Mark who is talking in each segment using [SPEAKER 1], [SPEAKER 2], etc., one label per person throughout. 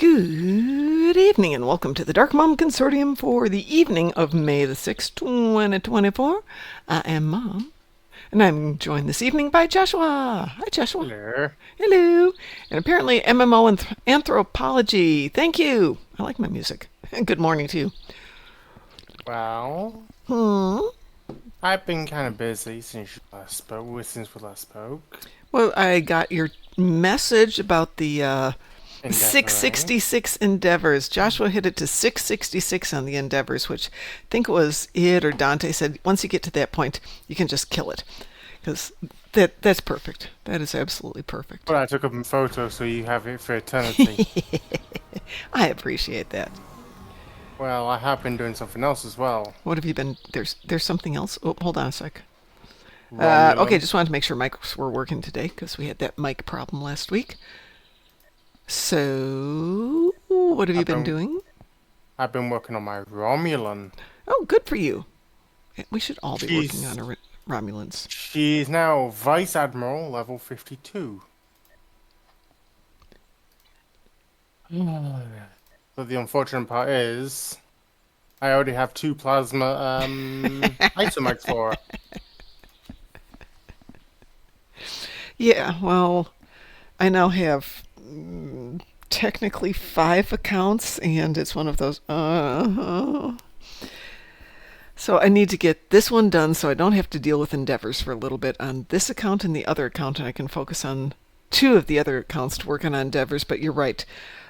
[SPEAKER 1] Good evening and welcome to the Darkmom Consortium for the evening of May the 6th, 2024. I am Mom, and I'm joined this evening by Joshua. Hi, Joshua.
[SPEAKER 2] Hello.
[SPEAKER 1] Hello. And apparently MMO Anthropology. Thank you. I like my music. Good morning to you.
[SPEAKER 2] Well,
[SPEAKER 1] Hmm.
[SPEAKER 2] I've been kind of busy since we last spoke.
[SPEAKER 1] Well, I got your message about the
[SPEAKER 2] Endeavoring.
[SPEAKER 1] 666 endeavors. Joshua hit it to 666 on the endeavors, which I think was it or Dante said once you get to that point, you can just kill it. Because that's perfect. That is absolutely perfect.
[SPEAKER 2] But I took a photo so you have it for eternity.
[SPEAKER 1] I appreciate that.
[SPEAKER 2] Well, I have been doing something else as well.
[SPEAKER 1] What have you been? There's something else. Oh, hold on a sec. Okay,
[SPEAKER 2] Romulan.
[SPEAKER 1] just wanted to make sure mics were working today because we had that mic problem last week. So, what have you
[SPEAKER 2] I've
[SPEAKER 1] been
[SPEAKER 2] been
[SPEAKER 1] doing?
[SPEAKER 2] I've been working on my Romulan.
[SPEAKER 1] Oh, good for you. We should all be working
[SPEAKER 2] She's
[SPEAKER 1] on our Romulans.
[SPEAKER 2] she's now Vice Admiral level 52. But the unfortunate part is I already have two plasma isomax for her.
[SPEAKER 1] Yeah, well, I now have technically 5 accounts, and it's one of those. So I need to get this one done so I don't have to deal with endeavors for a little bit on this account and the other account, and I can focus on 2 of the other accounts to work on endeavors. But you're right.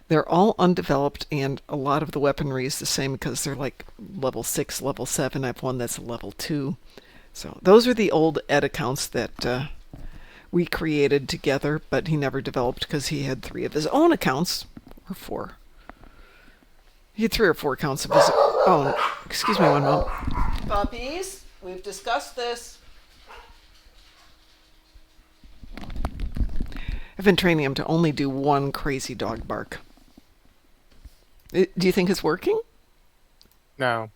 [SPEAKER 1] They're all undeveloped, and a lot of the weaponry is the same because they're like level 6, level 7. I have one that's a level 2. So those are the old Ed accounts that we created together, but he never developed because he had 3 of his own accounts, or 4. He had 3 or 4 accounts of his own. Excuse me one moment. Puppies, we've discussed this. I've been training him to only do one crazy dog bark. Do you think it's working?
[SPEAKER 2] No.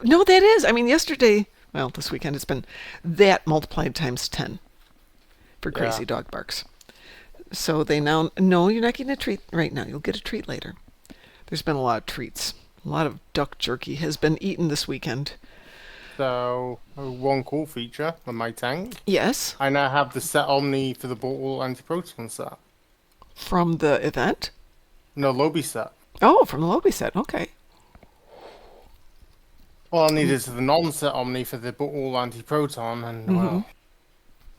[SPEAKER 1] No, that is. I mean, yesterday, well, this weekend, it's been that multiplied times 10 for
[SPEAKER 2] Yeah.
[SPEAKER 1] crazy dog barks. So they now, no, you're not getting a treat right now. You'll get a treat later. There's been a lot of treats. A lot of duck jerky has been eaten this weekend.
[SPEAKER 2] So, one cool feature on my tank.
[SPEAKER 1] Yes,
[SPEAKER 2] I now have the set Omni for the bottle anti-proton set.
[SPEAKER 1] from the event.
[SPEAKER 2] No, Lobby set.
[SPEAKER 1] Oh, from the Lobby set. Okay.
[SPEAKER 2] All I need is the non-set Omni for the bottle anti-proton, and well,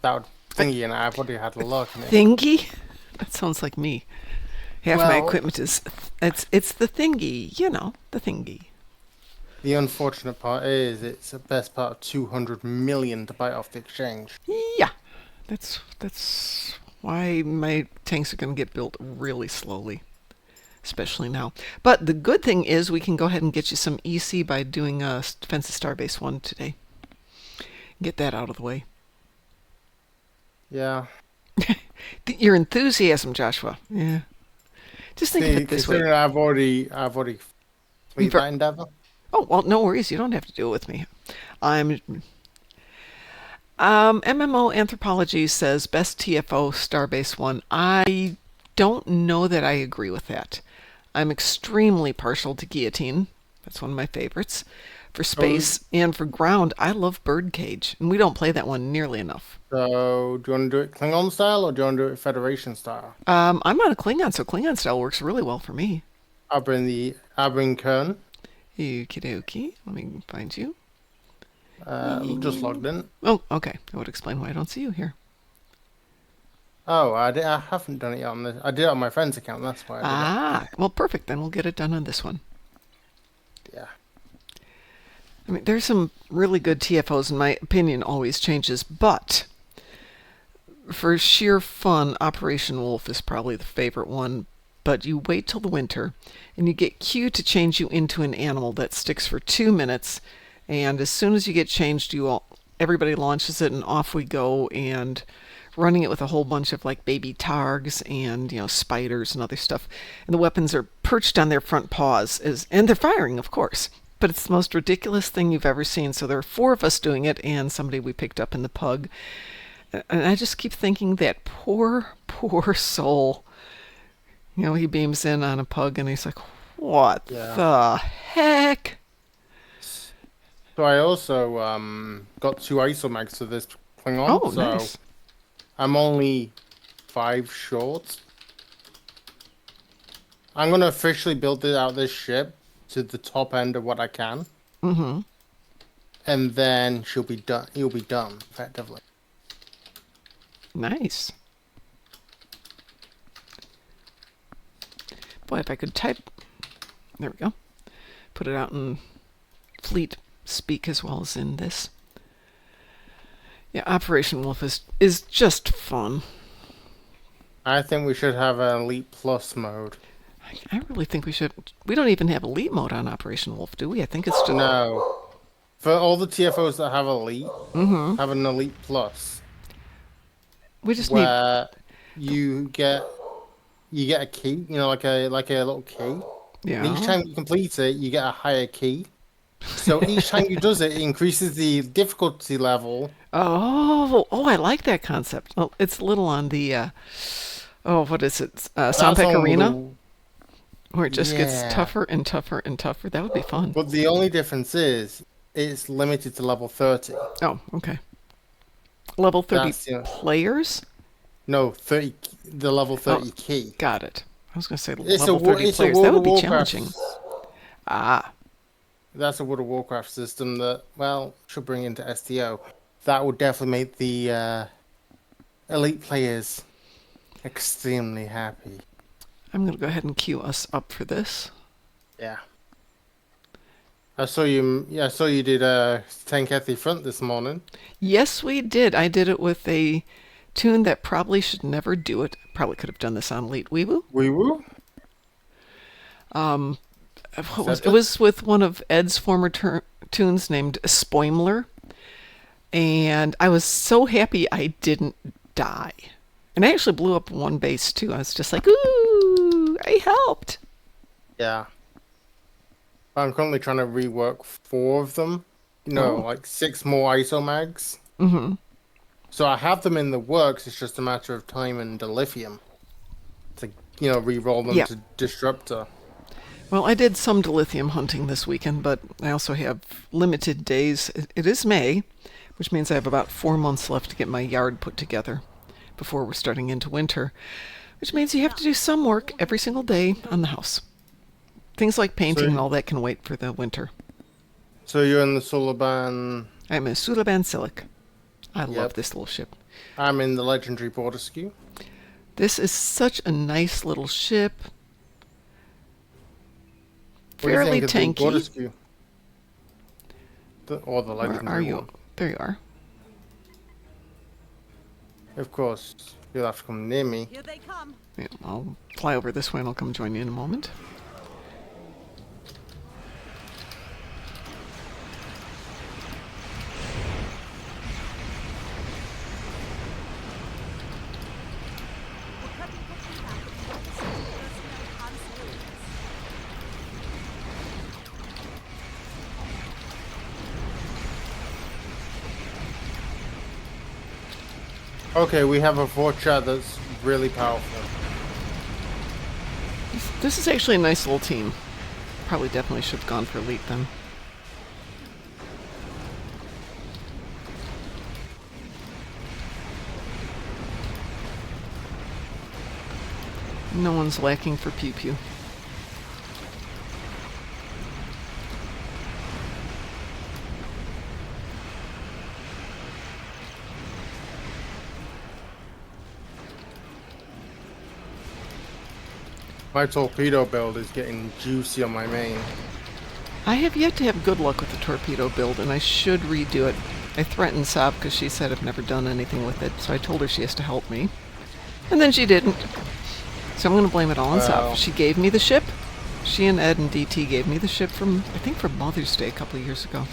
[SPEAKER 2] that would thingy, and I've already had a look in it.
[SPEAKER 1] Thingy? That sounds like me. Half my
[SPEAKER 2] Well,
[SPEAKER 1] equipment is it's the thingy, the thingy.
[SPEAKER 2] the unfortunate part is it's the best part of 200 million to buy off the exchange.
[SPEAKER 1] Yeah, that's why my tanks are going to get built really slowly, especially now. But the good thing is we can go ahead and get you some EC by doing a Defensive Starbase 1 today. Get that out of the way.
[SPEAKER 2] Yeah.
[SPEAKER 1] Your enthusiasm, Joshua. Yeah. Just think of
[SPEAKER 2] See,
[SPEAKER 1] it this way.
[SPEAKER 2] considering I've already
[SPEAKER 1] You've
[SPEAKER 2] completed that endeavor.
[SPEAKER 1] Oh, well, no worries. You don't have to deal with me. I'm MMO Anthropology says best TFO Starbase 1. I don't know that I agree with that. I'm extremely partial to Guillotine. That's one of my favorites. For
[SPEAKER 2] So,
[SPEAKER 1] space and for ground, I love Birdcage, and we don't play that one nearly enough.
[SPEAKER 2] so do you want to do it Klingon style or do you want to do it Federation style?
[SPEAKER 1] I'm on a Klingon, so Klingon style works really well for me.
[SPEAKER 2] I'll bring Kern.
[SPEAKER 1] Okie dokie. Let me find you.
[SPEAKER 2] Just logged in.
[SPEAKER 1] Oh, okay. That would explain why I don't see you here.
[SPEAKER 2] Oh, I haven't done it yet on this. I did it on my friend's account. That's why I did it.
[SPEAKER 1] Ah, well, perfect. Then we'll get it done on this one.
[SPEAKER 2] Yeah.
[SPEAKER 1] I mean, there's some really good TFOs, and my opinion always changes, but for sheer fun, Operation Wolf is probably the favorite one. But you wait till the winter, and you get Q to change you into an animal that sticks for 2 minutes, and as soon as you get changed, everybody launches it, and off we go, and running it with a whole bunch of like baby targs and spiders and other stuff, and the weapons are perched on their front paws, and they're firing, of course. But it's the most ridiculous thing you've ever seen. So there are 4 of us doing it, and somebody we picked up in the pug. And I just keep thinking that poor, poor soul. You know, he beams in on a pug and he's like, what
[SPEAKER 2] Yeah.
[SPEAKER 1] the heck?
[SPEAKER 2] So I also got 2 isomags for this Klingon,
[SPEAKER 1] Oh,
[SPEAKER 2] so
[SPEAKER 1] nice.
[SPEAKER 2] I'm only 5 short. I'm gonna officially build out this ship to the top end of what I can,
[SPEAKER 1] Mm-hmm.
[SPEAKER 2] and then she'll be done. He'll be done effectively.
[SPEAKER 1] Nice. Boy, if I could type. There we go. Put it out in fleet speak as well as in this. Yeah, Operation Wolf is just fun.
[SPEAKER 2] I think we should have an Elite Plus mode.
[SPEAKER 1] I really think we should. We don't even have elite mode on Operation Wolf, do we? I think it's just.
[SPEAKER 2] No, for all the TFOs that have Elite, have an Elite Plus,
[SPEAKER 1] We just need.
[SPEAKER 2] where you get a key. You know, like a little key. And each
[SPEAKER 1] Yeah.
[SPEAKER 2] time you complete it, you get a higher key. So each time you does it, it increases the difficulty level.
[SPEAKER 1] Oh, I like that concept. Well, it's a little on the. What is it?
[SPEAKER 2] That's
[SPEAKER 1] Soundpack
[SPEAKER 2] on
[SPEAKER 1] Arena,
[SPEAKER 2] the-
[SPEAKER 1] where it just gets
[SPEAKER 2] Yeah.
[SPEAKER 1] tougher and tougher and tougher. That would be fun.
[SPEAKER 2] But the only difference is it's limited to level 30.
[SPEAKER 1] Oh, okay. Level 30
[SPEAKER 2] That's, you know,
[SPEAKER 1] players?
[SPEAKER 2] no, 30. The level 30 key.
[SPEAKER 1] Got it. I was going to say
[SPEAKER 2] It's
[SPEAKER 1] level 30
[SPEAKER 2] it's a
[SPEAKER 1] players.
[SPEAKER 2] World
[SPEAKER 1] That would
[SPEAKER 2] of
[SPEAKER 1] be
[SPEAKER 2] Warcraft.
[SPEAKER 1] challenging. Ah,
[SPEAKER 2] That's a World of Warcraft system that, well, should bring into STO. That would definitely make the elite players extremely happy.
[SPEAKER 1] I'm going to go ahead and queue us up for this.
[SPEAKER 2] Yeah. I saw you. Yeah, I saw you did a Tenkethy front this morning.
[SPEAKER 1] Yes, we did. I did it with a tune that probably should never do it. Probably could have done this on Elite Weeble.
[SPEAKER 2] Wee woo.
[SPEAKER 1] It was with one of Ed's former tunes named Spoimler. And I was so happy I didn't die. And I actually blew up one base too. I was just like, ooh, I helped.
[SPEAKER 2] Yeah. I'm currently trying to rework 4 of them. You know,
[SPEAKER 1] Oh.
[SPEAKER 2] like 6 more isomags.
[SPEAKER 1] Mm-hmm.
[SPEAKER 2] So I have them in the works. It's just a matter of time and dilithium to, re-roll them
[SPEAKER 1] Yeah.
[SPEAKER 2] to Disruptor.
[SPEAKER 1] Well, I did some dilithium hunting this weekend, but I also have limited days. It is May, which means I have about 4 months left to get my yard put together before we're starting into winter, which means you have to do some work every single day on the house. Things like painting and all that can wait for the winter.
[SPEAKER 2] So you're in the Sulaban.
[SPEAKER 1] I'm a Sulaban Silic. I love
[SPEAKER 2] Yep.
[SPEAKER 1] this little ship.
[SPEAKER 2] I'm in the Legendary Border Skew.
[SPEAKER 1] This is such a nice little ship.
[SPEAKER 2] What do you
[SPEAKER 1] Fairly
[SPEAKER 2] think of the Border
[SPEAKER 1] tanky.
[SPEAKER 2] Skew? Or the
[SPEAKER 1] Where
[SPEAKER 2] Legendary
[SPEAKER 1] are you?
[SPEAKER 2] one.
[SPEAKER 1] There you are.
[SPEAKER 2] Of course, you'll have to come near me.
[SPEAKER 3] Here they come.
[SPEAKER 1] Yeah, I'll fly over this way and I'll come join you in a moment.
[SPEAKER 3] We're prepping for feedback. Personnel on stage.
[SPEAKER 2] Okay, we have a 4-chat that's really powerful.
[SPEAKER 1] This is actually a nice little team. Probably definitely should have gone for elite then. No one's lacking for pew pew.
[SPEAKER 2] My torpedo build is getting juicy on my main.
[SPEAKER 1] I have yet to have good luck with the torpedo build, and I should redo it. I threatened Saab because she said I've never done anything with it, so I told her she has to help me. And then she didn't. So I'm going to blame it all on
[SPEAKER 2] Well.
[SPEAKER 1] Saab. She gave me the ship. She and Ed and DT gave me the ship from, I think, for Mother's Day a couple of years ago.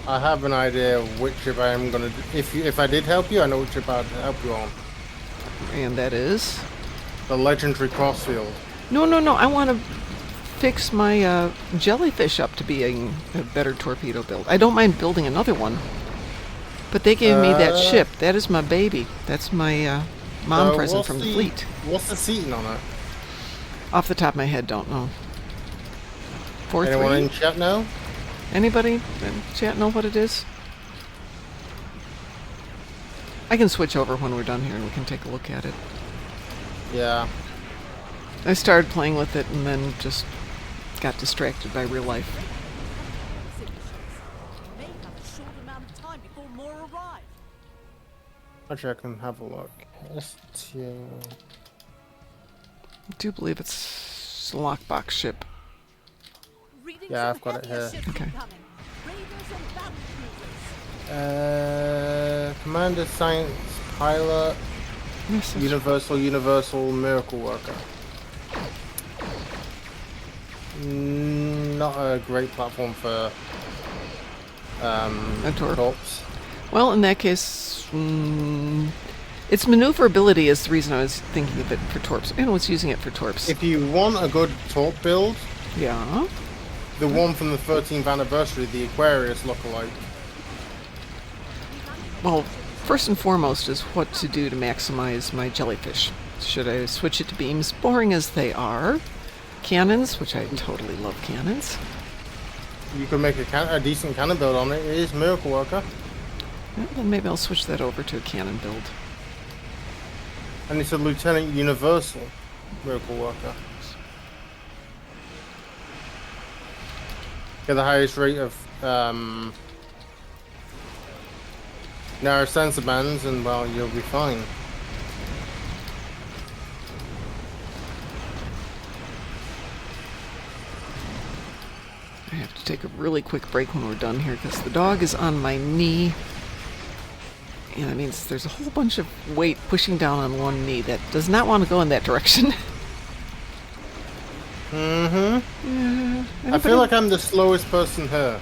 [SPEAKER 2] I have an idea of which ship I am gonna do. If I did help you, I know which ship I'd help you on.
[SPEAKER 1] And that is...
[SPEAKER 2] The Legendary Crossfield.
[SPEAKER 1] No. I want to fix my jellyfish up to being a better torpedo build. I don't mind building another one. But they gave me that ship. That is my baby. That's my mom
[SPEAKER 2] So
[SPEAKER 1] present
[SPEAKER 2] what's
[SPEAKER 1] from the fleet.
[SPEAKER 2] What's the seating on it?
[SPEAKER 1] Off the top of my head, don't know. 4-3?
[SPEAKER 2] Anyone in chat know?
[SPEAKER 1] Anybody in chat know what it is? I can switch over when we're done here and we can take a look at it.
[SPEAKER 2] Yeah.
[SPEAKER 1] I started playing with it and then just got distracted by real life.
[SPEAKER 3] May have a short amount of time before more arrive.
[SPEAKER 2] Actually, I can have a look. STO.
[SPEAKER 1] I do believe it's a lockbox ship.
[SPEAKER 3] Reading
[SPEAKER 2] Yeah,
[SPEAKER 3] some
[SPEAKER 2] I've got it
[SPEAKER 3] heavier
[SPEAKER 2] here.
[SPEAKER 3] ships
[SPEAKER 1] Okay.
[SPEAKER 3] incoming. Raiders and battle cruisers.
[SPEAKER 2] Commander Science Pilot.
[SPEAKER 1] Yes, that's-
[SPEAKER 2] Universal Miracle Worker. Not a great platform for
[SPEAKER 1] A torp.
[SPEAKER 2] torps.
[SPEAKER 1] Well, in that case, its maneuverability is the reason I was thinking of it for torps. And was using it for torps.
[SPEAKER 2] If you want a good torp build,
[SPEAKER 1] Yeah.
[SPEAKER 2] the one from the 13th anniversary, the Aquarius lookalike.
[SPEAKER 1] Well, first and foremost is what to do to maximize my jellyfish. Should I switch it to beams, boring as they are? Cannons, which I totally love cannons.
[SPEAKER 2] You could make a decent cannon build on it. It is Miracle Worker.
[SPEAKER 1] Well, then maybe I'll switch that over to a cannon build.
[SPEAKER 2] And it's a Lieutenant Universal Miracle Worker. Get the highest rate of narrow sensor bands, and well, you'll be fine.
[SPEAKER 1] I have to take a really quick break when we're done here because the dog is on my knee. And that means there's a whole bunch of weight pushing down on one knee that does not want to go in that direction.
[SPEAKER 2] Mm-hmm. I
[SPEAKER 1] Anybody-
[SPEAKER 2] feel like I'm the slowest person here.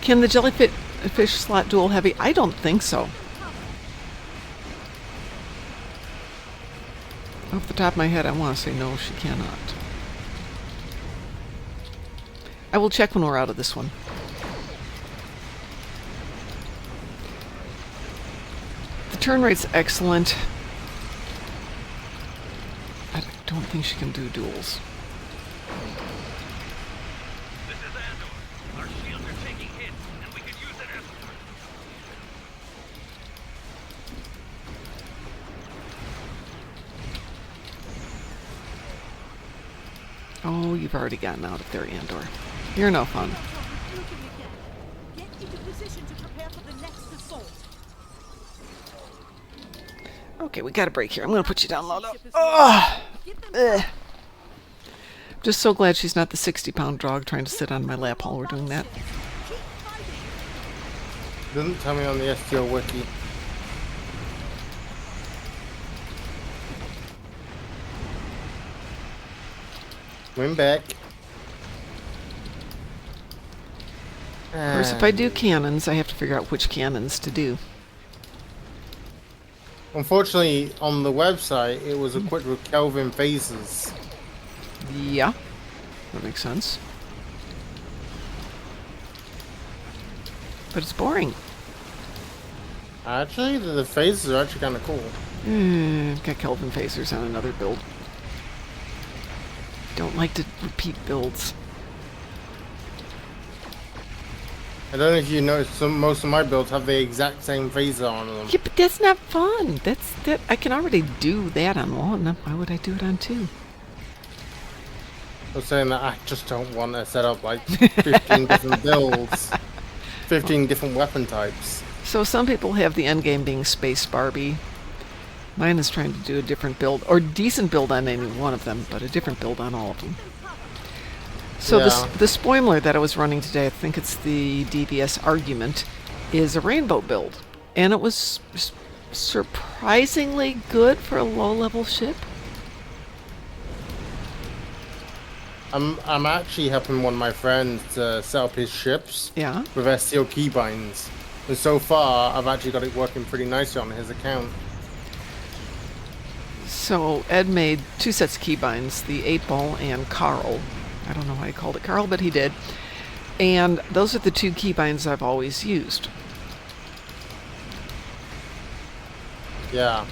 [SPEAKER 1] Can the jellyfish slot dual heavy? I don't think so. Off the top of my head, I want to say no, she cannot. I will check when we're out of this one. The turn rate's excellent. I don't think she can do duels.
[SPEAKER 4] This is Andor. Our shields are taking hits, and we could use an escort.
[SPEAKER 1] Oh, you've already gotten out of there, Andor. You're no fun.
[SPEAKER 3] Regrouping again. Get into position to prepare for the next assault.
[SPEAKER 1] Okay, we got a break here. I'm going to put you down low.
[SPEAKER 3] Ship is Give them
[SPEAKER 1] Ugh. Just so glad she's not the 60-pound dog trying to sit on my lap while we're doing that.
[SPEAKER 3] Keep fighting.
[SPEAKER 2] Doesn't tell me on the STO wiki. Win back.
[SPEAKER 1] Of course, if I do cannons, I have to figure out which cannons to do.
[SPEAKER 2] Unfortunately, on the website, it was equipped with Kelvin phasers.
[SPEAKER 1] Yeah, that makes sense. But it's boring.
[SPEAKER 2] Actually, the phasers are actually kind of cool.
[SPEAKER 1] Got Kelvin phasers on another build. Don't like to repeat builds.
[SPEAKER 2] I don't know if you noticed, most of my builds have the exact same phaser on them.
[SPEAKER 1] Yeah, but that's not fun. That I can already do that on one. Why would I do it on two?
[SPEAKER 2] I was saying that I just don't want to set up like 15 different builds, 15 different weapon types.
[SPEAKER 1] So some people have the end game being Space Barbie. Mine is trying to do a different build, or decent build on any one of them, but a different build on all of them. So
[SPEAKER 2] Yeah.
[SPEAKER 1] the spoiler that I was running today, I think it's the DBS Argument, is a rainbow build. And it was surprisingly good for a low-level ship.
[SPEAKER 2] I'm actually helping one of my friends to set up his ships
[SPEAKER 1] Yeah.
[SPEAKER 2] with STO keybinds. And so far, I've actually got it working pretty nicely on his account.
[SPEAKER 1] So Ed made two sets of keybinds, the 8-ball and Carl. I don't know why he called it Carl, but he did. And those are the two keybinds I've always used.
[SPEAKER 2] Yeah.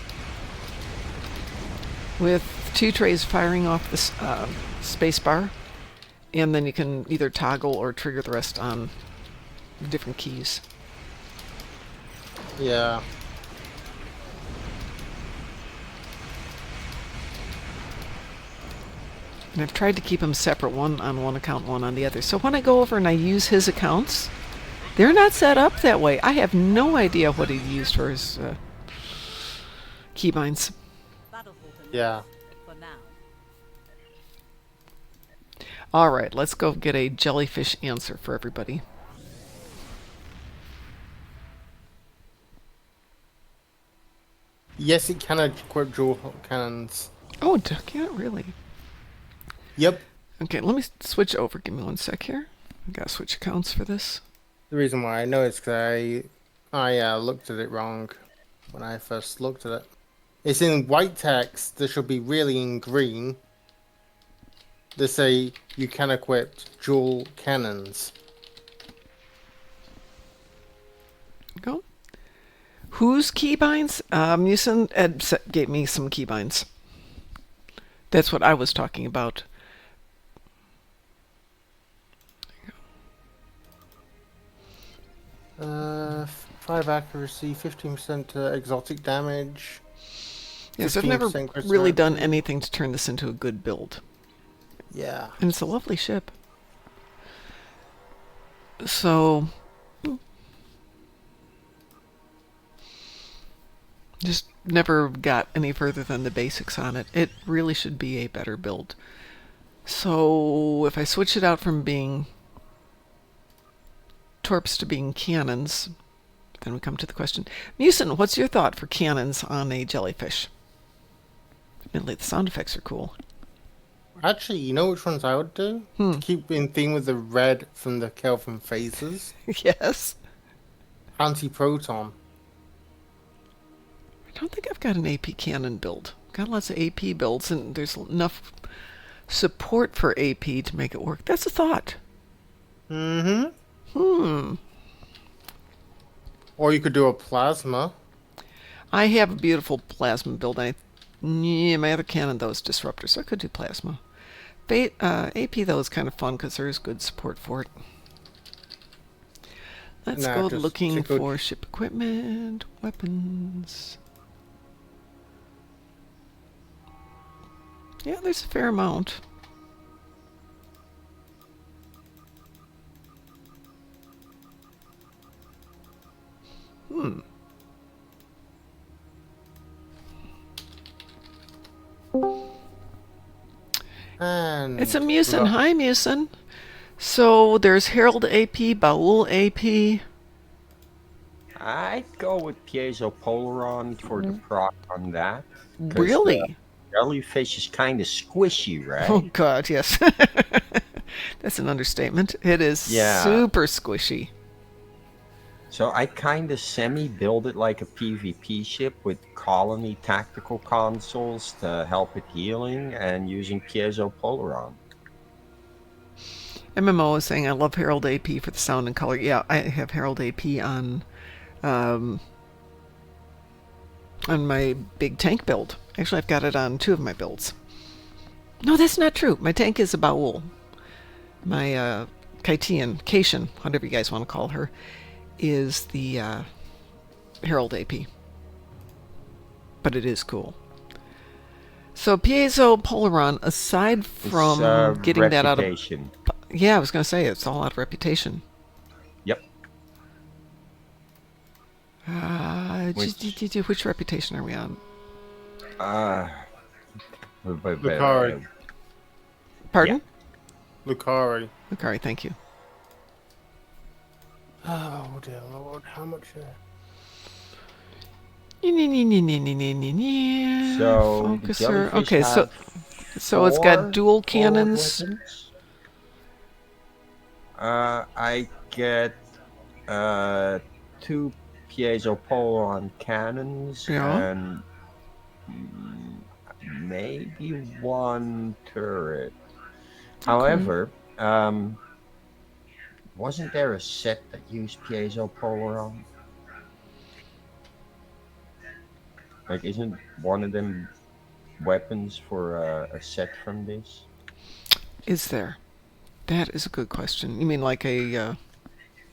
[SPEAKER 1] with 2 trays firing off the space bar, and then you can either toggle or trigger the rest on different keys.
[SPEAKER 2] Yeah.
[SPEAKER 1] And I've tried to keep them separate, one on one account, one on the other. So when I go over and I use his accounts, they're not set up that way. I have no idea what he used for his keybinds.
[SPEAKER 3] Battlefield
[SPEAKER 2] Yeah.
[SPEAKER 3] for now.
[SPEAKER 1] All right, let's go get a jellyfish answer for everybody.
[SPEAKER 2] Yes, it can equip dual cannons.
[SPEAKER 1] Oh, can't really.
[SPEAKER 2] Yep.
[SPEAKER 1] Okay, let me switch over. Give me 1 sec here. I gotta switch accounts for this.
[SPEAKER 2] The reason why I know is because I looked at it wrong when I first looked at it. It's in white text. That should be really in green. They say you can equip dual cannons.
[SPEAKER 1] Go. Whose keybinds? Musin gave me some keybinds. That's what I was talking about.
[SPEAKER 2] 5 accuracy, 15% exotic damage.
[SPEAKER 1] Yes, I've never
[SPEAKER 2] 15% critical
[SPEAKER 1] really done
[SPEAKER 2] accuracy.
[SPEAKER 1] anything to turn this into a good build.
[SPEAKER 2] Yeah.
[SPEAKER 1] And it's a lovely ship. So, just never got any further than the basics on it. It really should be a better build. So, if I switch it out from being torps to being cannons, then we come to the question. Musin, what's your thought for cannons on a jellyfish? Admittedly, the sound effects are cool.
[SPEAKER 2] Actually, you know which ones I would do? To keep in theme with the red from the Kelvin phases.
[SPEAKER 1] Yes.
[SPEAKER 2] Anti-proton.
[SPEAKER 1] I don't think I've got an AP cannon build. Got lots of AP builds, and there's enough support for AP to make it work. That's a thought.
[SPEAKER 2] Mm-hmm. Or you could do a plasma.
[SPEAKER 1] I have a beautiful plasma build. Yeah, my other cannon, though, is disruptor, so I could do plasma. AP, though, is kind of fun because there is good support for it. Let's go
[SPEAKER 2] just
[SPEAKER 1] looking
[SPEAKER 2] tickle-
[SPEAKER 1] for ship equipment, weapons. Yeah, there's a fair amount.
[SPEAKER 2] And
[SPEAKER 1] It's a Musin. Hi, Musin. So there's Herald AP, Baul AP.
[SPEAKER 5] I'd go with Piezo Polaron for the proc on that. 'cause
[SPEAKER 1] Really?
[SPEAKER 5] the jellyfish is kind of squishy, right?
[SPEAKER 1] Oh, God, yes. That's an understatement. It is
[SPEAKER 5] Yeah.
[SPEAKER 1] super squishy.
[SPEAKER 5] So I kind of semi-build it like a PvP ship with colony tactical consoles to help it healing and using Piezo Polaron.
[SPEAKER 1] MMO is saying I love Herald AP for the sound and color. Yeah, I have Herald AP on my big tank build. Actually, I've got it on 2 of my builds. No, that's not true. My tank is a Baul. My Kaitian, whatever you guys want to call her, is the Herald AP. But it is cool. So Piezo Polaron, aside from
[SPEAKER 5] It's,
[SPEAKER 1] getting that out of...
[SPEAKER 5] reputation.
[SPEAKER 1] Yeah, I was going to say, it's all out of reputation.
[SPEAKER 5] Yep.
[SPEAKER 1] Which reputation are we on?
[SPEAKER 2] Lucari.
[SPEAKER 1] Pardon?
[SPEAKER 2] Lucari.
[SPEAKER 1] Lucari, thank you.
[SPEAKER 2] Oh dear Lord, how much?
[SPEAKER 5] So the
[SPEAKER 1] Focuser.
[SPEAKER 5] jellyfish
[SPEAKER 1] Okay, so
[SPEAKER 5] have
[SPEAKER 1] it's got
[SPEAKER 5] 4
[SPEAKER 1] dual
[SPEAKER 5] forward
[SPEAKER 1] cannons.
[SPEAKER 5] weapons. I get 2 Piezo Polaron cannons
[SPEAKER 1] Yeah.
[SPEAKER 5] and maybe 1 turret. However, wasn't there a set that used Piezo Polaron? Like, isn't one of them weapons for a set from this?
[SPEAKER 1] Is there? That is a good question. You mean like a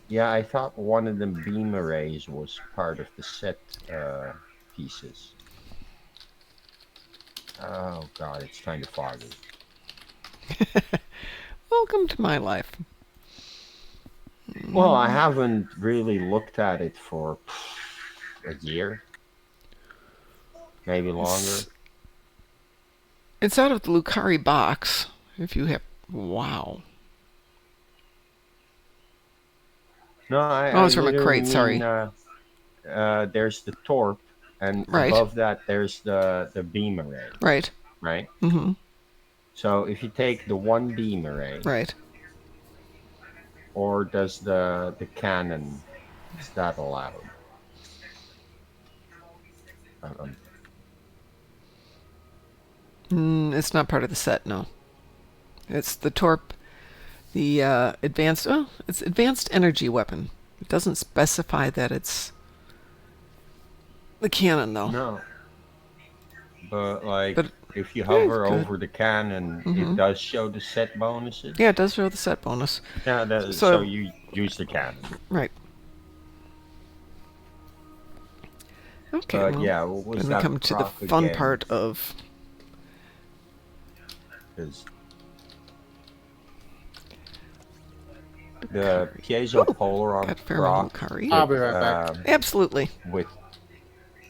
[SPEAKER 5] Yeah, I thought one of them beam arrays was part of the set pieces. Oh god, it's kind of foggy.
[SPEAKER 1] welcome to my life.
[SPEAKER 5] Well, I haven't really looked at it for a year, maybe longer.
[SPEAKER 1] It's out of the Lucari box. If you have, wow.
[SPEAKER 5] No, I,
[SPEAKER 1] Oh,
[SPEAKER 5] I
[SPEAKER 1] it's from a
[SPEAKER 5] literally
[SPEAKER 1] crate. Sorry.
[SPEAKER 5] mean there's the torp, and
[SPEAKER 1] Right.
[SPEAKER 5] above that there's the beam array,
[SPEAKER 1] Right.
[SPEAKER 5] right?
[SPEAKER 1] Mm-hmm.
[SPEAKER 5] So if you take the one beam array,
[SPEAKER 1] Right.
[SPEAKER 5] or does the cannon, is that allowed? Um,
[SPEAKER 1] It's not part of the set. No. It's the torp. The advanced. Oh, it's advanced energy weapon. It doesn't specify that it's the cannon though.
[SPEAKER 5] no, but like
[SPEAKER 1] But
[SPEAKER 5] if you
[SPEAKER 1] yeah, it's
[SPEAKER 5] hover
[SPEAKER 1] good.
[SPEAKER 5] over the cannon,
[SPEAKER 1] Mhm.
[SPEAKER 5] it does show the set bonuses.
[SPEAKER 1] Yeah, it does show the set bonus.
[SPEAKER 5] Yeah,
[SPEAKER 1] So-
[SPEAKER 5] so you use the cannon.
[SPEAKER 1] Right. Okay.
[SPEAKER 5] But
[SPEAKER 1] well,
[SPEAKER 5] yeah, what was
[SPEAKER 1] then we
[SPEAKER 5] that
[SPEAKER 1] come to the
[SPEAKER 5] prop
[SPEAKER 1] fun
[SPEAKER 5] again?
[SPEAKER 1] part of
[SPEAKER 5] 'Cause the piezo polaron
[SPEAKER 1] got Fairmont
[SPEAKER 5] prop
[SPEAKER 1] Lucari.
[SPEAKER 2] I'll be right back.
[SPEAKER 1] Absolutely.
[SPEAKER 5] with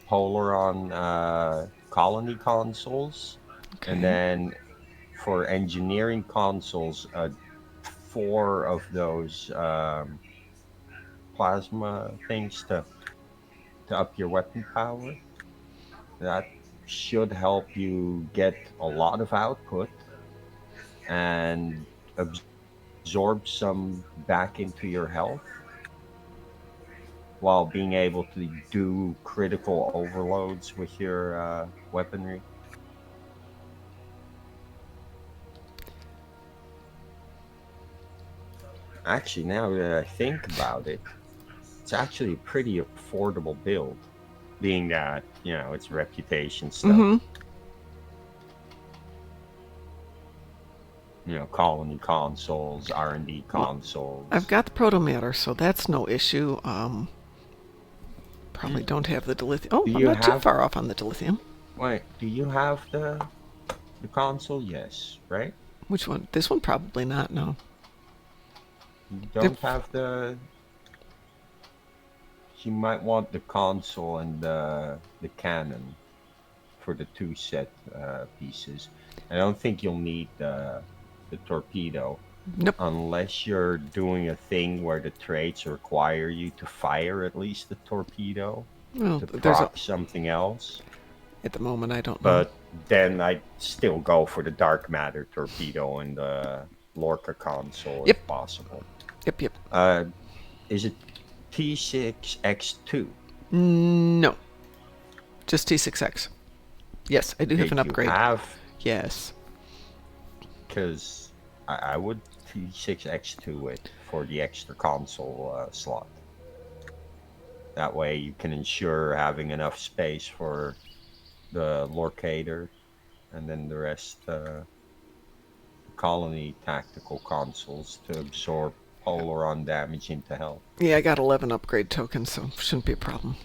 [SPEAKER 5] polaron colony consoles,
[SPEAKER 1] Okay.
[SPEAKER 5] and then for engineering consoles, 4 of those plasma things to up your weapon power. That should help you get a lot of output and absorb some back into your health while being able to do critical overloads with your weaponry. Actually, now that I think about it, it's actually a pretty affordable build, being that, it's reputation stuff.
[SPEAKER 1] Mm-hmm.
[SPEAKER 5] Colony consoles, R&D
[SPEAKER 1] Well,
[SPEAKER 5] consoles.
[SPEAKER 1] I've got the protomatter, so that's no issue. Probably don't have the dilithium. Oh,
[SPEAKER 5] Do
[SPEAKER 1] I'm
[SPEAKER 5] you
[SPEAKER 1] not too
[SPEAKER 5] have-
[SPEAKER 1] far off on the dilithium.
[SPEAKER 5] Wait, do you have the console? Yes, right?
[SPEAKER 1] Which one? This one? Probably not. No.
[SPEAKER 5] You don't have the... You might want the console and the cannon for the 2 set pieces. I don't think you'll need the torpedo
[SPEAKER 1] Nope.
[SPEAKER 5] unless you're doing a thing where the traits require you to fire at least the torpedo
[SPEAKER 1] Well,
[SPEAKER 5] to
[SPEAKER 1] there's
[SPEAKER 5] proc something else.
[SPEAKER 1] at the moment I don't know.
[SPEAKER 5] But then I'd still go for the dark matter torpedo and the Lorca console
[SPEAKER 1] Yep.
[SPEAKER 5] if possible.
[SPEAKER 1] Yep.
[SPEAKER 5] Is it T6X2?
[SPEAKER 1] No. Just T6X. Yes, I do have an upgrade. Yes.
[SPEAKER 5] Because I would T6X2 it for the extra console slot. That way you can ensure having enough space for the Lorcator and then the rest colony tactical consoles to absorb polaron damage into health.
[SPEAKER 1] Yeah, I got 11 upgrade tokens, so shouldn't be a problem.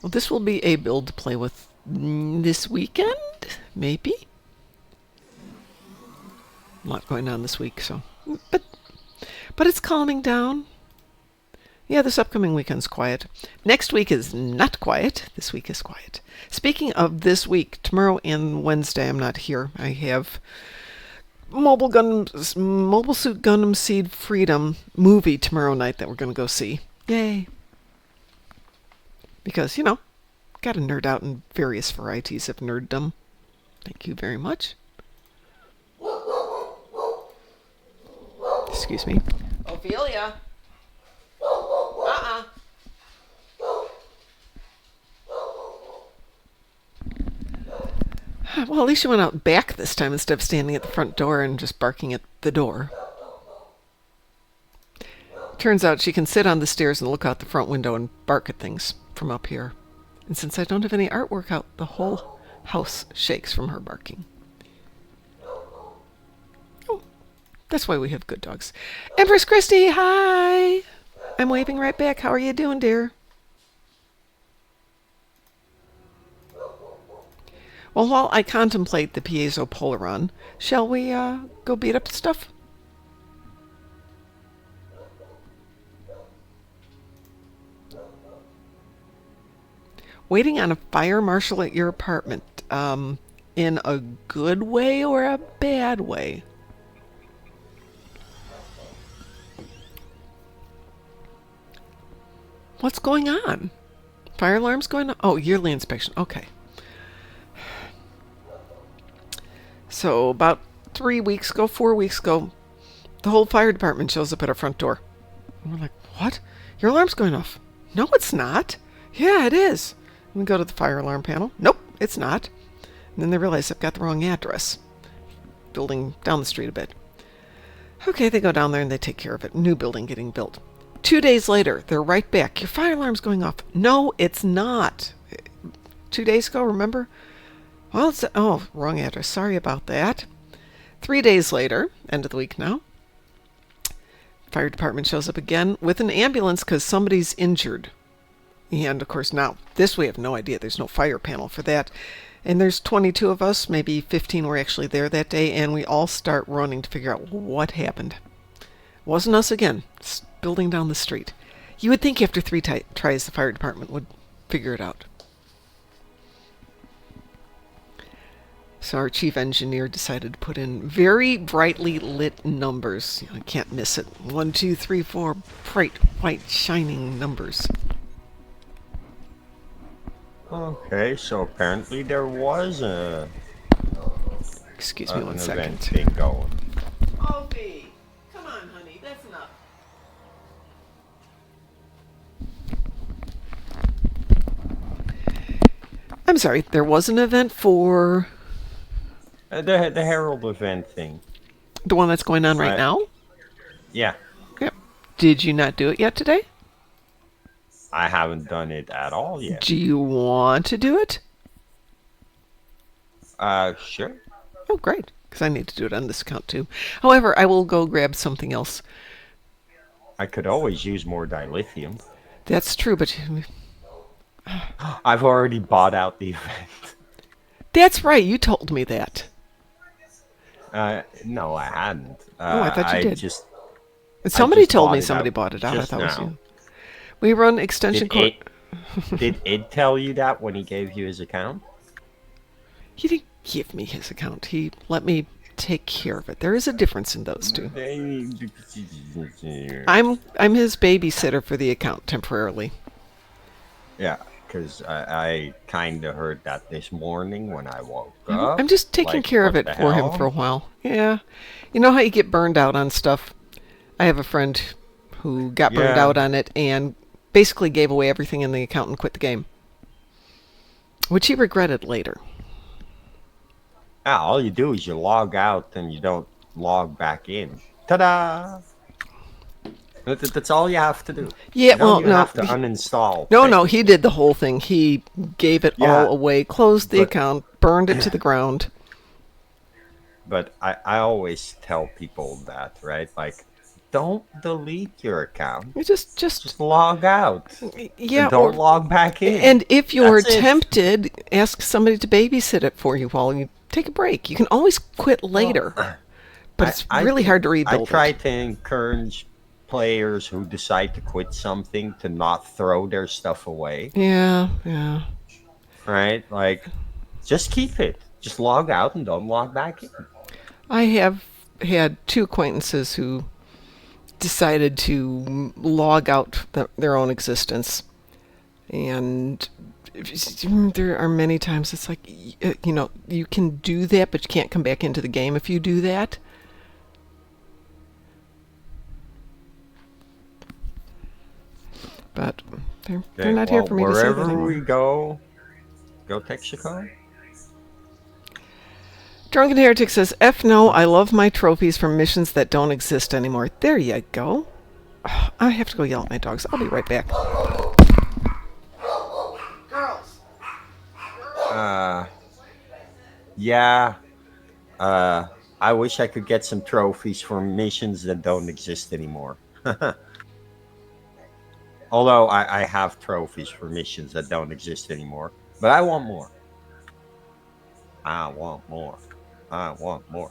[SPEAKER 1] Well, this will be a build to play with this weekend, maybe. A lot going on this week, so but it's calming down. Yeah, this upcoming weekend's quiet. Next week is not quiet. This week is quiet. Speaking of this week, tomorrow and Wednesday I'm not here. I have Mobile Suit Gundam Seed Freedom movie tomorrow night that we're going to go see. Yay. Because, gotta nerd out in various varieties of nerddom. Thank you very much. Excuse me. Ophelia. Well, at least she went out back this time instead of standing at the front door and just barking at the door. Turns out she can sit on the stairs and look out the front window and bark at things from up here. And since I don't have any artwork out, the whole house shakes from her barking. Oh, that's why we have good dogs. Empress Christie, hi! I'm waving right back. How are you doing, dear? Well, while I contemplate the piezo Polaron, shall we go beat up stuff? Waiting on a fire marshal at your apartment, in a good way or a bad way? What's going on? Fire alarm's going on? Oh, yearly inspection. Okay. So about 4 weeks ago, the whole fire department shows up at our front door. And we're like, what? Your alarm's going off. No, it's not. Yeah, it is. And we go to the fire alarm panel. Nope, it's not. And then they realize I've got the wrong address. Building down the street a bit. Okay, they go down there and they take care of it. New building getting built. 2 days later, they're right back. Your fire alarm's going off. No, it's not. 2 days ago, remember? Well, wrong address. Sorry about that. 3 days later, end of the week now, fire department shows up again with an ambulance because somebody's injured. And, of course, now, this we have no idea. There's no fire panel for that. And there's 22 of us, maybe 15 were actually there that day, and we all start running to figure out what happened. Wasn't us again. It's building down the street. You would think after 3 tries the fire department would figure it out. So our chief engineer decided to put in very brightly lit numbers. I can't miss it. 1, 2, 3, 4 bright, white, shining numbers.
[SPEAKER 5] Okay, so apparently there was
[SPEAKER 1] Excuse me one
[SPEAKER 5] an
[SPEAKER 1] second.
[SPEAKER 5] event thing going.
[SPEAKER 1] Opie, come on, honey. That's enough. I'm sorry. There was an event for
[SPEAKER 5] The Herald event thing.
[SPEAKER 1] the one that's going on right
[SPEAKER 5] Right.
[SPEAKER 1] now?
[SPEAKER 5] Yeah,
[SPEAKER 1] Yep. Did you not do it yet today?
[SPEAKER 5] I haven't done it at all yet.
[SPEAKER 1] Do you want to do it?
[SPEAKER 5] Sure.
[SPEAKER 1] Oh, great. Because I need to do it on this account too. However, I will go grab something else.
[SPEAKER 5] I could always use more dilithium.
[SPEAKER 1] That's true, but
[SPEAKER 5] I've already bought out the event.
[SPEAKER 1] that's right. You told me that.
[SPEAKER 5] No, I hadn't.
[SPEAKER 1] Oh, I thought you did.
[SPEAKER 5] Just,
[SPEAKER 1] Somebody
[SPEAKER 5] just
[SPEAKER 1] told
[SPEAKER 5] bought
[SPEAKER 1] me
[SPEAKER 5] it
[SPEAKER 1] somebody
[SPEAKER 5] out
[SPEAKER 1] bought it out. I
[SPEAKER 5] just
[SPEAKER 1] thought it was
[SPEAKER 5] now.
[SPEAKER 1] you. We run extension cord.
[SPEAKER 5] Did Id tell you that when he gave you his account?
[SPEAKER 1] He didn't give me his account. He let me take care of it. There is a difference in those two. I'm his babysitter for the account temporarily.
[SPEAKER 5] Yeah, because I kind of heard that this morning when I woke up.
[SPEAKER 1] I'm just taking
[SPEAKER 5] Like,
[SPEAKER 1] care of
[SPEAKER 5] what
[SPEAKER 1] it
[SPEAKER 5] the
[SPEAKER 1] for him
[SPEAKER 5] hell?
[SPEAKER 1] for a while. Yeah. You know how you get burned out on stuff? I have a friend who got burned
[SPEAKER 5] Yeah.
[SPEAKER 1] out on it and basically gave away everything in the account and quit the game. Which he regretted later.
[SPEAKER 5] Ah, all you do is you log out and you don't log back in. Ta-da! That's all you have to do.
[SPEAKER 1] Yeah,
[SPEAKER 5] You don't
[SPEAKER 1] well,
[SPEAKER 5] even
[SPEAKER 1] no.
[SPEAKER 5] have to uninstall.
[SPEAKER 1] No, he did the whole thing. He gave it
[SPEAKER 5] Yeah,
[SPEAKER 1] all away, closed the
[SPEAKER 5] but-
[SPEAKER 1] account, burned it to the ground.
[SPEAKER 5] But I always tell people that, right? Like, don't delete your account.
[SPEAKER 1] You just
[SPEAKER 5] Just log out.
[SPEAKER 1] yeah,
[SPEAKER 5] And don't
[SPEAKER 1] or,
[SPEAKER 5] log back in.
[SPEAKER 1] and if you're
[SPEAKER 5] That's it.
[SPEAKER 1] tempted, ask somebody to babysit it for you while you take a break. You can always quit later, but it's really hard to
[SPEAKER 5] I
[SPEAKER 1] rebuild.
[SPEAKER 5] try
[SPEAKER 1] it.
[SPEAKER 5] to encourage players who decide to quit something to not throw their stuff away,
[SPEAKER 1] Yeah.
[SPEAKER 5] right? Like, just keep it. Just log out and don't log back in.
[SPEAKER 1] I have had 2 acquaintances who decided to log out their own existence. And there are many times it's like, you can do that, but you can't come back into the game if you do that. But they're not here for me to say that
[SPEAKER 5] wherever
[SPEAKER 1] anymore.
[SPEAKER 5] we go Texaco.
[SPEAKER 1] Drunken Heretic says, F no, I love my trophies from missions that don't exist anymore. There you go. I have to go yell at my dogs. I'll be right back.
[SPEAKER 5] Yeah. I wish I could get some trophies for missions that don't exist anymore. Although I have trophies for missions that don't exist anymore. But I want more. I want more. I want more.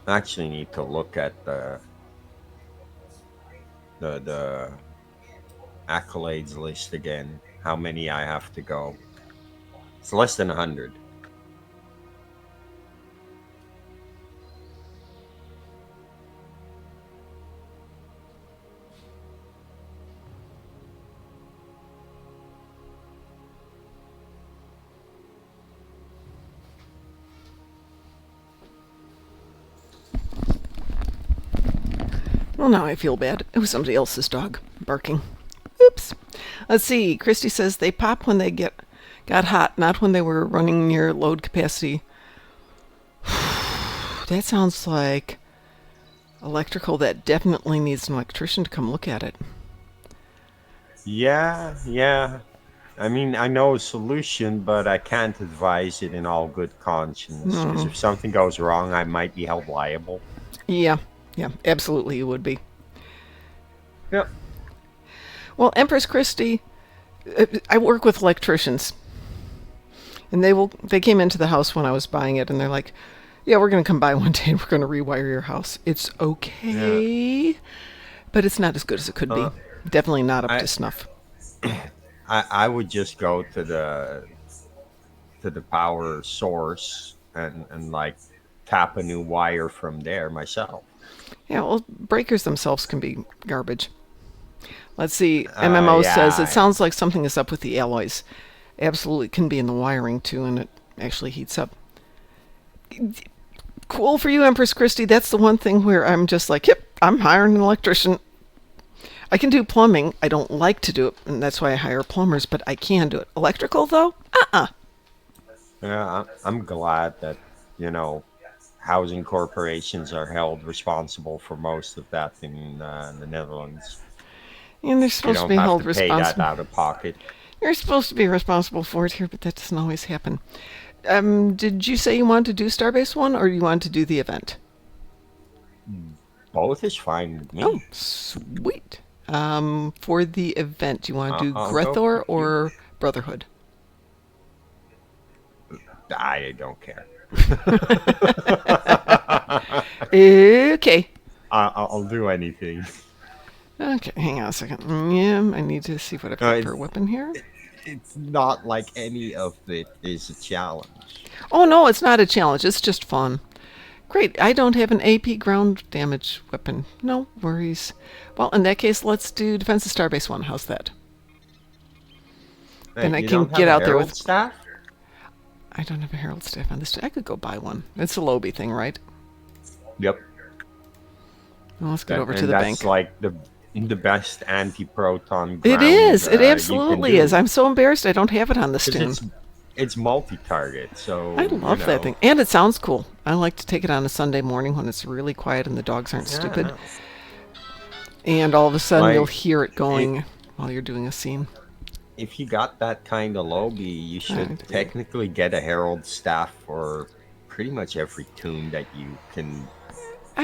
[SPEAKER 5] I actually need to look at the accolades list again. How many I have to go. It's less than 100.
[SPEAKER 1] Well, now I feel bad. It was somebody else's dog barking. Oops. Let's see. Christy says they pop when they got hot, not when they were running near load capacity. That sounds like electrical that definitely needs an electrician to come look at it.
[SPEAKER 5] Yeah. I mean, I know a solution, but I can't advise it in all good conscience. Because if something goes wrong, I might be held liable.
[SPEAKER 1] Yeah, absolutely you would be.
[SPEAKER 5] Yep.
[SPEAKER 1] Well, Empress Christie, I work with electricians. And they came into the house when I was buying it, and they're like, yeah, we're going to come by one day and we're going to rewire your house. It's okay, but it's not as good as it could be. Definitely not up to snuff.
[SPEAKER 5] I would just go to the power source and like tap a new wire from there myself.
[SPEAKER 1] Yeah, well, breakers themselves can be garbage. Let's see. MMO says it sounds like something is up with the alloys. Absolutely can be in the wiring too, and it actually heats up. Cool for you, Empress Christie. That's the one thing where I'm just like, yep, I'm hiring an electrician. I can do plumbing. I don't like to do it, and that's why I hire plumbers, but I can do it. Electrical, though?
[SPEAKER 5] Yeah, I'm glad that, housing corporations are held responsible for most of that in the Netherlands.
[SPEAKER 1] And they're supposed to be held responsible.
[SPEAKER 5] Pay that out of pocket.
[SPEAKER 1] You're supposed to be responsible for it here, but that doesn't always happen. Did you say you wanted to do Starbase 1, or you wanted to do the event?
[SPEAKER 5] Both is fine with me.
[SPEAKER 1] Oh, sweet. For the event, do you want to do
[SPEAKER 5] I'll
[SPEAKER 1] Grethor or Brotherhood?
[SPEAKER 5] I don't care.
[SPEAKER 1] Okay.
[SPEAKER 5] I'll do anything.
[SPEAKER 1] Okay, hang on a second. Yeah, I need to see what I've got for a weapon here.
[SPEAKER 5] It's not like any of it is a challenge.
[SPEAKER 1] Oh, no, it's not a challenge. It's just fun. Great, I don't have an AP ground damage weapon. No worries. Well, in that case, let's do Defense of Starbase 1. How's that?
[SPEAKER 5] Hey,
[SPEAKER 1] and I can get out there with...
[SPEAKER 5] staff?
[SPEAKER 1] I don't have a Herald Staff on this. I could go buy one. It's a Lobby thing, right?
[SPEAKER 5] Yep.
[SPEAKER 1] Well, let's get over to the bank.
[SPEAKER 5] That's like the best anti-proton ground.
[SPEAKER 1] It is. It absolutely is. I'm so embarrassed I don't have it on the stand.
[SPEAKER 5] It's multi-target, so...
[SPEAKER 1] I love that thing. And it sounds cool. I like to take it on a Sunday morning when it's really quiet and the dogs aren't stupid. And all of a sudden you'll hear it going while you're doing a scene.
[SPEAKER 5] If you got that kind of Lobby, you should technically get a Herald Staff for pretty much every tune that you can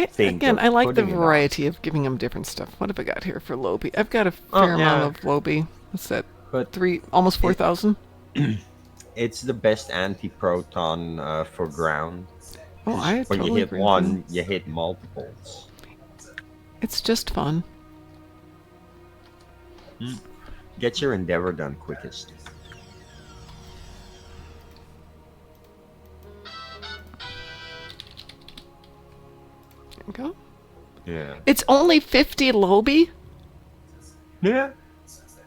[SPEAKER 5] think of.
[SPEAKER 1] I like the variety of giving them different stuff. What have I got here for Lobby? I've got a fair amount of Lobby. What's that? Almost 4,000?
[SPEAKER 5] It's the best anti-proton for ground.
[SPEAKER 1] Oh, I
[SPEAKER 5] when
[SPEAKER 1] totally
[SPEAKER 5] you hit
[SPEAKER 1] agree
[SPEAKER 5] one, you hit multiples.
[SPEAKER 1] It's just fun.
[SPEAKER 5] Get your endeavor done quickest.
[SPEAKER 1] There we go.
[SPEAKER 5] Yeah.
[SPEAKER 1] It's only 50 Lobby?
[SPEAKER 5] Yeah.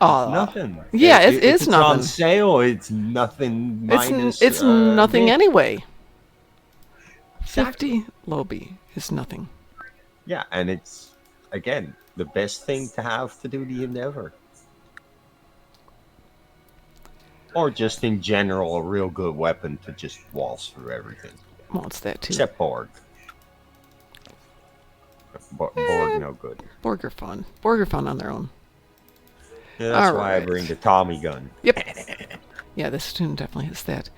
[SPEAKER 1] Oh,
[SPEAKER 5] nothing.
[SPEAKER 1] Yeah, it is
[SPEAKER 5] it's
[SPEAKER 1] nothing.
[SPEAKER 5] On sale, it's nothing minus.
[SPEAKER 1] It's nothing
[SPEAKER 5] me.
[SPEAKER 1] anyway. 50 Lobby is nothing.
[SPEAKER 5] Yeah, and it's again the best thing to have to do the endeavor, or just in general a real good weapon to just waltz through everything.
[SPEAKER 1] Well, it's that too.
[SPEAKER 5] Except Borg. Borg no good.
[SPEAKER 1] Borg are fun. Borg are fun on their own.
[SPEAKER 5] Yeah, that's
[SPEAKER 1] All
[SPEAKER 5] why I
[SPEAKER 1] right.
[SPEAKER 5] bring the Tommy gun.
[SPEAKER 1] Yep. Yeah, this tune definitely has that.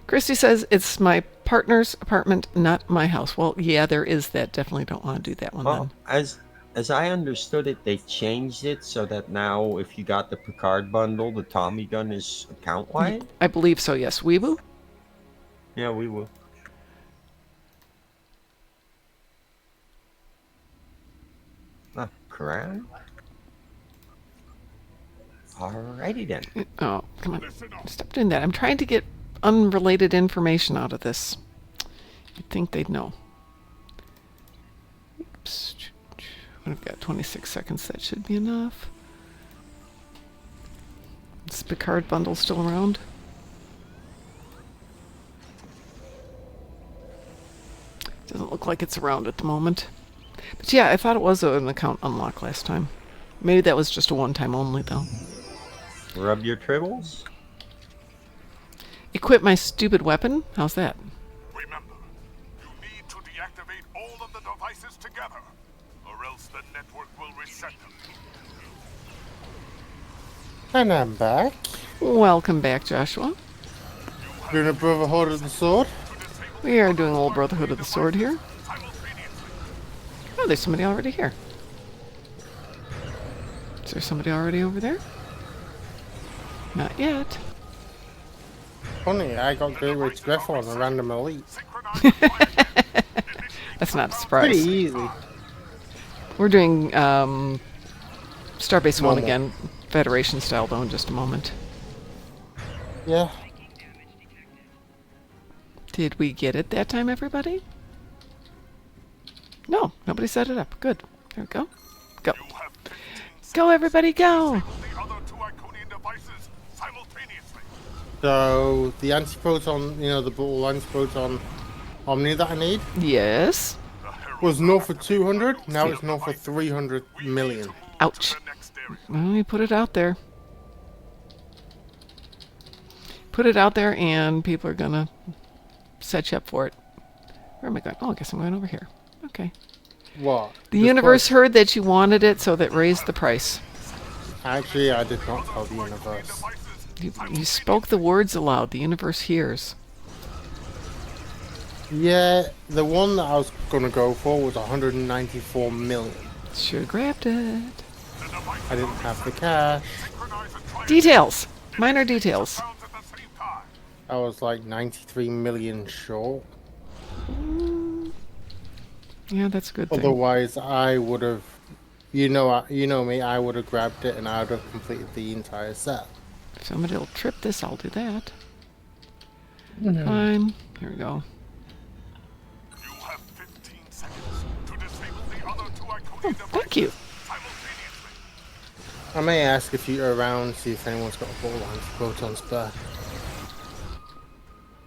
[SPEAKER 1] Christy says, it's my partner's apartment, not my house. Well, yeah, there is that. Definitely don't want to do that one
[SPEAKER 5] Well,
[SPEAKER 1] then.
[SPEAKER 5] as I understood it, they changed it so that now if you got the Picard bundle, the Tommy gun is account wide.
[SPEAKER 1] I believe so, yes. Weebu?
[SPEAKER 5] Yeah, we will. Ah, correct. Alrighty then.
[SPEAKER 1] Oh, come on. Stop doing that. I'm trying to get unrelated information out of this. You'd think they'd know. Oops. I've got 26 seconds. That should be enough. Is the Picard bundle still around? Doesn't look like it's around at the moment. But yeah, I thought it was an account unlock last time. Maybe that was just a one-time only, though.
[SPEAKER 5] Rub your tribbles.
[SPEAKER 1] Equip my stupid weapon? How's that?
[SPEAKER 6] Remember, you need to deactivate all of the devices together, or else the network will reset them.
[SPEAKER 2] And I'm back.
[SPEAKER 1] Welcome back, Joshua.
[SPEAKER 2] Doing a Brotherhood of the Sword.
[SPEAKER 1] We are doing Old Brotherhood of the Sword here. Oh, there's somebody already here. Is there somebody already over there? Not yet.
[SPEAKER 2] Funny, I got Gateway to Greffel on a random elite.
[SPEAKER 1] That's not a
[SPEAKER 2] Pretty
[SPEAKER 1] surprise.
[SPEAKER 2] easy.
[SPEAKER 1] We're doing Starbase 1
[SPEAKER 2] Normal.
[SPEAKER 1] again, Federation style, though, in just a moment.
[SPEAKER 2] Yeah.
[SPEAKER 1] Did we get it that time, everybody? No, nobody set it up. Good. There we go. Go. Go, everybody, go!
[SPEAKER 6] The other two Iconian devices simultaneously.
[SPEAKER 2] So the anti-proton, the ball anti-proton Omni that I need
[SPEAKER 1] Yes.
[SPEAKER 2] was north for 200. Now it's north for 300 million.
[SPEAKER 1] Ouch.
[SPEAKER 6] The next area.
[SPEAKER 1] Well, you put it out there. Put it out there, and people are gonna set you up for it. Where am I going? Oh, I guess I'm going over here. Okay.
[SPEAKER 2] What?
[SPEAKER 1] The
[SPEAKER 2] Just
[SPEAKER 1] universe heard that you wanted it, so that raised the price.
[SPEAKER 2] Actually, I did not tell the universe.
[SPEAKER 1] You spoke the words aloud. The universe hears.
[SPEAKER 2] Yeah, the one that I was gonna go for was 194 million.
[SPEAKER 1] Should have grabbed it.
[SPEAKER 2] I didn't have the cash.
[SPEAKER 1] Details. Minor details.
[SPEAKER 6] Sounds at the same time.
[SPEAKER 2] I was like 93 million short.
[SPEAKER 1] Yeah, that's a good thing.
[SPEAKER 2] Otherwise, I would have, you know me, I would have grabbed it and I would have completed the entire set.
[SPEAKER 1] If somebody will trip this, I'll do that. Fine. Here we go.
[SPEAKER 6] You have 15 seconds to disable the other two Iconian
[SPEAKER 1] Oh,
[SPEAKER 6] devices
[SPEAKER 1] thank you.
[SPEAKER 6] simultaneously.
[SPEAKER 2] I may ask if you're around, see if anyone's got a ball anti-proton spare.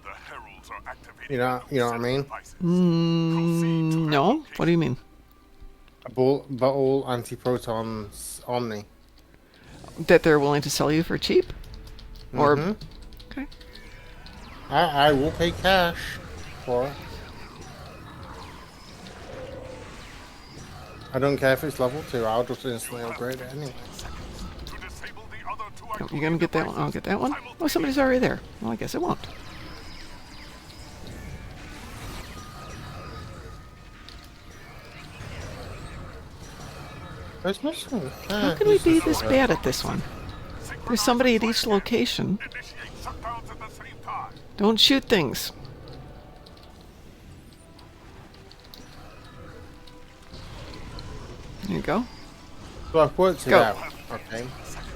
[SPEAKER 6] The heralds are activating.
[SPEAKER 2] You know what I mean?
[SPEAKER 6] Devices.
[SPEAKER 1] No? What do you mean?
[SPEAKER 2] A ball anti-proton Omni.
[SPEAKER 1] That they're willing to sell you for cheap? Or
[SPEAKER 2] Mhm.
[SPEAKER 1] okay.
[SPEAKER 2] I will pay cash for it. I don't care if it's level 2, I'll just instantly upgrade it anyway.
[SPEAKER 6] To disable the other two
[SPEAKER 1] Oh, you gonna get that one? I'll get that one. Oh, somebody's already there. Well, I guess it won't.
[SPEAKER 2] There's no song.
[SPEAKER 1] How can we be this bad at this one? There's somebody at each location.
[SPEAKER 6] initiate shutdowns at the same time.
[SPEAKER 1] Don't shoot things. There you go.
[SPEAKER 2] So I've worked it
[SPEAKER 1] Go.
[SPEAKER 2] out, okay?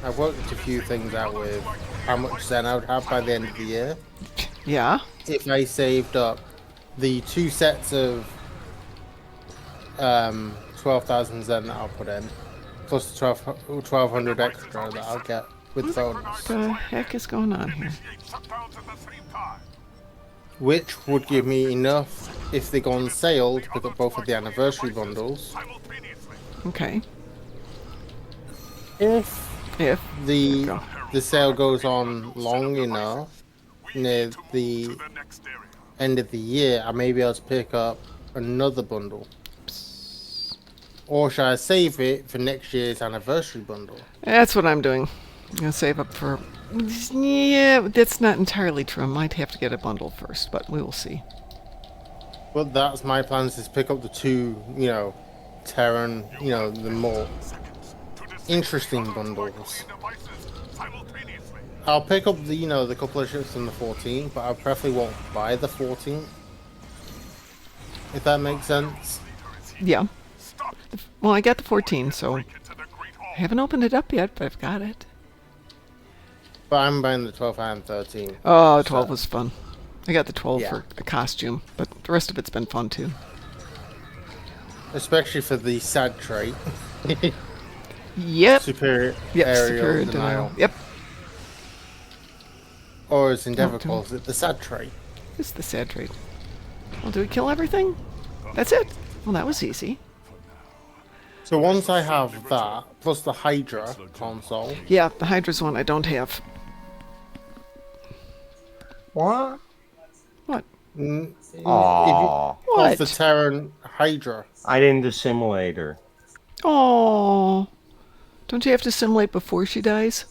[SPEAKER 2] I've worked a few things out with how much Zen I would have by the end of the year.
[SPEAKER 1] Yeah.
[SPEAKER 2] If I saved up the 2 sets of 12,000 Zen that I'll put in, plus the 1,200 extra that I'll get with bonus,
[SPEAKER 1] What the heck is going on here?
[SPEAKER 6] Initiate shutdowns at the same time.
[SPEAKER 2] which would give me enough if they go on sale to pick up both of the anniversary bundles.
[SPEAKER 6] Simultaneously.
[SPEAKER 1] Okay.
[SPEAKER 2] If
[SPEAKER 1] If.
[SPEAKER 2] the
[SPEAKER 1] Go.
[SPEAKER 2] the sale goes on long enough near the
[SPEAKER 6] To the next area.
[SPEAKER 2] end of the year, I may be able to pick up another bundle. Or should I save it for next year's anniversary bundle?
[SPEAKER 1] That's what I'm doing. I'm gonna save up for. Yeah, that's not entirely true. I might have to get a bundle first, but we will see.
[SPEAKER 2] But that's my plans, is pick up the two, Terran, the more
[SPEAKER 6] Seconds to disable
[SPEAKER 2] interesting
[SPEAKER 6] the other
[SPEAKER 2] bundles.
[SPEAKER 6] microwave devices simultaneously.
[SPEAKER 2] I'll pick up the couple of ships from the 14, but I preferably won't buy the 14. If that makes sense.
[SPEAKER 1] Yeah.
[SPEAKER 6] Stop.
[SPEAKER 1] Well, I got the 14, so
[SPEAKER 6] Break into the Great Hall.
[SPEAKER 1] I haven't opened it up yet, but I've got it.
[SPEAKER 2] But I'm buying the 12 and 13.
[SPEAKER 1] Oh, 12
[SPEAKER 2] So-
[SPEAKER 1] was fun. I got the 12
[SPEAKER 2] Yeah.
[SPEAKER 1] for a costume, but the rest of it's been fun too.
[SPEAKER 2] Especially for the sad trait.
[SPEAKER 1] Yep.
[SPEAKER 2] Superior
[SPEAKER 1] Yep.
[SPEAKER 2] aerial
[SPEAKER 1] Superior
[SPEAKER 2] denial.
[SPEAKER 1] denial. Yep.
[SPEAKER 2] Or as Endeavour
[SPEAKER 1] Okay.
[SPEAKER 2] calls it, the sad trait.
[SPEAKER 1] It's the sad trait. Well, do we kill everything? That's it. Well, that was easy.
[SPEAKER 2] So once I have that, plus the Hydra console,
[SPEAKER 1] Yeah, the Hydra's one I don't have.
[SPEAKER 5] What?
[SPEAKER 1] What?
[SPEAKER 5] Aww.
[SPEAKER 2] plus the
[SPEAKER 1] What?
[SPEAKER 2] Terran Hydra.
[SPEAKER 5] I didn't do simulator.
[SPEAKER 1] Oh. Don't you have to simulate before she dies?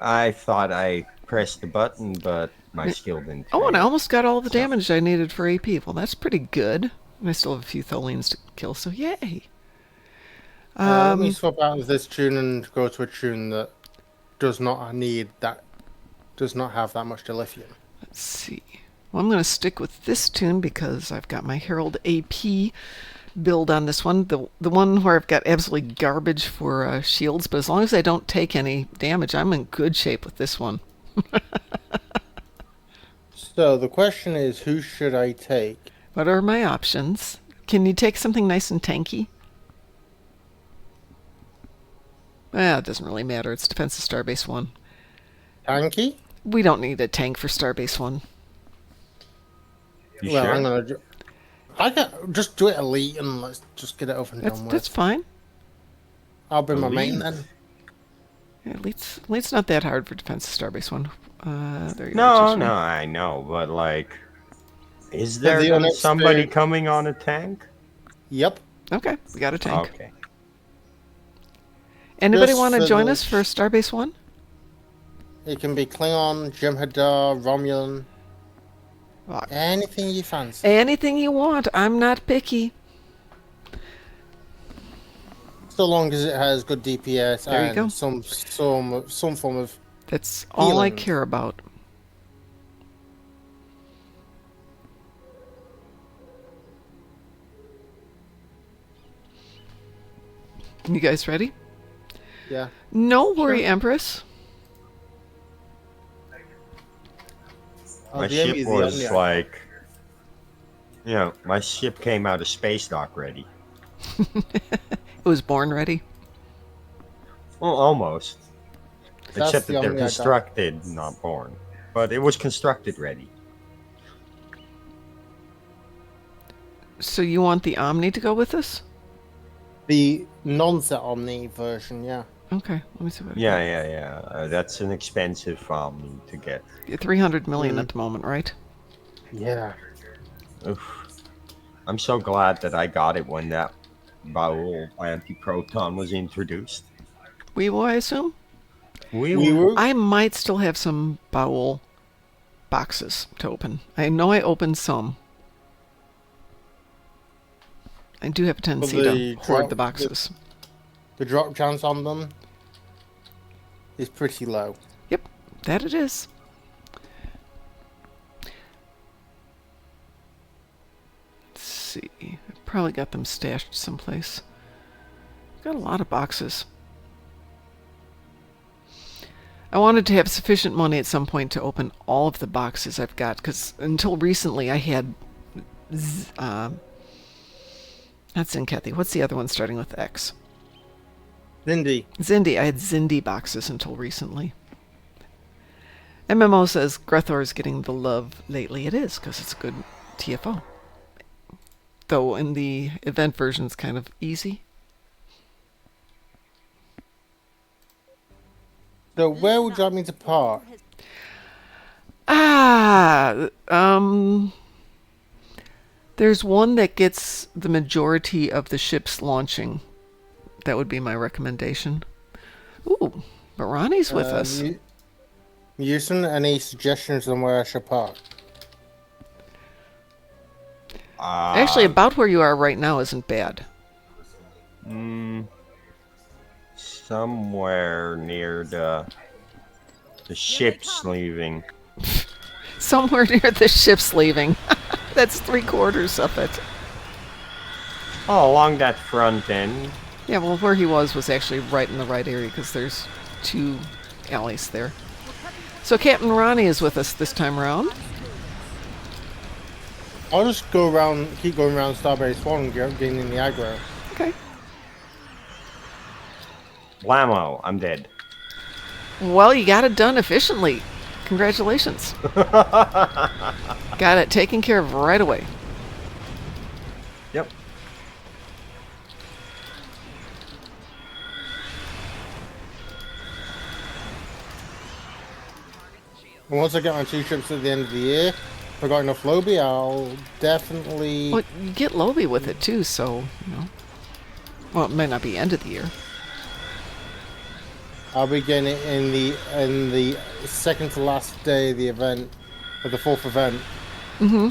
[SPEAKER 5] I thought I pressed the button, but my skill didn't.
[SPEAKER 1] Oh, and I
[SPEAKER 5] trigger.
[SPEAKER 1] almost got all the damage I needed for AP. Well, that's pretty good. And I still have a few Tholines to kill, so yay.
[SPEAKER 2] Let me swap out of this tune and go to a tune that does not have that much dilithium.
[SPEAKER 1] Let's see. Well, I'm going to stick with this tune because I've got my Herald AP build on this one. The one where I've got absolutely garbage for shields, but as long as I don't take any damage, I'm in good shape with this one.
[SPEAKER 2] So the question is, who should I take?
[SPEAKER 1] What are my options? Can you take something nice and tanky? It doesn't really matter. It's Defensive Starbase 1.
[SPEAKER 2] Tanky?
[SPEAKER 1] We don't need a tank for Starbase 1.
[SPEAKER 5] You
[SPEAKER 2] Well,
[SPEAKER 5] sure?
[SPEAKER 2] I'm gonna. I can just do it elite and let's just get it over and
[SPEAKER 1] That's
[SPEAKER 2] done
[SPEAKER 1] that's
[SPEAKER 2] with.
[SPEAKER 1] fine.
[SPEAKER 2] I'll bring my main
[SPEAKER 5] Elite?
[SPEAKER 2] then.
[SPEAKER 1] Yeah, Elite's not that hard for Defensive Starbase 1. There you go.
[SPEAKER 5] No,
[SPEAKER 1] Just-
[SPEAKER 5] no, I know, but like, is
[SPEAKER 2] For
[SPEAKER 5] there
[SPEAKER 2] the
[SPEAKER 5] gonna somebody
[SPEAKER 2] unexperienced-
[SPEAKER 5] coming on a tank?
[SPEAKER 2] Yep.
[SPEAKER 1] Okay, we got a tank.
[SPEAKER 5] Okay.
[SPEAKER 1] Anybody
[SPEAKER 2] Just
[SPEAKER 1] want to
[SPEAKER 2] for
[SPEAKER 1] join
[SPEAKER 2] the-
[SPEAKER 1] us for Starbase 1?
[SPEAKER 2] It can be Klingon, Jem'Hadar, Romulan,
[SPEAKER 1] Ah.
[SPEAKER 2] anything you fancy.
[SPEAKER 1] Anything you want. I'm not picky.
[SPEAKER 2] So long as it has good DPS
[SPEAKER 1] There you
[SPEAKER 2] and
[SPEAKER 1] go.
[SPEAKER 2] some form of.
[SPEAKER 1] That's all I
[SPEAKER 2] Feelings.
[SPEAKER 1] care about. You guys ready?
[SPEAKER 2] Yeah.
[SPEAKER 1] No worry, Empress.
[SPEAKER 5] My
[SPEAKER 2] the enemy
[SPEAKER 5] ship
[SPEAKER 2] is the
[SPEAKER 5] was
[SPEAKER 2] only-
[SPEAKER 5] like, my ship came out of space dock ready.
[SPEAKER 1] It was born ready.
[SPEAKER 5] Well, almost.
[SPEAKER 2] That's
[SPEAKER 5] Except
[SPEAKER 2] the
[SPEAKER 5] that they're
[SPEAKER 2] only I got.
[SPEAKER 5] constructed, not born. But it was constructed ready.
[SPEAKER 1] So you want the Omni to go with us?
[SPEAKER 2] The non-set Omni version, yeah.
[SPEAKER 1] Okay, let me see what.
[SPEAKER 5] Yeah. That's an expensive to get.
[SPEAKER 1] 300 million at the moment, right?
[SPEAKER 2] Yeah.
[SPEAKER 5] Oof. I'm so glad that I got it when that Baul anti-proton was introduced.
[SPEAKER 1] We will, I assume.
[SPEAKER 5] We
[SPEAKER 2] We
[SPEAKER 5] were.
[SPEAKER 2] were.
[SPEAKER 1] I might still have some Baul boxes to open. I know I opened some. I do have a tendency
[SPEAKER 2] the
[SPEAKER 1] to hoard
[SPEAKER 2] drop-
[SPEAKER 1] the boxes.
[SPEAKER 2] The drop chance on them is pretty low.
[SPEAKER 1] Yep, that it is. Let's see. I probably got them stashed someplace. Got a lot of boxes. I wanted to have sufficient money at some point to open all of the boxes I've got, because until recently I had... not Zinkethy. What's the other one starting with X?
[SPEAKER 2] Lindy,
[SPEAKER 1] Zindi. I had Zindi boxes until recently. MMO says Grethor is getting the love lately. It is, because it's a good TFO. Though in the event version it's kind of easy.
[SPEAKER 2] so where would you like me to park?
[SPEAKER 1] There's one that gets the majority of the ships launching. That would be my recommendation. Ooh, but Ronnie's with us.
[SPEAKER 2] Houston, any suggestions on where I should park?
[SPEAKER 1] Actually, about where you are right now isn't bad.
[SPEAKER 5] Somewhere near the ships leaving.
[SPEAKER 1] Somewhere near the ship's leaving. That's 3/4 of it.
[SPEAKER 5] Oh, along that front end.
[SPEAKER 1] Yeah, well, where he was actually right in the right area because there's 2 alleys there. So Captain Ronnie is with us this time around.
[SPEAKER 2] I'll just go around, keep going around Starbase 1 and getting in the aggro.
[SPEAKER 1] Okay.
[SPEAKER 5] Blammo, I'm dead.
[SPEAKER 1] Well, you got it done efficiently. Congratulations. Got it taken care of right away.
[SPEAKER 5] Yep.
[SPEAKER 2] And once I get my 2 ships at the end of the year, if I got enough Lobby, I'll definitely...
[SPEAKER 1] Well, you get Lobby with it too, so, you know. Well, it might not be end of the year.
[SPEAKER 2] I'll be getting it in the second to last day of the event, of the 4th event.
[SPEAKER 1] Mm-hmm.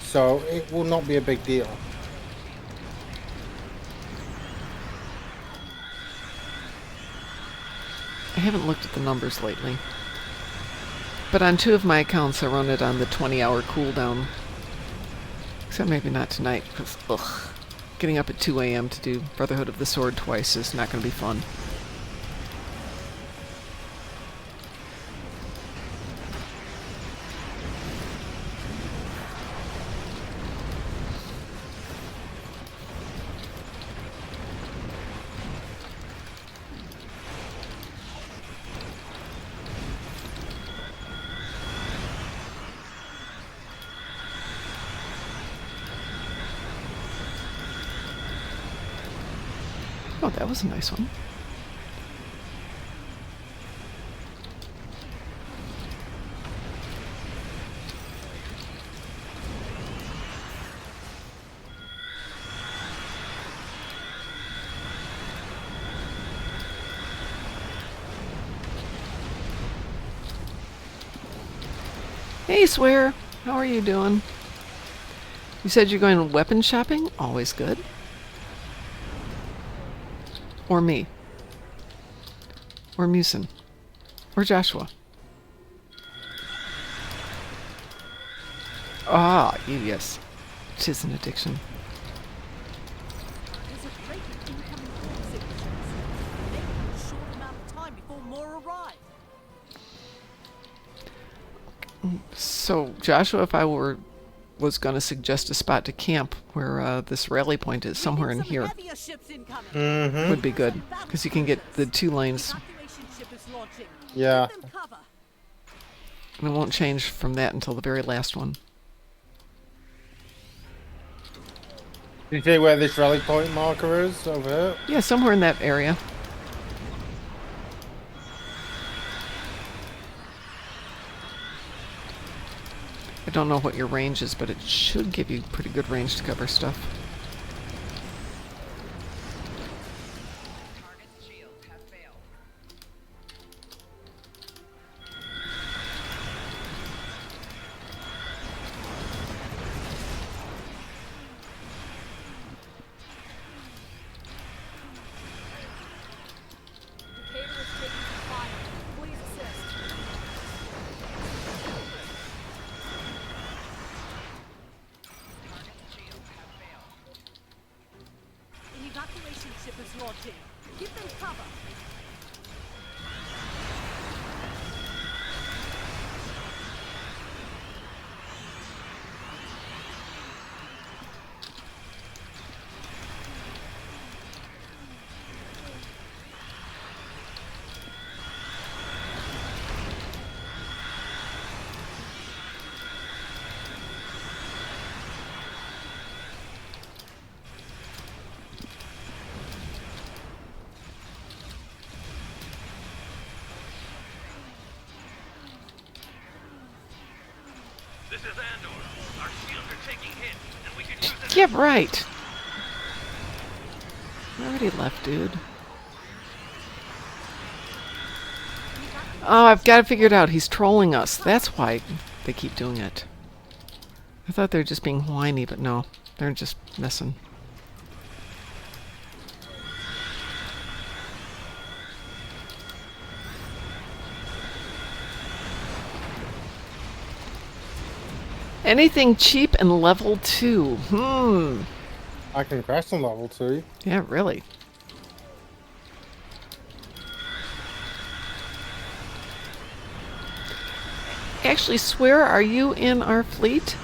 [SPEAKER 2] So it will not be a big deal.
[SPEAKER 1] I haven't looked at the numbers lately. But on 2 of my accounts, I run it on the 20-hour cooldown. Except maybe not tonight, because, ugh. Getting up at 2 a.m. to do Brotherhood of the Sword twice is not going to be fun. Oh, that was a nice one. Hey, Swear. How are you doing? You said you're going weapon shopping? Always good. Or me. Or Musin. Or Joshua. Ah, yes. 'Tis an addiction.
[SPEAKER 3] There's a great incoming call signatures. They have a short amount of time before more arrive.
[SPEAKER 1] So, Joshua, if I was going to suggest a spot to camp where this rally point is, somewhere in
[SPEAKER 3] Some
[SPEAKER 1] here,
[SPEAKER 3] heavier ships incoming.
[SPEAKER 1] would be good. Because you can get the 2 lanes,
[SPEAKER 3] Evacuation ship is launching.
[SPEAKER 2] Yeah.
[SPEAKER 3] Give them cover.
[SPEAKER 1] and it won't change from that until the very last one.
[SPEAKER 2] Did you say where this rally point marker is over here?
[SPEAKER 1] Yeah, somewhere in that area. I don't know what your range is, but it should give you pretty good range to cover stuff.
[SPEAKER 3] An evacuation ship is launching. Give them cover.
[SPEAKER 4] This is Andor. Our shields are taking hits, and we could use it.
[SPEAKER 1] Yeah, right. I already left, dude. Oh, I've got to figure it out. He's trolling us. That's why they keep doing it. I thought they were just being whiny, but no. They're just messing. Anything cheap and level 2.
[SPEAKER 2] I can crash on level 2.
[SPEAKER 1] Yeah, really. Actually, Swear, are you in our fleet?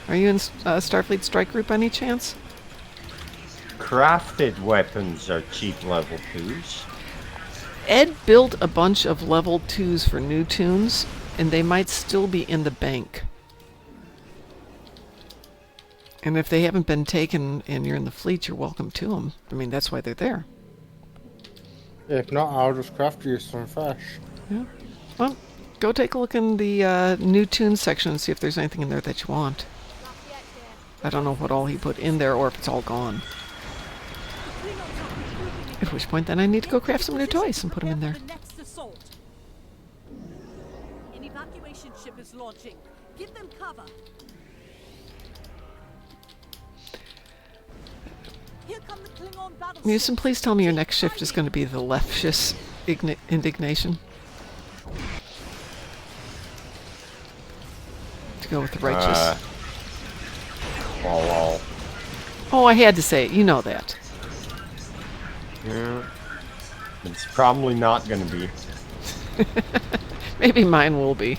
[SPEAKER 1] Are you in Starfleet Strike Group by any chance?
[SPEAKER 5] Crafted weapons are cheap level 2s.
[SPEAKER 1] Ed built a bunch of level 2s for new tunes, and they might still be in the bank. And if they haven't been taken and you're in the fleet, you're welcome to them. I mean, that's why they're there.
[SPEAKER 2] If not, I'll just craft you some fresh.
[SPEAKER 1] Yeah. Well, go take a look in the new tunes section and see if there's anything in there that you want. I don't know what all he put in there or if it's all gone. At which point then I need to go craft some new toys and put them in there.
[SPEAKER 3] The next assault. An evacuation ship is launching. Give them cover. Here come the Klingon battleships.
[SPEAKER 1] Musin, please tell me your next shift is going to be the leftist indignation. To go with the righteous.
[SPEAKER 5] Lol.
[SPEAKER 1] Oh, I had to say it. You know that.
[SPEAKER 5] Yeah. It's probably not going to be.
[SPEAKER 1] Maybe mine will be.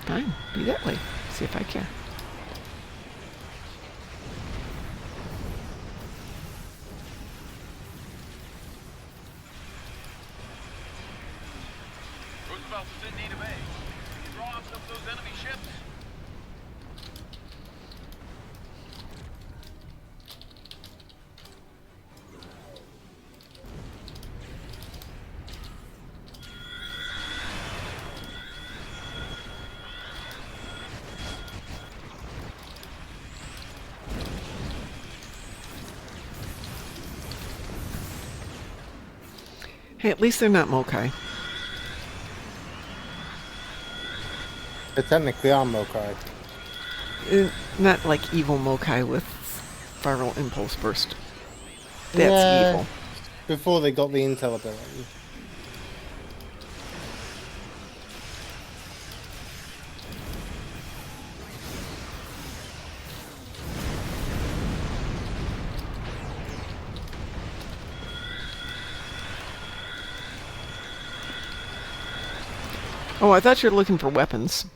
[SPEAKER 1] Fine, be that way. See if I care.
[SPEAKER 4] Roosevelt is in need of aid. Can you draw off some of those enemy ships?
[SPEAKER 1] Hey, at least they're not Mokai.
[SPEAKER 2] They technically are Mokai.
[SPEAKER 1] Not like evil Mokai with viral impulse burst. That's
[SPEAKER 2] Yeah,
[SPEAKER 1] evil.
[SPEAKER 2] Before they got the intel ability.
[SPEAKER 1] Oh, I thought you were looking for weapons.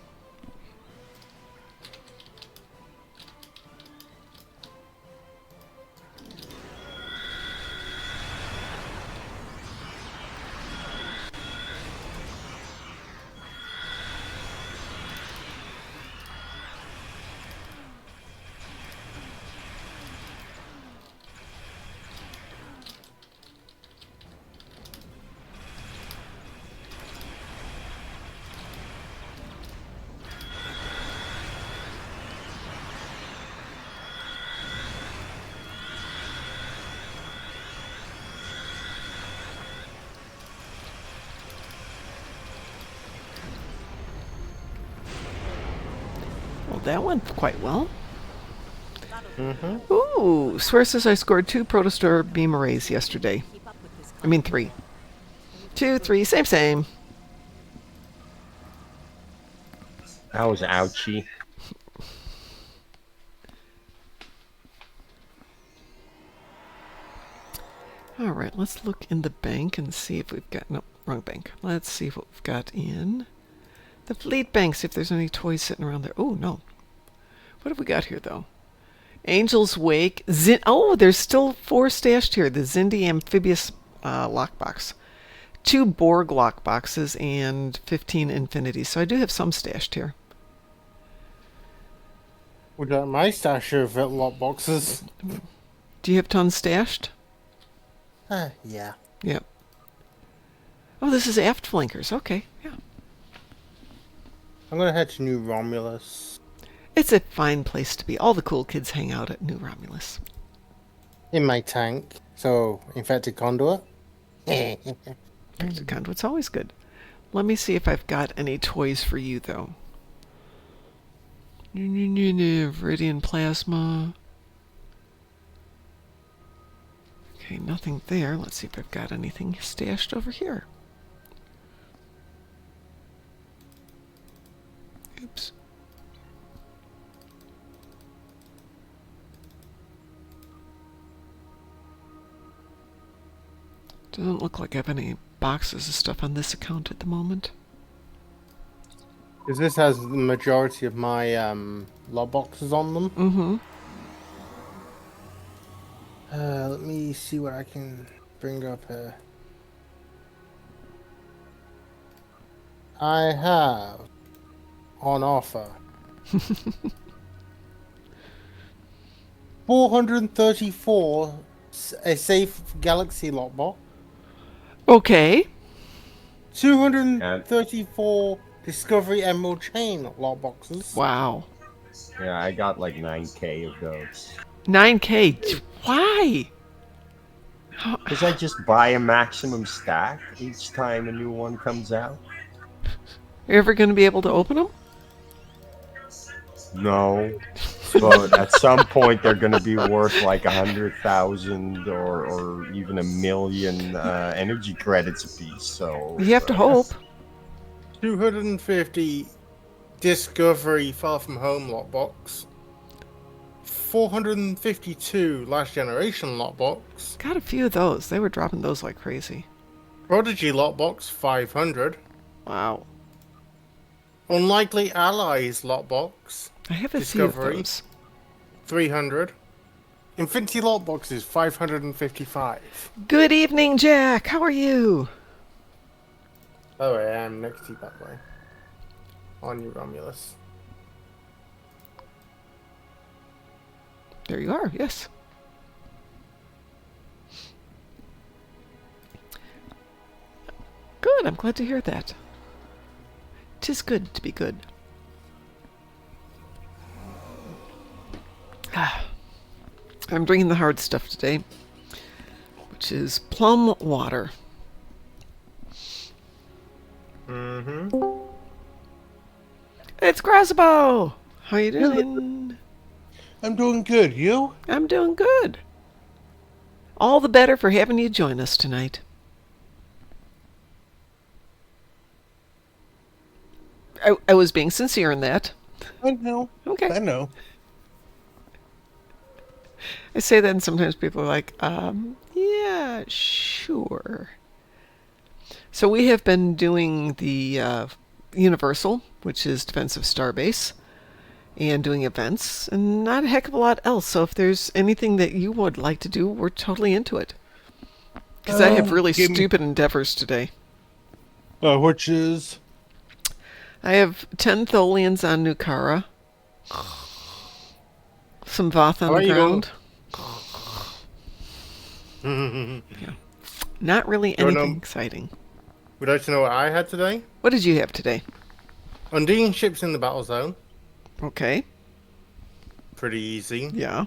[SPEAKER 1] Well, that went quite well. Ooh, Swear says I scored 2 Protostar beam arrays yesterday.
[SPEAKER 3] Keep up with this.
[SPEAKER 1] I mean 3. 2, 3, same.
[SPEAKER 5] That was ouchy.
[SPEAKER 1] Alright, let's look in the bank and see if we've got... No, wrong bank. Let's see what we've got in the fleet bank, see if there's any toys sitting around there. Oh, no. What have we got here, though? Angel's Wake. Oh, there's still 4 stashed here. The Zindi amphibious lockbox. 2 Borg lockboxes and 15 Infinities. So I do have some stashed here.
[SPEAKER 2] Would you like my stash of lot boxes?
[SPEAKER 1] Do you have tons stashed?
[SPEAKER 2] Yeah.
[SPEAKER 1] Yep. Oh, this is aft flankers. Okay, yeah.
[SPEAKER 2] I'm gonna head to New Romulus.
[SPEAKER 1] It's a fine place to be. All the cool kids hang out at New Romulus.
[SPEAKER 2] In my tank. So, infected conduit.
[SPEAKER 1] Infected conduit's always good. Let me see if I've got any toys for you, though. Viridian plasma. Okay, nothing there. Let's see if I've got anything stashed over here. Oops. Doesn't look like I have any boxes of stuff on this account at the moment.
[SPEAKER 2] Because this has the majority of my lot boxes on them.
[SPEAKER 1] Mm-hmm.
[SPEAKER 2] Let me see what I can bring up here. I have on offer 434 a safe Galaxy lot box,
[SPEAKER 1] Okay.
[SPEAKER 2] 234 Discovery Emerald Chain lot boxes.
[SPEAKER 1] Wow.
[SPEAKER 5] Yeah, I got like 9K of those.
[SPEAKER 1] 9K. Why?
[SPEAKER 5] Because I just buy a maximum stack each time a new one comes out.
[SPEAKER 1] Are you ever going to be able to open them?
[SPEAKER 5] No. But at some point they're going to be worth like 100,000 or even 1,000,000 energy credits apiece. So
[SPEAKER 1] You have to hope.
[SPEAKER 2] 250 Discovery Far From Home lot box. 452 Last Generation lot box.
[SPEAKER 1] Got a few of those. They were dropping those like crazy.
[SPEAKER 2] Prodigy lot box 500.
[SPEAKER 1] Wow.
[SPEAKER 2] Unlikely Allies lot box
[SPEAKER 1] I have a few of
[SPEAKER 2] Discovery.
[SPEAKER 1] those.
[SPEAKER 2] 300. Infinity lot boxes 555.
[SPEAKER 1] Good evening, Jack. How are you?
[SPEAKER 2] Oh, I am next to you that way. On New Romulus.
[SPEAKER 1] There you are. Yes. Good. I'm glad to hear that. 'Tis good to be good. I'm bringing the hard stuff today, which is plum water.
[SPEAKER 2] Mm-hmm.
[SPEAKER 1] It's Grasabo! How you doing?
[SPEAKER 7] I'm doing good. You?
[SPEAKER 1] I'm doing good. All the better for having you join us tonight. I was being sincere in that.
[SPEAKER 7] I know.
[SPEAKER 1] Okay.
[SPEAKER 7] I know.
[SPEAKER 1] I say that and sometimes people are like, yeah, sure. So we have been doing the Universal, which is Defensive Starbase, and doing events, and not a heck of a lot else. So if there's anything that you would like to do, we're totally into it. Because I have really stupid endeavors today.
[SPEAKER 7] Which is?
[SPEAKER 1] I have 10 Tholians on Nukara. Some Voth on the ground. Yeah. Not really anything exciting.
[SPEAKER 2] Would you like to know what I had today?
[SPEAKER 1] What did you have today?
[SPEAKER 2] Undine's ships in the battle zone.
[SPEAKER 1] Okay.
[SPEAKER 2] Pretty easy.
[SPEAKER 1] Yeah.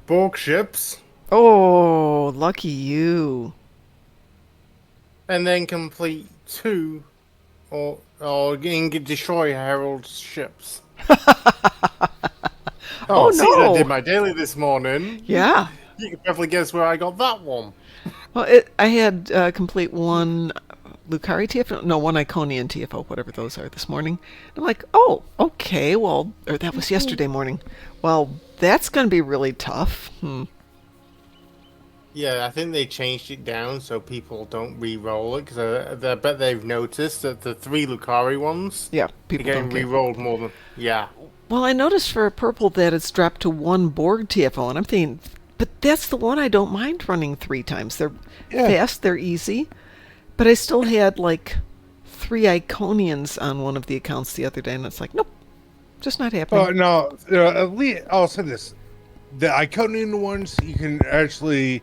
[SPEAKER 2] Borg ships.
[SPEAKER 1] Oh, lucky you.
[SPEAKER 2] And then complete 2 or destroy Herald's ships.
[SPEAKER 1] Oh,
[SPEAKER 2] see,
[SPEAKER 1] no.
[SPEAKER 2] I did my daily this morning.
[SPEAKER 1] Yeah.
[SPEAKER 2] You can definitely guess where I got that one.
[SPEAKER 1] Well, I had complete 1 Lucari TFO, no, 1 Iconian TFO, whatever those are, this morning. I'm like, oh, okay, well, or that was yesterday morning. Well, that's going to be really tough.
[SPEAKER 2] Yeah, I think they changed it down so people don't re-roll it, because I bet they've noticed that the 3 Lucari ones
[SPEAKER 1] Yeah,
[SPEAKER 2] are
[SPEAKER 1] people
[SPEAKER 2] getting
[SPEAKER 1] don't care.
[SPEAKER 2] re-rolled more than... Yeah.
[SPEAKER 1] Well, I noticed for a purple that it's dropped to 1 Borg TFO, and I'm thinking, But that's the one I don't mind running 3 times. They're
[SPEAKER 7] Yeah.
[SPEAKER 1] fast, they're easy, but I still had like 3 Iconians on one of the accounts the other day, and it's like, nope, just not happening.
[SPEAKER 7] No, at least I'll say this: the Iconian ones you can actually,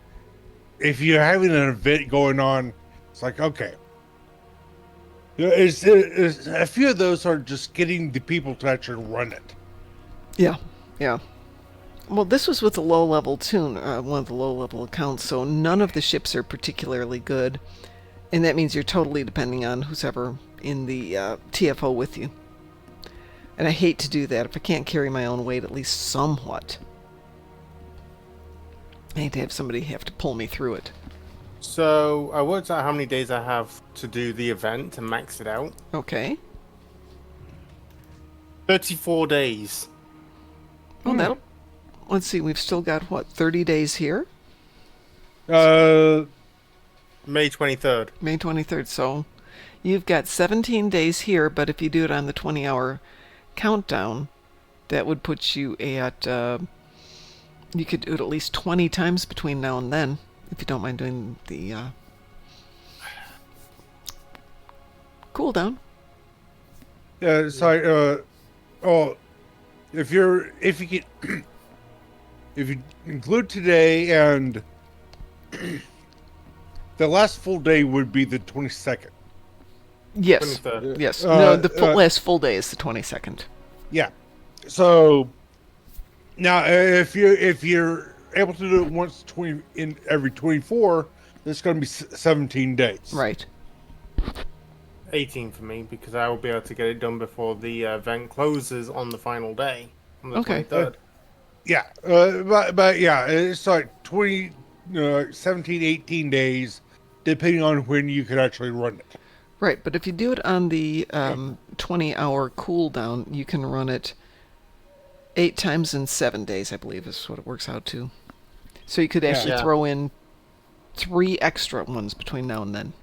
[SPEAKER 7] if you're having an event going on, it's like okay. It's a few of those are just getting the people to actually run it.
[SPEAKER 1] Yeah, yeah. Well, this was with a low-level tune, one of the low-level accounts, so none of the ships are particularly good, and that means you're totally depending on who's ever in the TFO with you. And I hate to do that. If I can't carry my own weight, at least somewhat, I hate to have somebody have to pull me through it.
[SPEAKER 2] So I worked out how many days I have to do the event to max it out.
[SPEAKER 1] Okay.
[SPEAKER 2] 34 days.
[SPEAKER 1] Well, that'll... Let's see, we've still got, what, 30 days here?
[SPEAKER 7] Uh,
[SPEAKER 2] May 23rd.
[SPEAKER 1] May 23rd, so you've got 17 days here, but if you do it on the 20-hour countdown, that would put you at, you could do it at least 20 times between now and then, if you don't mind doing the cooldown.
[SPEAKER 7] yeah, sorry. If you get, if you include today and the last full day would be the 22nd.
[SPEAKER 1] Yes.
[SPEAKER 2] 23rd.
[SPEAKER 1] Yes. No, the last full day is the 22nd.
[SPEAKER 7] Yeah. So now, if you're able to do it once in every 24, that's going to be 17 days.
[SPEAKER 1] Right.
[SPEAKER 2] 18 for me, because I will be able to get it done before the event closes on the final day, on the
[SPEAKER 1] Okay.
[SPEAKER 2] 23rd.
[SPEAKER 7] Yeah. But yeah, it's like 17, 18 days, depending on when you can actually run it.
[SPEAKER 1] Right, but if you do it on the 20-hour cooldown, you can run it 8 times in 7 days, I believe is what it works out to. So you could actually
[SPEAKER 2] Yeah.
[SPEAKER 1] throw in 3 extra ones between now and then.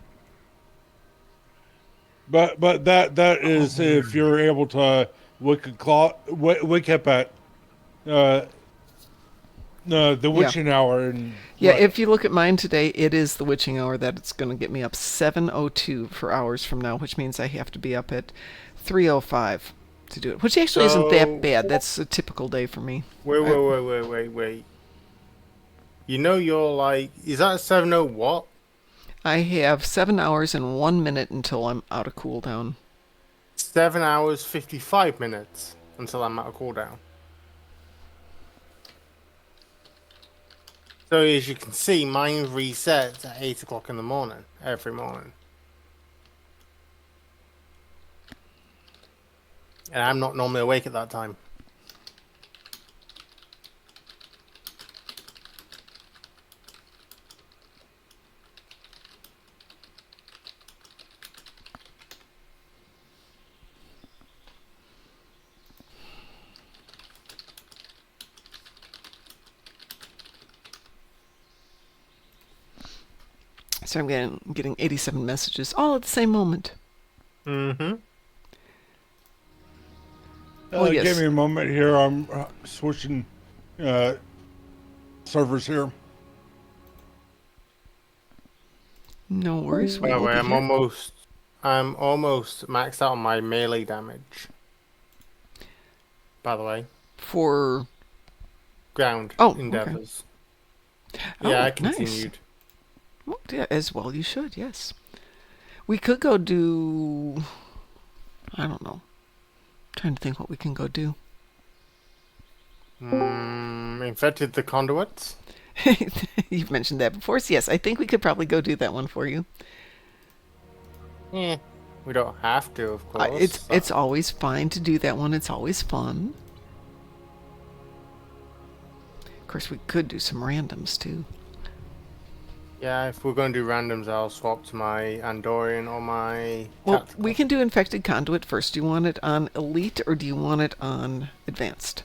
[SPEAKER 7] But that is if you're able to wake up at the witching hour and
[SPEAKER 1] Yeah,
[SPEAKER 7] run.
[SPEAKER 1] if you look at mine today, it is the witching hour that it's going to get me up 7:02 for hours from now, which means I have to be up at 3:05 to do it, which actually isn't
[SPEAKER 2] So-
[SPEAKER 1] that bad. That's a typical day for me.
[SPEAKER 2] Wait. You know you're like, is that 7:0 what?
[SPEAKER 1] I have 7 hours and 1 minute until I'm out of cooldown.
[SPEAKER 2] 7 hours, 55 minutes until I'm out of cooldown. So as you can see, mine resets at 8 o'clock in the morning, every morning. And I'm not normally awake at that time.
[SPEAKER 1] So I'm getting 87 messages all at the same moment.
[SPEAKER 2] Mm-hmm.
[SPEAKER 1] Well, yes.
[SPEAKER 7] Give me a moment here. I'm switching servers here.
[SPEAKER 1] No worries.
[SPEAKER 2] By the
[SPEAKER 1] we'll
[SPEAKER 2] way,
[SPEAKER 1] be
[SPEAKER 2] I'm
[SPEAKER 1] here.
[SPEAKER 2] almost maxed out on my melee damage. By the way,
[SPEAKER 1] For
[SPEAKER 2] ground
[SPEAKER 1] Oh, okay.
[SPEAKER 2] endeavors.
[SPEAKER 1] Oh,
[SPEAKER 2] Yeah, I
[SPEAKER 1] nice.
[SPEAKER 2] continued.
[SPEAKER 1] Well, yeah, as well you should, yes. We could go do... I don't know. Trying to think what we can go do.
[SPEAKER 2] Infected the conduits.
[SPEAKER 1] You've mentioned that before, so yes, I think we could probably go do that one for you.
[SPEAKER 2] Yeah, we don't have to, of course.
[SPEAKER 1] It's always fine to do that one. It's always fun. Of course, we could do some randoms, too.
[SPEAKER 2] Yeah, if we're going to do randoms, I'll swap to my Andorian or my
[SPEAKER 1] Well,
[SPEAKER 2] tactical.
[SPEAKER 1] we can do Infected Conduit first. Do you want it on Elite or do you want it on Advanced?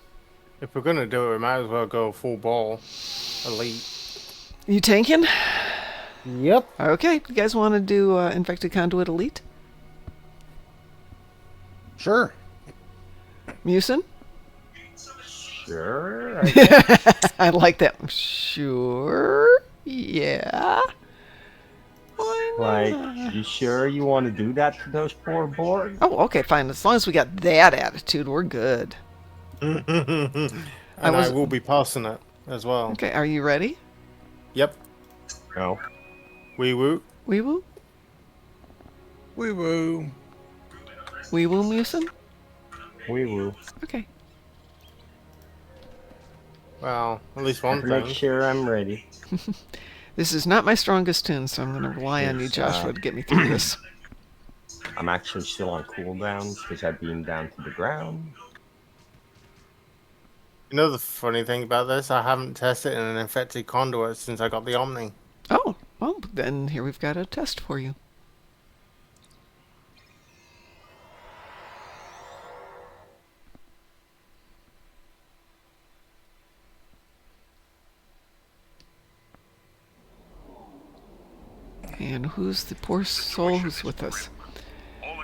[SPEAKER 2] If we're going to do it, we might as well go full ball. Elite.
[SPEAKER 1] You tanking?
[SPEAKER 2] Yep.
[SPEAKER 1] Okay, you guys want to do Infected Conduit Elite?
[SPEAKER 7] Sure.
[SPEAKER 1] Musin?
[SPEAKER 5] Sure. I guess.
[SPEAKER 1] I like that. Sure. Yeah. Why
[SPEAKER 5] Like,
[SPEAKER 1] not?
[SPEAKER 5] you sure you want to do that to those poor Borg?
[SPEAKER 1] Oh, okay, fine. As long as we got that attitude, we're good.
[SPEAKER 2] And
[SPEAKER 1] I was
[SPEAKER 2] will be passing it as well.
[SPEAKER 1] okay. Are you ready?
[SPEAKER 2] Yep.
[SPEAKER 5] No.
[SPEAKER 2] Wee woo.
[SPEAKER 1] Wee woo.
[SPEAKER 7] Wee woo.
[SPEAKER 1] Wee woo, Musin.
[SPEAKER 5] Wee woo.
[SPEAKER 1] Okay.
[SPEAKER 2] Well, at least one
[SPEAKER 5] Make
[SPEAKER 2] thing.
[SPEAKER 5] sure I'm ready.
[SPEAKER 1] This is not my strongest tune, so I'm going to rely on you,
[SPEAKER 5] Yes,
[SPEAKER 1] Joshua, to get me through this.
[SPEAKER 5] I'm actually still on cooldowns because I beamed down to the ground.
[SPEAKER 2] You know the funny thing about this? I haven't tested in an infected conduit since I got the Omni.
[SPEAKER 1] Oh, well, then here we've got a test for you. And who's the poor soul who's with us?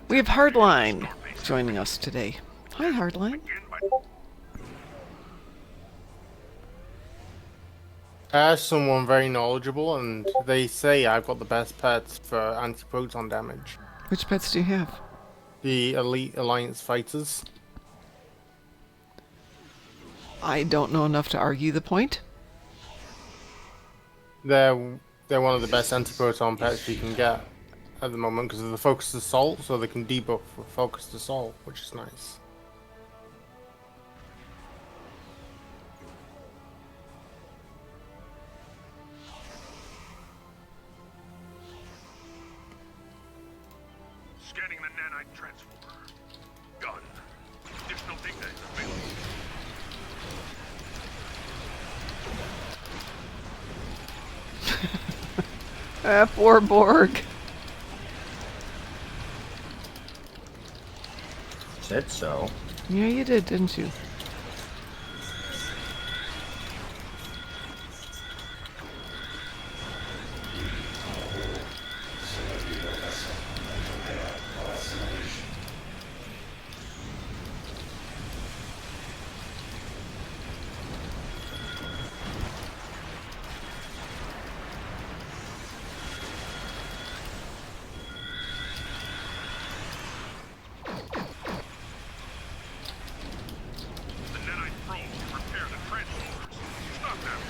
[SPEAKER 1] We have Hardline joining us today. Hi, Hardline.
[SPEAKER 2] I asked someone very knowledgeable, and they say I've got the best pets for anti-proton damage.
[SPEAKER 1] Which pets do you have?
[SPEAKER 2] The Elite Alliance fighters.
[SPEAKER 1] I don't know enough to argue the point.
[SPEAKER 2] They're one of the best anti-proton pets you can get at the moment because of the focused assault, so they can debuff with focused assault, which is nice.
[SPEAKER 6] Scanning the nanite transformer. Done. Additional data is available.
[SPEAKER 1] Poor Borg.
[SPEAKER 5] Said so.
[SPEAKER 1] Yeah, you did, didn't you?
[SPEAKER 6] The nanite probe can repair the transformers. Stop them.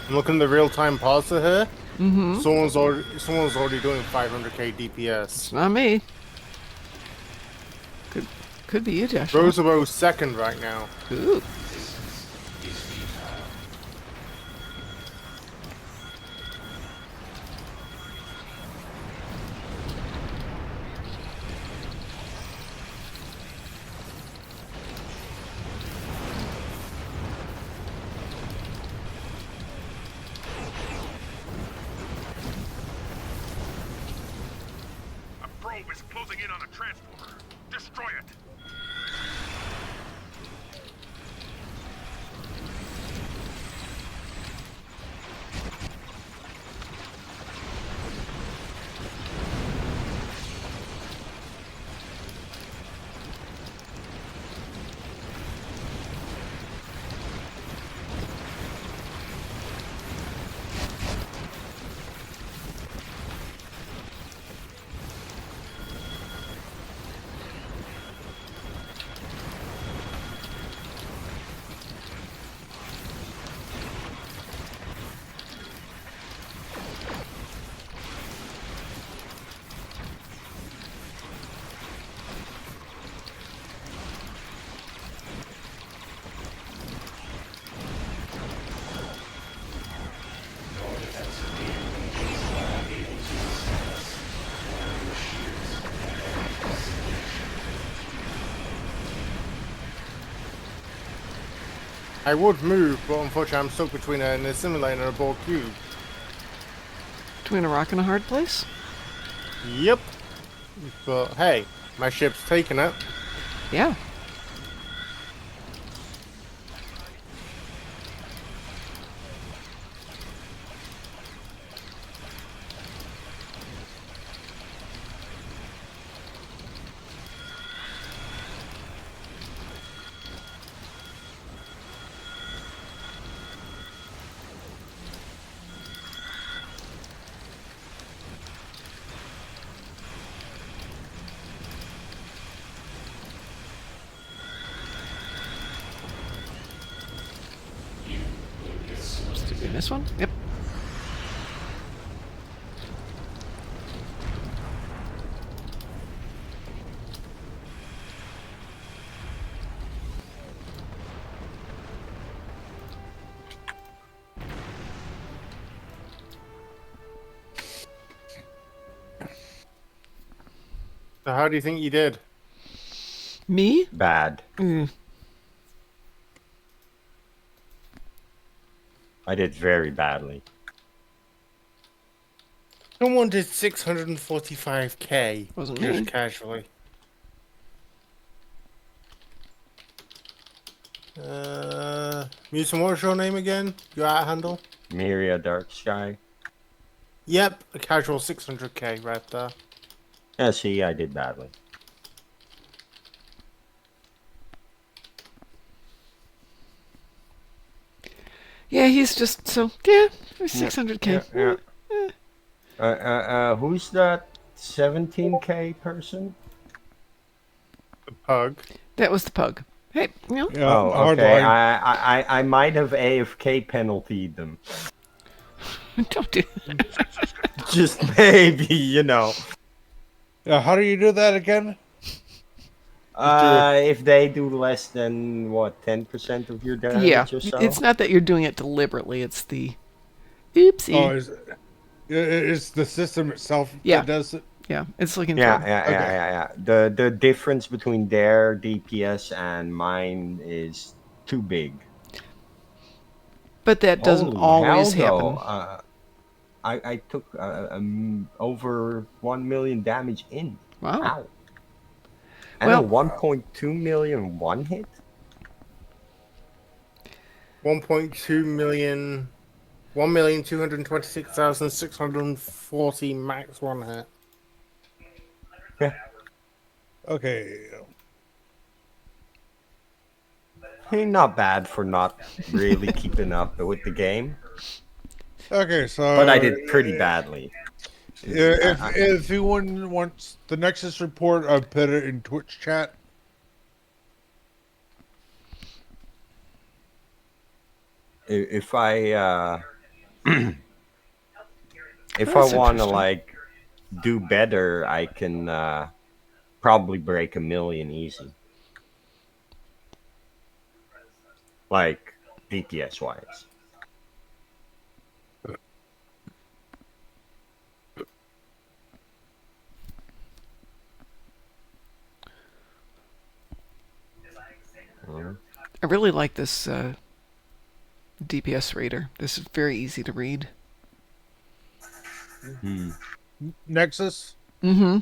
[SPEAKER 2] I'm looking at the real-time parser here. Mm-hmm. Someone's already doing 500k DPS.
[SPEAKER 1] It's not me. Could be you, Joshua.
[SPEAKER 2] Rosabo's second right now.
[SPEAKER 1] Ooh.
[SPEAKER 6] A probe is closing in on a transformer. Destroy it.
[SPEAKER 2] I would move, but unfortunately I'm stuck between an assimilator and a Borg cube.
[SPEAKER 1] Between a rock and a hard place?
[SPEAKER 2] Yep. But hey, my ship's taking it.
[SPEAKER 1] Yeah. In this one? Yep.
[SPEAKER 2] So how do you think you did?
[SPEAKER 1] Me?
[SPEAKER 5] Bad.
[SPEAKER 1] Mm.
[SPEAKER 5] I did very badly.
[SPEAKER 2] Someone did 645k.
[SPEAKER 1] Wasn't
[SPEAKER 2] Just
[SPEAKER 1] me.
[SPEAKER 2] casually. Mutant, what's your name again? Your at handle?
[SPEAKER 5] Miria Dark Sky.
[SPEAKER 2] Yep, a casual 600k right there.
[SPEAKER 5] Yeah, see, I did badly.
[SPEAKER 1] Yeah, he's just so. Yeah, 600k.
[SPEAKER 5] Yeah, who's that 17k person?
[SPEAKER 2] The pug.
[SPEAKER 1] That was the pug. Hey, you know,
[SPEAKER 7] Yeah,
[SPEAKER 5] Oh,
[SPEAKER 7] hard
[SPEAKER 5] okay.
[SPEAKER 7] line.
[SPEAKER 5] I might have AFK penaltied them.
[SPEAKER 1] don't do.
[SPEAKER 5] Just maybe, you know.
[SPEAKER 7] Yeah, how do you do that again?
[SPEAKER 5] If they do less than what 10% of your
[SPEAKER 1] Yeah,
[SPEAKER 5] damage or so.
[SPEAKER 1] it's not that you're doing it deliberately. It's the. Oopsie.
[SPEAKER 7] Oh, it's the system itself
[SPEAKER 1] Yeah.
[SPEAKER 7] that does it.
[SPEAKER 1] Yeah, it's looking
[SPEAKER 5] Yeah,
[SPEAKER 1] for.
[SPEAKER 5] yeah. The difference between their DPS and mine is too big.
[SPEAKER 1] But that doesn't
[SPEAKER 5] Holy
[SPEAKER 1] always
[SPEAKER 5] hell,
[SPEAKER 1] happen.
[SPEAKER 5] though. I took over 1 million damage in.
[SPEAKER 1] Wow.
[SPEAKER 5] Ow. And
[SPEAKER 1] Well-
[SPEAKER 5] a 1.2 million one hit?
[SPEAKER 2] 1.2 million. 1,226,640 max one hit.
[SPEAKER 7] Okay.
[SPEAKER 5] Not bad for not really keeping up with the game.
[SPEAKER 7] Okay, so.
[SPEAKER 5] But I did pretty badly.
[SPEAKER 7] If anyone wants the Nexus report, I'll put it in Twitch chat.
[SPEAKER 5] If I if
[SPEAKER 1] That's
[SPEAKER 5] I want to
[SPEAKER 1] interesting.
[SPEAKER 5] like do better, I can probably break 1 million easy. Like DPS wise.
[SPEAKER 1] I really like this DPS reader. This is very easy to read.
[SPEAKER 7] Nexus?
[SPEAKER 1] Mm-hmm.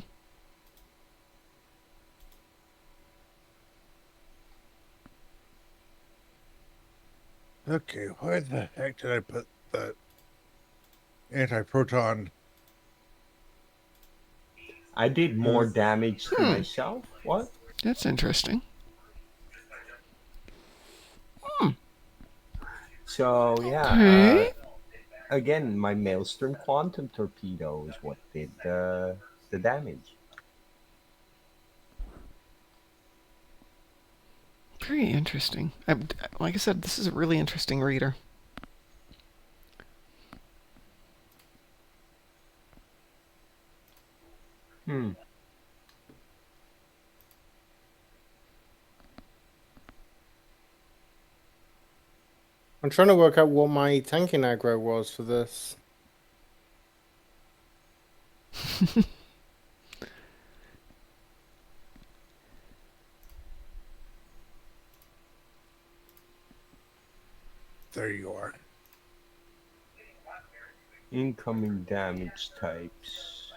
[SPEAKER 7] Okay, why the heck did I put that anti-proton?
[SPEAKER 5] I did more damage to myself. What?
[SPEAKER 1] That's interesting.
[SPEAKER 5] So yeah.
[SPEAKER 1] Okay.
[SPEAKER 5] Again, my Maelstrom Quantum Torpedo is what did the damage.
[SPEAKER 1] Very interesting. Like I said, this is a really interesting reader.
[SPEAKER 2] I'm trying to work out what my tanking aggro was for this.
[SPEAKER 7] There you are.
[SPEAKER 5] Incoming damage types.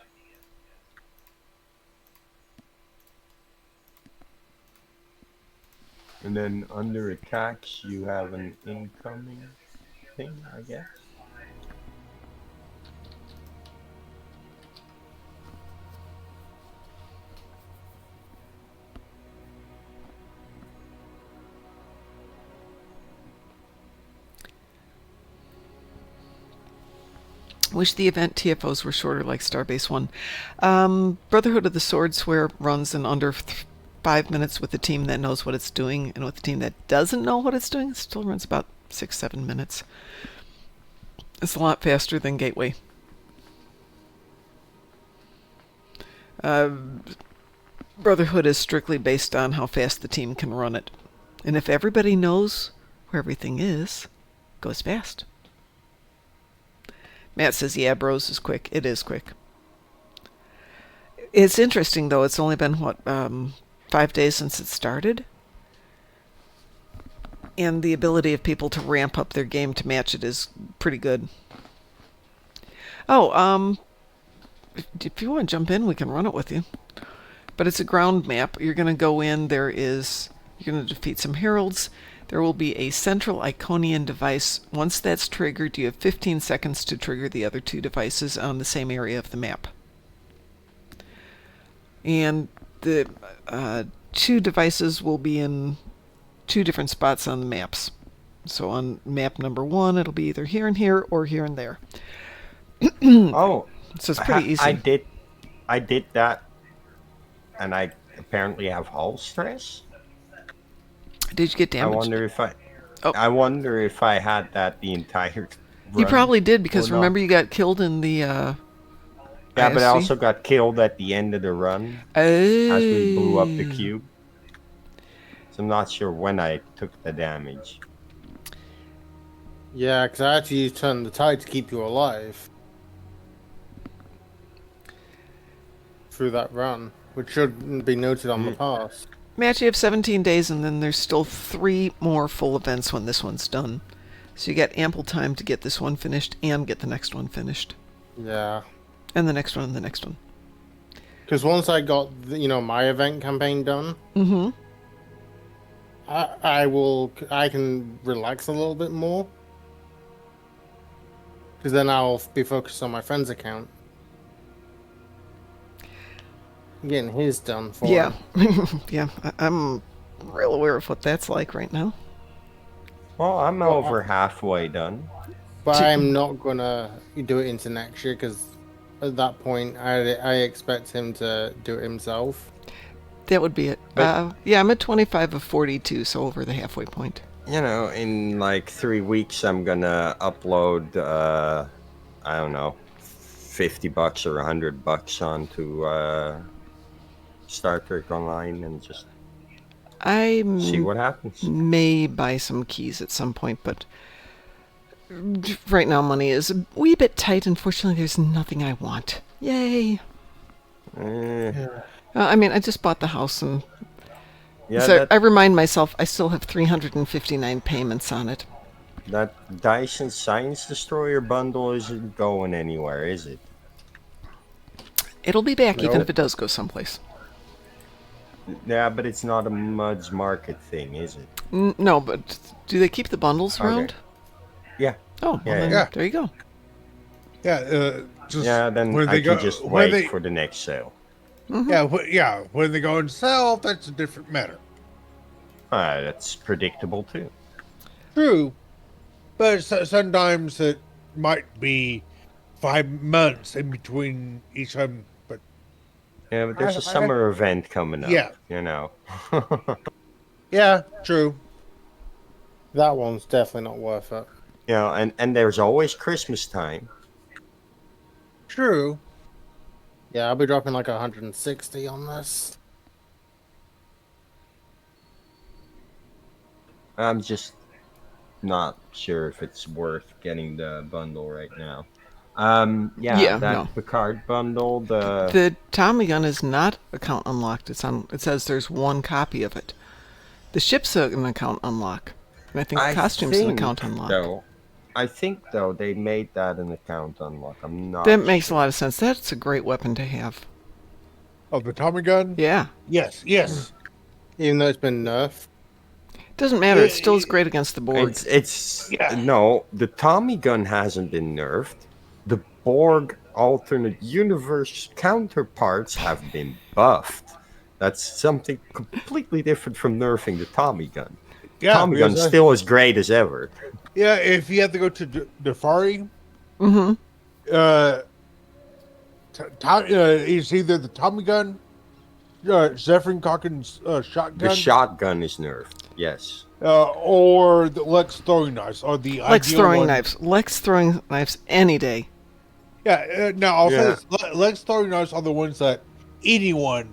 [SPEAKER 5] And then under attacks, you have an incoming thing, I guess.
[SPEAKER 1] Wish the event TFOs were shorter like Starbase 1. Brotherhood of the Sword Swear runs in under 5 minutes with a team that knows what it's doing, and with a team that doesn't know what it's doing, it still runs about 6-7 minutes. It's a lot faster than Gateway. Brotherhood is strictly based on how fast the team can run it. And if everybody knows where everything is, it goes fast. Matt says, yeah, Bros is quick. It is quick. It's interesting, though. It's only been, 5 days since it started? And the ability of people to ramp up their game to match it is pretty good. Oh, if you want to jump in, we can run it with you. But it's a ground map. You're going to go in. You're going to defeat some heralds. There will be a central Iconian device. Once that's triggered, you have 15 seconds to trigger the other 2 devices on the same area of the map. And the 2 devices will be in 2 different spots on the maps. So on map number 1, it'll be either here and here or here and there.
[SPEAKER 5] Oh,
[SPEAKER 1] So it's pretty easy.
[SPEAKER 5] I did that, and I apparently have hull stress.
[SPEAKER 1] Did you get damaged?
[SPEAKER 5] I wonder if I had that the entire run.
[SPEAKER 1] You probably did, because
[SPEAKER 5] or not.
[SPEAKER 1] remember you got killed in the
[SPEAKER 5] Yeah, but I
[SPEAKER 1] ISC?
[SPEAKER 5] also got killed at the end of the run
[SPEAKER 1] Oh.
[SPEAKER 5] as we blew up the cube. So I'm not sure when I took the damage.
[SPEAKER 2] Yeah, because I had to use Turn the Tide to keep you alive through that run, which should be noted on the pass.
[SPEAKER 1] Matt, you have 17 days, and then there's still 3 more full events when this one's done. So you get ample time to get this one finished and get the next one finished.
[SPEAKER 2] Yeah.
[SPEAKER 1] And the next one and the next one.
[SPEAKER 2] Because once I got, my event campaign done,
[SPEAKER 1] Mm-hmm.
[SPEAKER 2] I can relax a little bit more. Because then I'll be focused on my friend's account. Getting his done for
[SPEAKER 1] Yeah.
[SPEAKER 2] him.
[SPEAKER 1] Yeah, I'm real aware of what that's like right now.
[SPEAKER 5] Well, I'm over halfway done.
[SPEAKER 2] But I'm not going to do it into next year, because at that point, I expect him to do it himself.
[SPEAKER 1] That would be it.
[SPEAKER 5] But-
[SPEAKER 1] Yeah, I'm at 25 of 42, so over the halfway point.
[SPEAKER 5] In like 3 weeks, I'm gonna upload, I don't know, $50 or $100 onto Star Trek Online and just
[SPEAKER 1] I
[SPEAKER 5] see what happens.
[SPEAKER 1] may buy some keys at some point, but right now money is a wee bit tight. Unfortunately, there's nothing I want. Yay! I just bought the house, and so I remind myself I still have 359 payments on it.
[SPEAKER 5] That Dyson Science Destroyer bundle isn't going anywhere, is it?
[SPEAKER 1] It'll be back, even
[SPEAKER 2] Nope.
[SPEAKER 1] if it does go someplace.
[SPEAKER 5] Yeah, but it's not a Muds Market thing, is it?
[SPEAKER 1] No, but do they keep the bundles
[SPEAKER 5] Okay.
[SPEAKER 1] around?
[SPEAKER 5] Yeah.
[SPEAKER 1] Oh, well,
[SPEAKER 5] Yeah,
[SPEAKER 1] then
[SPEAKER 7] yeah.
[SPEAKER 1] there you go.
[SPEAKER 7] Yeah, just
[SPEAKER 5] Yeah, then
[SPEAKER 7] when
[SPEAKER 5] I
[SPEAKER 7] they
[SPEAKER 5] can
[SPEAKER 7] go,
[SPEAKER 5] just
[SPEAKER 7] when
[SPEAKER 5] wait
[SPEAKER 7] they,
[SPEAKER 5] for the next sale.
[SPEAKER 7] when they go and sell, that's a different matter.
[SPEAKER 5] That's predictable too.
[SPEAKER 7] True, but sometimes it might be 5 months in between each time. But
[SPEAKER 5] Yeah, but there's a summer event coming up.
[SPEAKER 7] Yeah. yeah, true.
[SPEAKER 2] That one's definitely not worth it.
[SPEAKER 5] And there's always Christmas time.
[SPEAKER 7] True.
[SPEAKER 2] Yeah, I'll be dropping like 160 on this.
[SPEAKER 5] I'm just not sure if it's worth getting the bundle right now.
[SPEAKER 1] Yeah,
[SPEAKER 5] that
[SPEAKER 1] no.
[SPEAKER 5] Picard bundle, the
[SPEAKER 1] The Tommy gun is not account unlocked. It says there's 1 copy of it. The ship's an account unlock, and I think the costume's an account unlock.
[SPEAKER 5] I think though they made that an account unlock. I'm not.
[SPEAKER 1] That makes a lot of sense. That's a great weapon to have.
[SPEAKER 7] Oh, the Tommy gun.
[SPEAKER 1] Yeah,
[SPEAKER 7] Yes.
[SPEAKER 2] Even though it's been nerfed.
[SPEAKER 1] doesn't matter. It still is great against the Borg.
[SPEAKER 5] No, the Tommy gun hasn't been nerfed. The Borg alternate universe counterparts have been buffed. That's something completely different from nerfing the Tommy gun.
[SPEAKER 7] Yeah,
[SPEAKER 5] Tommy gun's
[SPEAKER 7] because,
[SPEAKER 5] still as great as ever.
[SPEAKER 7] Yeah, if you have to go to Defari, it's either the Tommy gun Zephyrin Cocken's
[SPEAKER 5] The
[SPEAKER 7] shotgun,
[SPEAKER 5] shotgun is nerfed. Yes.
[SPEAKER 7] or the Lex throwing knives are the
[SPEAKER 1] Lex
[SPEAKER 7] ideal
[SPEAKER 1] throwing
[SPEAKER 7] one.
[SPEAKER 1] knives. Lex throwing knives any day.
[SPEAKER 7] Yeah. Now I'll say
[SPEAKER 5] Yeah.
[SPEAKER 7] this: Lex throwing knives are the ones that anyone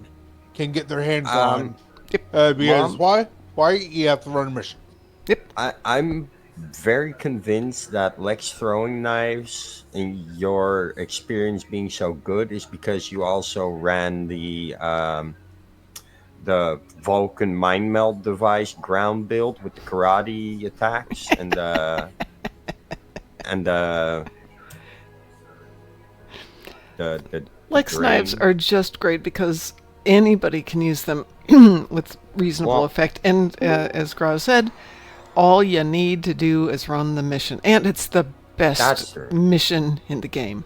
[SPEAKER 7] can get their hands
[SPEAKER 5] Um,
[SPEAKER 7] on.
[SPEAKER 1] Yep.
[SPEAKER 7] Because
[SPEAKER 5] Mom,
[SPEAKER 7] why? Why you have to run a mission?
[SPEAKER 1] Yep.
[SPEAKER 5] I'm very convinced that Lex throwing knives, in your experience being so good, is because you also ran the Vulcan mind meld device ground build with the karate attacks and the
[SPEAKER 1] Lex knives
[SPEAKER 5] drain.
[SPEAKER 1] are just great because anybody can use them with reasonable
[SPEAKER 5] Well,
[SPEAKER 1] effect. And as Grau said, all you need to do is run the mission, and it's the best
[SPEAKER 5] that's true.
[SPEAKER 1] mission in the game.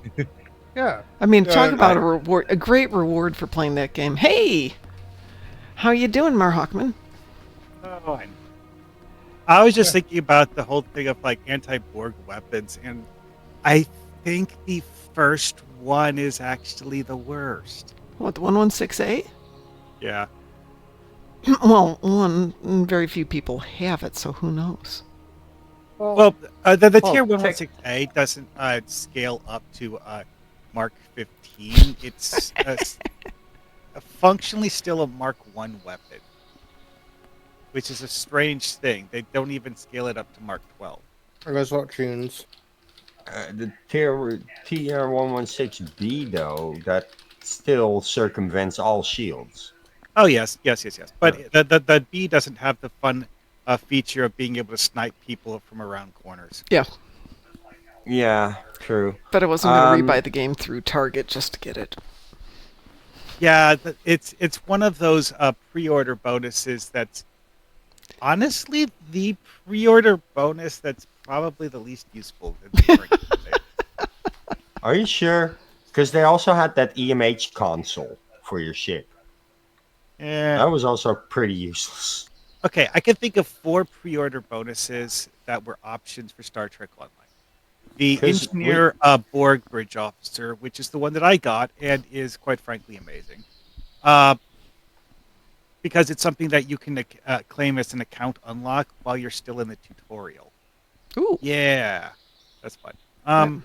[SPEAKER 7] Yeah.
[SPEAKER 1] I mean, talk about
[SPEAKER 5] I
[SPEAKER 1] a reward, a great reward for playing that game. Hey, how you doing, Mar Hockman?
[SPEAKER 8] Oh, I was just thinking about the whole thing of like anti-Borg weapons, and I think the first one is actually the worst.
[SPEAKER 1] What, the 116A?
[SPEAKER 8] Yeah.
[SPEAKER 1] Well, very few people have it, so who knows?
[SPEAKER 8] Well, the
[SPEAKER 5] well,
[SPEAKER 8] tier
[SPEAKER 5] take-
[SPEAKER 8] 116A doesn't scale up to Mark 15. It's functionally still a Mark 1 weapon, which is a strange thing. They don't even scale it up to Mark 12.
[SPEAKER 2] I guess what tunes?
[SPEAKER 5] the tier 116B though, that still circumvents all shields.
[SPEAKER 8] Oh yes. But the B doesn't have the fun feature of being able to snipe people from around corners.
[SPEAKER 1] Yeah,
[SPEAKER 5] Yeah, true.
[SPEAKER 1] but I wasn't going to rebuy the game through Target just to get it.
[SPEAKER 8] Yeah, it's one of those pre-order bonuses that's honestly the pre-order bonus that's probably the least useful.
[SPEAKER 5] Are you sure? Because they also had that EMH console for your ship.
[SPEAKER 8] Yeah.
[SPEAKER 5] That was also pretty useless.
[SPEAKER 8] Okay, I can think of 4 pre-order bonuses that were options for Star Trek Online. The
[SPEAKER 5] 'Cause
[SPEAKER 8] Engineer Borg Bridge Officer, which is the one that I got and is quite frankly amazing. Because it's something that you can claim as an account unlock while you're still in the tutorial.
[SPEAKER 1] Ooh.
[SPEAKER 8] Yeah, that's fun.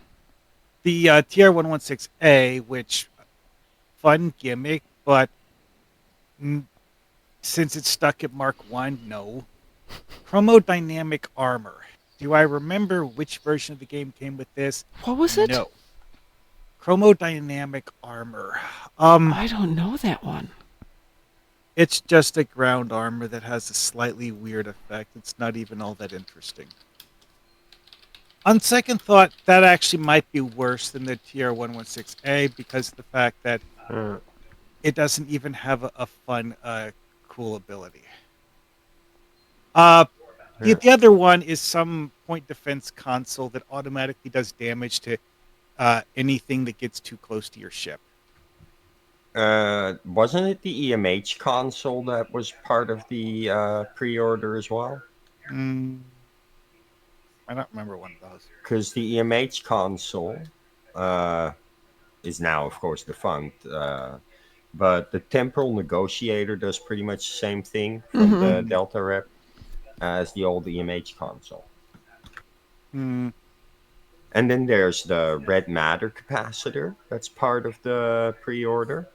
[SPEAKER 8] The Tier 116A, which fun gimmick, but since it's stuck at Mark 1, no. Chromodynamic armor. Do I remember which version of the game came with this?
[SPEAKER 1] What was it?
[SPEAKER 8] No. Chromodynamic armor.
[SPEAKER 1] I don't know that one.
[SPEAKER 8] It's just a ground armor that has a slightly weird effect. It's not even all that interesting. On second thought, that actually might be worse than the TR-116A because of the fact that it doesn't even have a fun, cool ability. The other one is some point defense console that automatically does damage to anything that gets too close to your ship.
[SPEAKER 5] Wasn't it the EMH console that was part of the pre-order as well?
[SPEAKER 8] I don't remember one of those.
[SPEAKER 5] Because the EMH console is now, of course, defunct. But the Temporal Negotiator does pretty much the same thing from the Delta Rep as the old EMH console. And then there's the Red Matter capacitor that's part of the pre-order.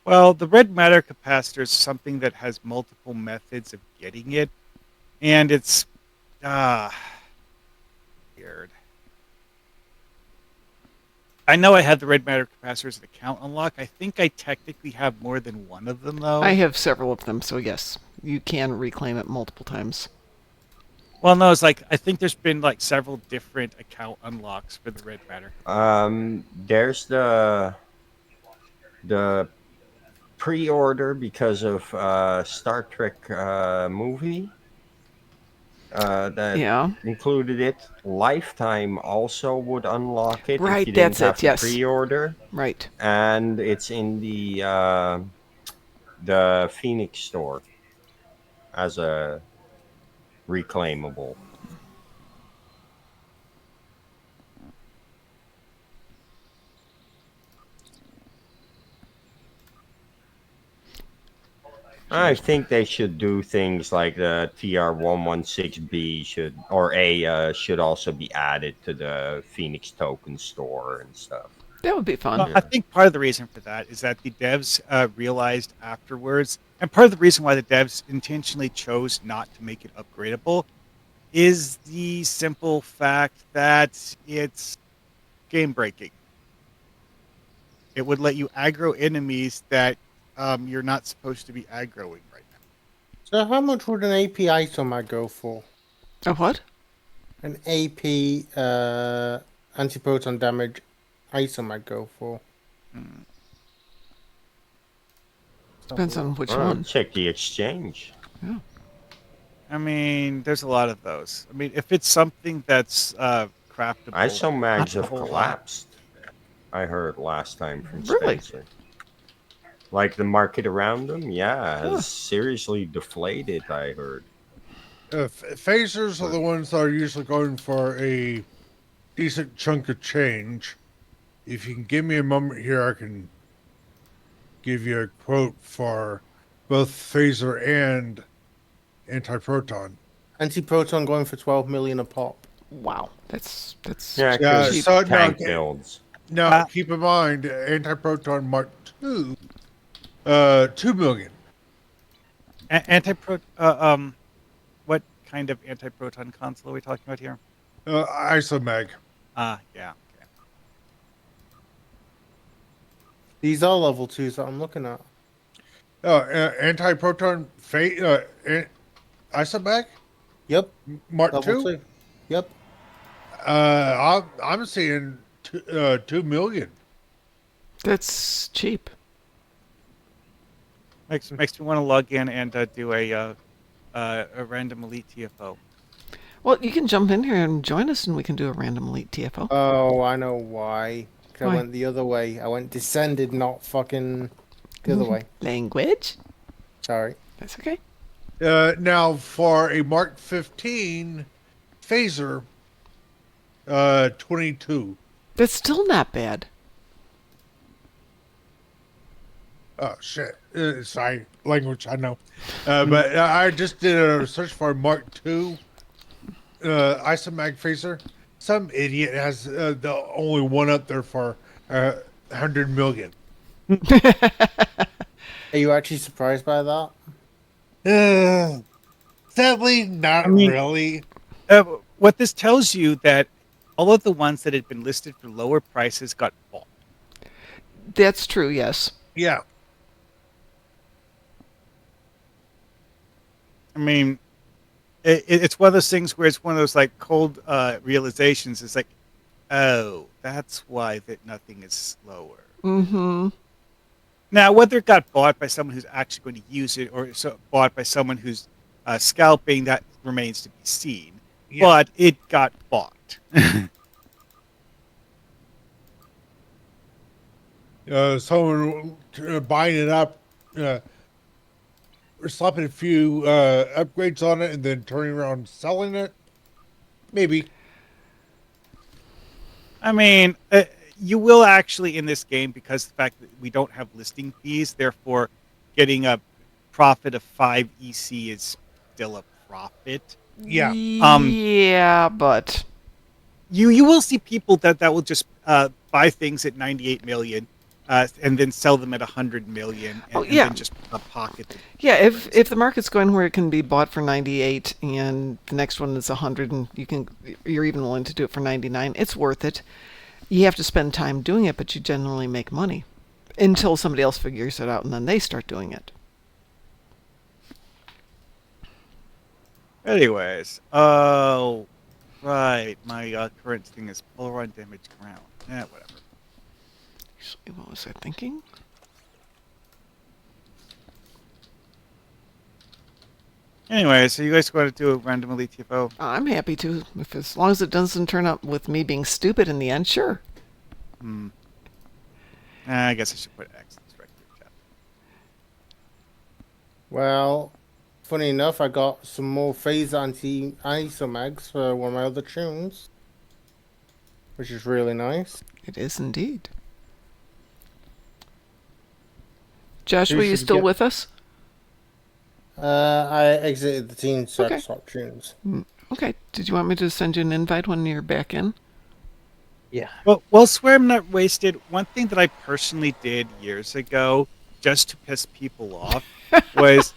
[SPEAKER 8] Well, the red matter capacitor is something that has multiple methods of getting it, and it's weird. I know I have the red matter capacitor as an account unlock. I think I technically have more than one of them, though.
[SPEAKER 1] I have several of them, so yes, you can reclaim it multiple times.
[SPEAKER 8] Well, no, it's like I think there's been like several different account unlocks for the red matter.
[SPEAKER 5] There's the pre-order because of Star Trek movie that included it. Lifetime also would unlock it if
[SPEAKER 1] Right,
[SPEAKER 5] you didn't
[SPEAKER 1] that's
[SPEAKER 5] have
[SPEAKER 1] it,
[SPEAKER 5] the
[SPEAKER 1] yes.
[SPEAKER 5] pre-order.
[SPEAKER 1] Right.
[SPEAKER 5] And it's in the Phoenix store as a reclaimable. I think they should do things like the TR116B should also be added to the Phoenix Token store and stuff.
[SPEAKER 1] That would be fun.
[SPEAKER 8] Well, I think part of the reason for that is that the devs realized afterwards, and part of the reason why the devs intentionally chose not to make it upgradable is the simple fact that it's game breaking. It would let you aggro enemies that you're not supposed to be aggroing right now.
[SPEAKER 2] So how much would an AP isomag go for?
[SPEAKER 1] A what?
[SPEAKER 2] An AP anti-proton damage isomag go for?
[SPEAKER 1] Depends on which
[SPEAKER 5] Well,
[SPEAKER 1] one.
[SPEAKER 5] check the exchange.
[SPEAKER 8] I mean, there's a lot of those. I mean, if it's something that's craftable,
[SPEAKER 5] ISOMags
[SPEAKER 8] not a
[SPEAKER 5] have
[SPEAKER 8] whole lot.
[SPEAKER 5] collapsed. I heard last time from
[SPEAKER 1] Really?
[SPEAKER 5] Spencer. Like the market around them, yeah, has
[SPEAKER 1] Huh.
[SPEAKER 5] seriously deflated. I heard.
[SPEAKER 7] Phasers are the ones that are usually going for a decent chunk of change. If you can give me a moment here, I can give you a quote for both phaser and anti-proton.
[SPEAKER 2] Anti-proton going for 12 million a pop.
[SPEAKER 1] Wow, that's
[SPEAKER 5] Yeah,
[SPEAKER 7] Yeah,
[SPEAKER 5] because
[SPEAKER 7] so
[SPEAKER 5] tank
[SPEAKER 7] no,
[SPEAKER 5] builds.
[SPEAKER 7] now keep in mind, anti-proton Mark II, 2 million.
[SPEAKER 8] What kind of anti-proton console are we talking about here?
[SPEAKER 7] ISOMag.
[SPEAKER 8] Yeah. Okay.
[SPEAKER 2] These are level 2s that I'm looking at.
[SPEAKER 7] Anti-proton ISOMag
[SPEAKER 2] Yep,
[SPEAKER 7] Mark
[SPEAKER 2] level
[SPEAKER 7] II.
[SPEAKER 2] 2. Yep.
[SPEAKER 7] I'm seeing 2 million.
[SPEAKER 1] that's cheap.
[SPEAKER 8] Makes me want to log in and do a random elite TFO.
[SPEAKER 1] Well, you can jump in here and join us, and we can do a random elite TFO.
[SPEAKER 2] Oh, I know why. 'Cause
[SPEAKER 1] Why?
[SPEAKER 2] I went the other way. I went descended, not fucking the other way.
[SPEAKER 1] Language?
[SPEAKER 2] Sorry.
[SPEAKER 1] That's okay.
[SPEAKER 7] Now for a Mark 15 phaser, 22.
[SPEAKER 1] That's still not bad.
[SPEAKER 7] Oh shit! Sorry, language. I know, but I just did a search for Mark II isomag phaser. Some idiot has the only one up there for 100 million.
[SPEAKER 2] Are you actually surprised by that?
[SPEAKER 7] Sadly, not
[SPEAKER 8] I mean-
[SPEAKER 7] really.
[SPEAKER 8] What this tells you that all of the ones that had been listed for lower prices got bought.
[SPEAKER 1] That's true, yes.
[SPEAKER 7] Yeah.
[SPEAKER 8] I mean, it's one of those things where it's one of those like cold realizations. It's like, oh, that's why that nothing is slower.
[SPEAKER 1] Mm-hmm.
[SPEAKER 8] Now, whether it got bought by someone who's actually going to use it or bought by someone who's scalping, that remains to be seen.
[SPEAKER 7] Yeah.
[SPEAKER 8] But it got bought.
[SPEAKER 7] Someone buying it up, or slapping a few upgrades on it, and then turning around and selling it. Maybe.
[SPEAKER 8] I mean, you will actually in this game, because the fact that we don't have listing fees, therefore getting a profit of 5 EC is still a profit.
[SPEAKER 7] Yeah.
[SPEAKER 1] Yeah, but
[SPEAKER 8] You will see people that will just buy things at 98 million and then sell them at 100 million and
[SPEAKER 1] yeah.
[SPEAKER 8] then just pocket them.
[SPEAKER 1] yeah, if the market's going where it can be bought for 98 and the next one is 100 and you're even willing to do it for 99, it's worth it. You have to spend time doing it, but you generally make money until somebody else figures it out and then they start doing it.
[SPEAKER 8] Anyways, oh, right. My current thing is Polaron damage ground. Whatever.
[SPEAKER 1] Actually, what was I thinking?
[SPEAKER 8] Anyway, so you guys going to do a random elite TFO?
[SPEAKER 1] I'm happy to, as long as it doesn't turn up with me being stupid in the end, sure.
[SPEAKER 8] I guess I should put X in this regular chat.
[SPEAKER 2] Well, funny enough, I got some more phase anti-isomags for one of my other tunes, which is really nice.
[SPEAKER 1] It is indeed. Joshua,
[SPEAKER 2] You
[SPEAKER 1] you
[SPEAKER 2] should
[SPEAKER 1] still
[SPEAKER 2] get-
[SPEAKER 1] with us?
[SPEAKER 2] I exited the team so I
[SPEAKER 1] Okay.
[SPEAKER 2] could swap tunes.
[SPEAKER 1] Okay. Did you want me to send you an invite when you're back in?
[SPEAKER 2] Yeah.
[SPEAKER 8] Well, swear I'm not wasted. One thing that I personally did years ago, just to piss people off, was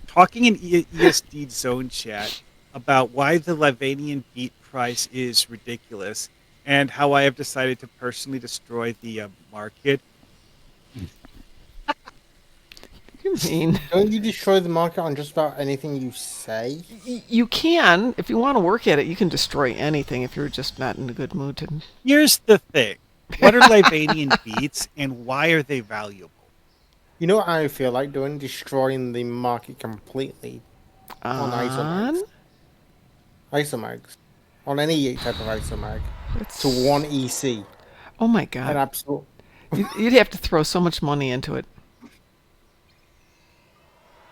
[SPEAKER 8] talking in ESD zone chat about why the Livanian beat price is ridiculous and how I have decided to personally destroy the market.
[SPEAKER 1] You mean
[SPEAKER 2] Don't you destroy the market on just about anything you say?
[SPEAKER 1] you can, if you want to work at it, you can destroy anything if you're just not in a good mood to.
[SPEAKER 8] Here's the thing. What are Livanian beats and why are they valuable?
[SPEAKER 2] You know what I feel like doing? Destroying the market completely on isomags. Isomags. On any type of isomag.
[SPEAKER 1] It's,
[SPEAKER 2] To 1 EC.
[SPEAKER 1] oh my
[SPEAKER 2] An
[SPEAKER 1] god.
[SPEAKER 2] absolute.
[SPEAKER 1] You'd have to throw so much money into it.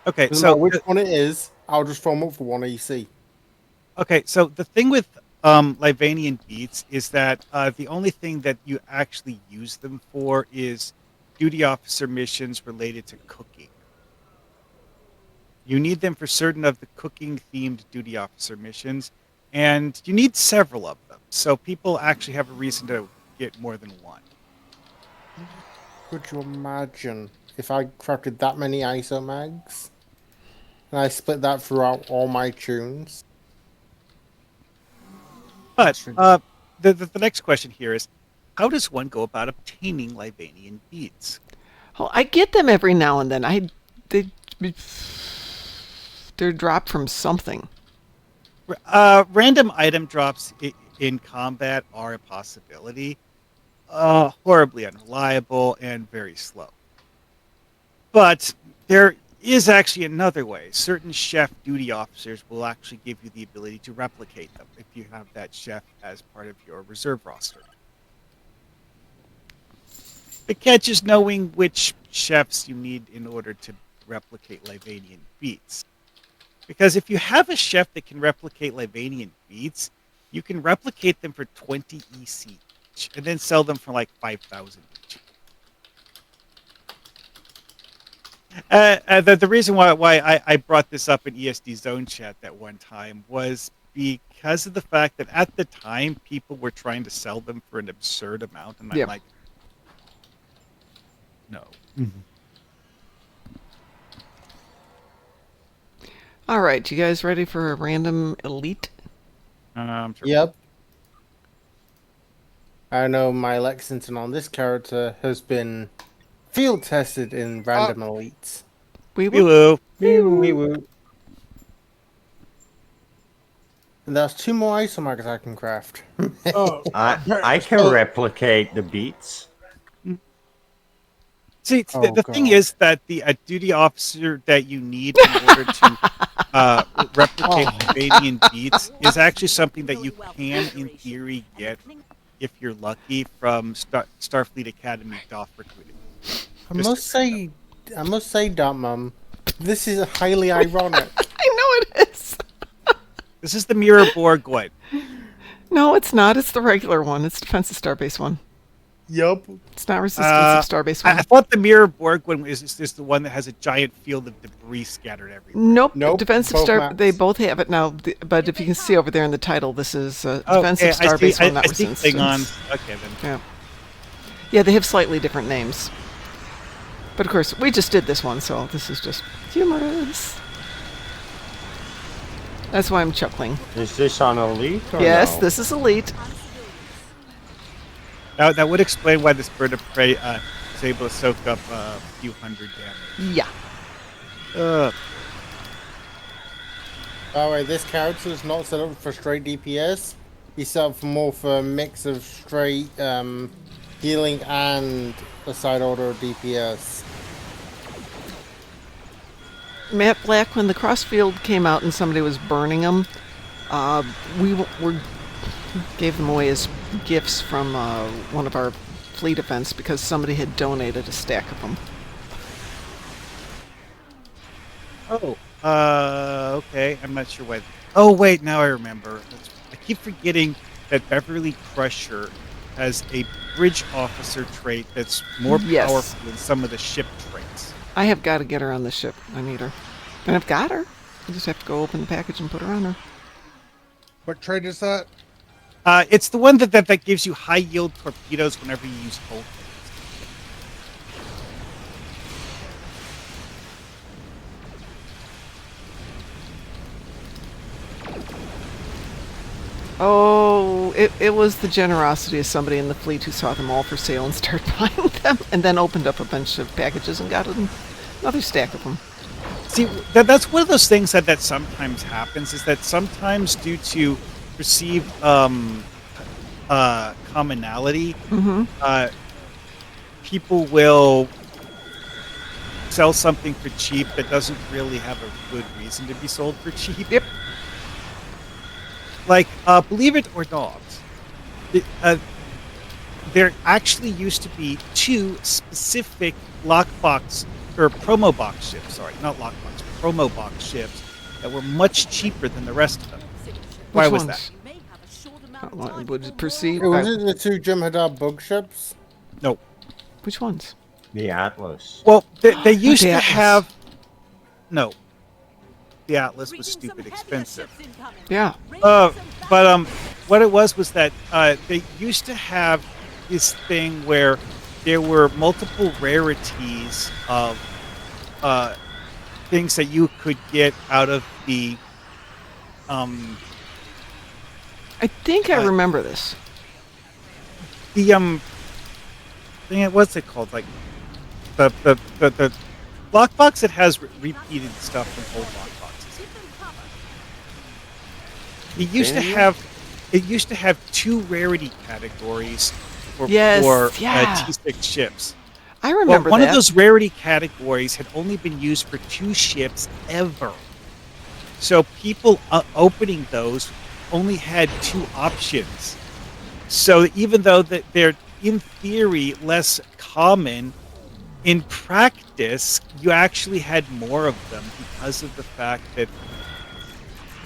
[SPEAKER 8] Okay,
[SPEAKER 2] Doesn't matter
[SPEAKER 8] so
[SPEAKER 2] which one it is, I'll just throw them up for 1 EC.
[SPEAKER 8] okay, so the thing with Livanian beats is that the only thing that you actually use them for is duty officer missions related to cooking. You need them for certain of the cooking themed duty officer missions, and you need several of them. So people actually have a reason to get more than one.
[SPEAKER 2] Could you imagine if I crafted that many isomags? And I split that throughout all my tunes?
[SPEAKER 8] But the next question here is, how does one go about obtaining Livanian beats?
[SPEAKER 1] Well, I get them every now and then. They're dropped from something.
[SPEAKER 8] Random item drops in combat are a possibility. Horribly unreliable and very slow. But there is actually another way. Certain chef duty officers will actually give you the ability to replicate them if you have that chef as part of your reserve roster. The catch is knowing which chefs you need in order to replicate Livanian beats. Because if you have a chef that can replicate Livanian beats, you can replicate them for 20 EC each, and then sell them for like 5,000 each. The reason why I brought this up in ESD Zone chat that one time was because of the fact that at the time people were trying to sell them for an absurd amount, and I'm
[SPEAKER 1] Yep.
[SPEAKER 8] like, no.
[SPEAKER 1] All right, you guys ready for a random elite?
[SPEAKER 8] Sure.
[SPEAKER 2] Yep. I know my Lexington on this character has been field tested in random elites.
[SPEAKER 1] We will.
[SPEAKER 8] Wee-woo.
[SPEAKER 2] And there's 2 more isomags I can craft.
[SPEAKER 7] Oh,
[SPEAKER 5] I can replicate the beats.
[SPEAKER 8] See,
[SPEAKER 2] Oh,
[SPEAKER 8] the thing
[SPEAKER 2] God.
[SPEAKER 8] is that the duty officer that you need in order to replicate Livanian beats is actually something that you can, in theory, get if you're lucky from Starfleet Academy DOF recruiting.
[SPEAKER 2] I must say, Darkmom, this is highly ironic.
[SPEAKER 1] I know it is.
[SPEAKER 8] This is the Mirror Borg one.
[SPEAKER 1] No, it's not. It's the regular one. It's Defensive Starbase one.
[SPEAKER 2] Yup.
[SPEAKER 1] It's not Resistance of Starbase one.
[SPEAKER 8] I thought the Mirror Borg one is the one that has a giant field of debris scattered everywhere.
[SPEAKER 1] Nope. Defensive
[SPEAKER 2] both
[SPEAKER 1] Star.
[SPEAKER 2] maps.
[SPEAKER 1] They both have it now. But if you can see over there in the title, this is Defensive Starbase one, not
[SPEAKER 8] I see
[SPEAKER 1] Resistance.
[SPEAKER 8] Klingons. Okay, then.
[SPEAKER 1] Yeah, they have slightly different names. But of course, we just did this one, so this is just humorous. That's why I'm chuckling.
[SPEAKER 5] Is this on Elite or
[SPEAKER 1] Yes,
[SPEAKER 5] no?
[SPEAKER 1] this is Elite.
[SPEAKER 8] That would explain why this bird of prey is able to soak up a few hundred damage.
[SPEAKER 1] Yeah.
[SPEAKER 2] By the way, this character is not set up for straight DPS. He's set up for more for a mix of straight healing and a side order of DPS.
[SPEAKER 1] Matt Black, when the Crossfield came out and somebody was burning them, we gave them away as gifts from one of our fleet events because somebody had donated a stack of them.
[SPEAKER 8] Okay. I'm not sure why. Oh, wait, now I remember. I keep forgetting that Beverly Crusher has a bridge officer trait that's more
[SPEAKER 1] Yes.
[SPEAKER 8] powerful than some of the ship traits.
[SPEAKER 1] I have got to get her on the ship. I need her. And I've got her. I just have to go open the package and put her on her.
[SPEAKER 7] What trait is that?
[SPEAKER 8] It's the one that gives you high yield torpedoes whenever you use hull.
[SPEAKER 1] Oh, it was the generosity of somebody in the fleet who saw them all for sale and started buying them, and then opened up a bunch of packages and got another stack of them.
[SPEAKER 8] See, that's one of those things that sometimes happens, is that sometimes due to perceived commonality, people will sell something for cheap that doesn't really have a good reason to be sold for cheap.
[SPEAKER 1] Yep.
[SPEAKER 8] Like, believe it or not, there actually used to be 2 specific lockbox or promo box ships. Sorry, not lockbox, promo box ships that were much cheaper than the rest of them. Why
[SPEAKER 1] Which
[SPEAKER 8] was
[SPEAKER 1] ones?
[SPEAKER 8] that?
[SPEAKER 3] You may have a short amount of
[SPEAKER 1] What
[SPEAKER 3] time
[SPEAKER 1] would
[SPEAKER 3] before
[SPEAKER 1] perceive?
[SPEAKER 3] Moro-
[SPEAKER 2] Was it the 2 Jem'Hadar bug ships?
[SPEAKER 8] No.
[SPEAKER 1] Which ones?
[SPEAKER 5] The Atlas.
[SPEAKER 8] Well, they used
[SPEAKER 1] The
[SPEAKER 8] to
[SPEAKER 1] Atlas.
[SPEAKER 8] have. No. The Atlas was
[SPEAKER 3] Reading some
[SPEAKER 8] stupid
[SPEAKER 3] heavier
[SPEAKER 8] expensive.
[SPEAKER 3] ships incoming.
[SPEAKER 1] Yeah.
[SPEAKER 3] Raise some
[SPEAKER 8] But what it was that they used to have this thing where there were multiple rarities of things that you could get out of the
[SPEAKER 1] I think I remember this.
[SPEAKER 8] what's it called, like the lockbox that has repeated stuff from old lockboxes.
[SPEAKER 3] give them cover.
[SPEAKER 8] It used to have 2 rarity categories for
[SPEAKER 1] Yes, yeah.
[SPEAKER 8] T6 ships.
[SPEAKER 1] I
[SPEAKER 8] Well,
[SPEAKER 1] remember
[SPEAKER 8] one
[SPEAKER 1] that.
[SPEAKER 8] of those rarity categories had only been used for 2 ships ever. So people opening those only had 2 options. So even though that they're in theory less common, in practice you actually had more of them because of the fact that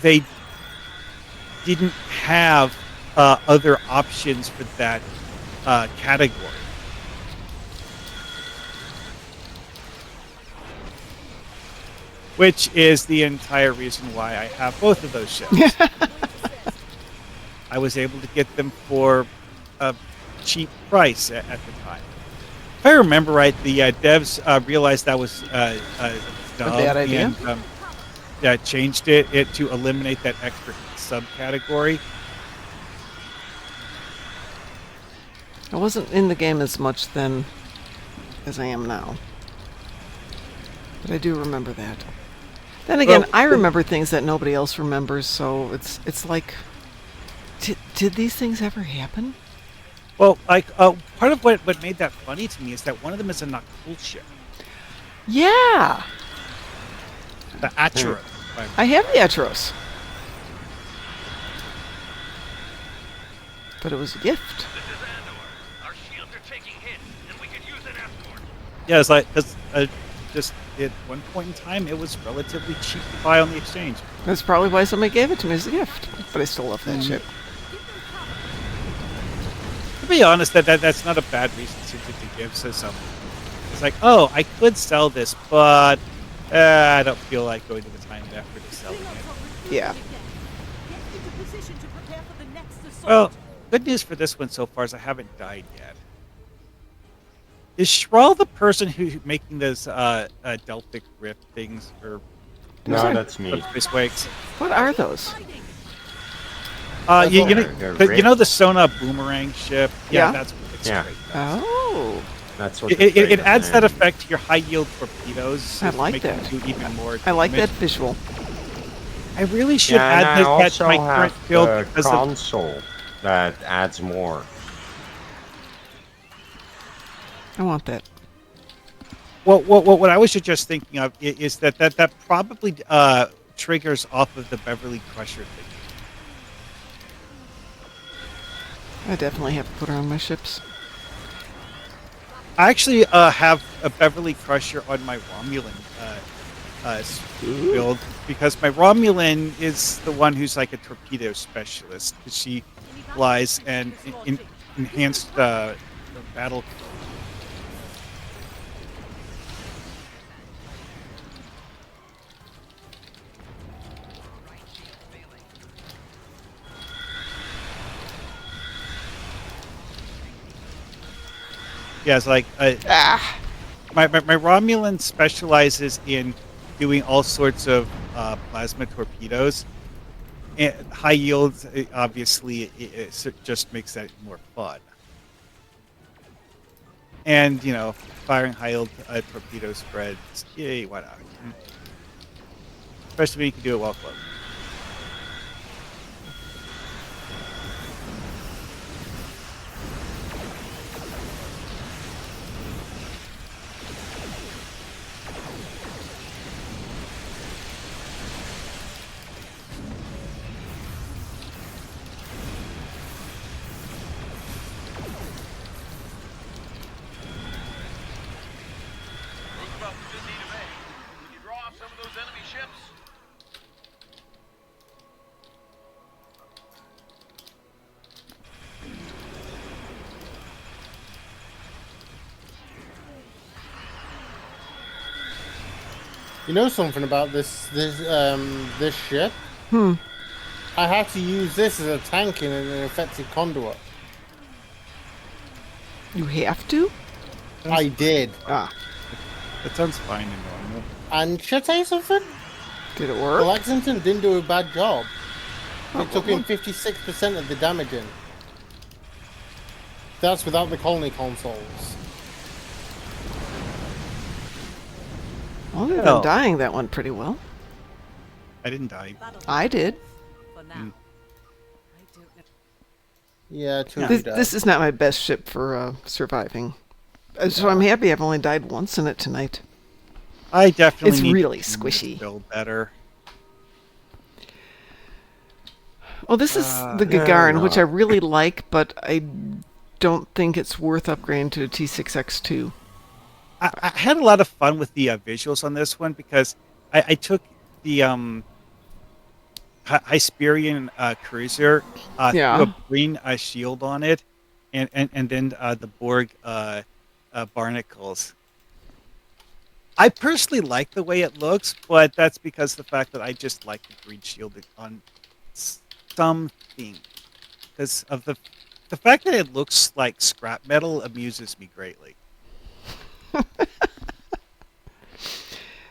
[SPEAKER 8] they didn't have other options for that category. Which is the entire reason why I have both of those ships. I was able to get them for a cheap price at the time. If I remember right, the devs realized that was dumb
[SPEAKER 1] bad idea?
[SPEAKER 8] and changed it to eliminate that extra subcategory.
[SPEAKER 1] I wasn't in the game as much then as I am now. But I do remember that. Then again,
[SPEAKER 8] Well,
[SPEAKER 1] I remember things that nobody else remembers, so it's like, did these things ever happen?
[SPEAKER 8] Well, like part of what made that funny to me is that one of them is a Noctul ship,
[SPEAKER 1] Yeah,
[SPEAKER 8] the Atro.
[SPEAKER 1] I have the Atros. But it was a gift.
[SPEAKER 4] This is Andor. Our shields are taking hits, and we could use an escort.
[SPEAKER 8] Yeah, it's like because just at one point in time it was relatively cheap to buy on the exchange.
[SPEAKER 1] That's probably why somebody gave it to me as a gift. But I still love that ship.
[SPEAKER 8] To be honest, that's not a bad reason to give to someone. It's like, oh, I could sell this, but I don't feel like going to the time and effort to sell it.
[SPEAKER 1] Yeah.
[SPEAKER 3] Get into position to prepare for the next assault.
[SPEAKER 8] Well, good news for this one so far is I haven't died yet. Is Shral the person who making those Delphic Rift things or
[SPEAKER 5] No, that's me.
[SPEAKER 8] Space Wakes?
[SPEAKER 1] What are those?
[SPEAKER 8] You know the Sona boomerang ship?
[SPEAKER 1] Yeah.
[SPEAKER 8] That's what it's
[SPEAKER 5] Yeah.
[SPEAKER 8] great.
[SPEAKER 1] Oh,
[SPEAKER 5] That's what
[SPEAKER 8] It adds that effect to your high yield torpedoes.
[SPEAKER 1] I
[SPEAKER 8] to
[SPEAKER 1] like
[SPEAKER 8] make
[SPEAKER 1] that.
[SPEAKER 8] them do even more
[SPEAKER 1] I like that
[SPEAKER 8] damage.
[SPEAKER 1] visual.
[SPEAKER 8] I really should
[SPEAKER 5] Yeah, and
[SPEAKER 8] add
[SPEAKER 5] I
[SPEAKER 8] that to
[SPEAKER 5] also
[SPEAKER 8] my current
[SPEAKER 5] have
[SPEAKER 8] build
[SPEAKER 5] the
[SPEAKER 8] because of,
[SPEAKER 5] console that adds more.
[SPEAKER 1] I want that.
[SPEAKER 8] what I was just thinking of is that probably triggers off of the Beverly Crusher thing.
[SPEAKER 1] I definitely have to put her on my ships.
[SPEAKER 8] I actually have a Beverly Crusher on my Romulan build because my Romulan is the one who's like a torpedo specialist because she flies and enhanced battle. Yeah, it's like my Romulan specializes in doing all sorts of plasma torpedoes. And high yields, obviously, it just makes that more fun. And, firing high yield torpedo spreads, yay, why not? Especially when you can do it while floating.
[SPEAKER 4] Roosevelt was in need of aid. Can you draw off some of those enemy ships?
[SPEAKER 2] You know something about this ship? I had to use this as a tank in an effective conduit.
[SPEAKER 1] You have to?
[SPEAKER 2] I did.
[SPEAKER 1] Ah,
[SPEAKER 8] That sounds fine and normal.
[SPEAKER 2] And should I tell you something?
[SPEAKER 1] did it
[SPEAKER 2] The
[SPEAKER 1] work?
[SPEAKER 2] Lexington didn't do a bad job. It took in 56% of the damage in. That's without the colony consoles.
[SPEAKER 1] Other than
[SPEAKER 8] Well.
[SPEAKER 1] dying, that went pretty well.
[SPEAKER 8] I didn't die.
[SPEAKER 3] That'll
[SPEAKER 1] I did.
[SPEAKER 3] for now. I don't know.
[SPEAKER 2] Yeah, two of
[SPEAKER 1] This,
[SPEAKER 2] you died.
[SPEAKER 1] this is not my best ship for surviving. So I'm happy I've only died once in it tonight.
[SPEAKER 8] I definitely
[SPEAKER 1] It's
[SPEAKER 8] need
[SPEAKER 1] really
[SPEAKER 8] to
[SPEAKER 1] squishy.
[SPEAKER 8] build better.
[SPEAKER 1] Well, this is the Gagarin, which I really like, but I don't think it's worth upgrading to a T6X2.
[SPEAKER 8] I had a lot of fun with the visuals on this one because I took the Hysperion cruiser,
[SPEAKER 1] Yeah.
[SPEAKER 8] threw a green shield on it, and then the Borg barnacles. I personally like the way it looks, but that's because the fact that I just like the green shield on some things. Because of the fact that it looks like scrap metal amuses me greatly.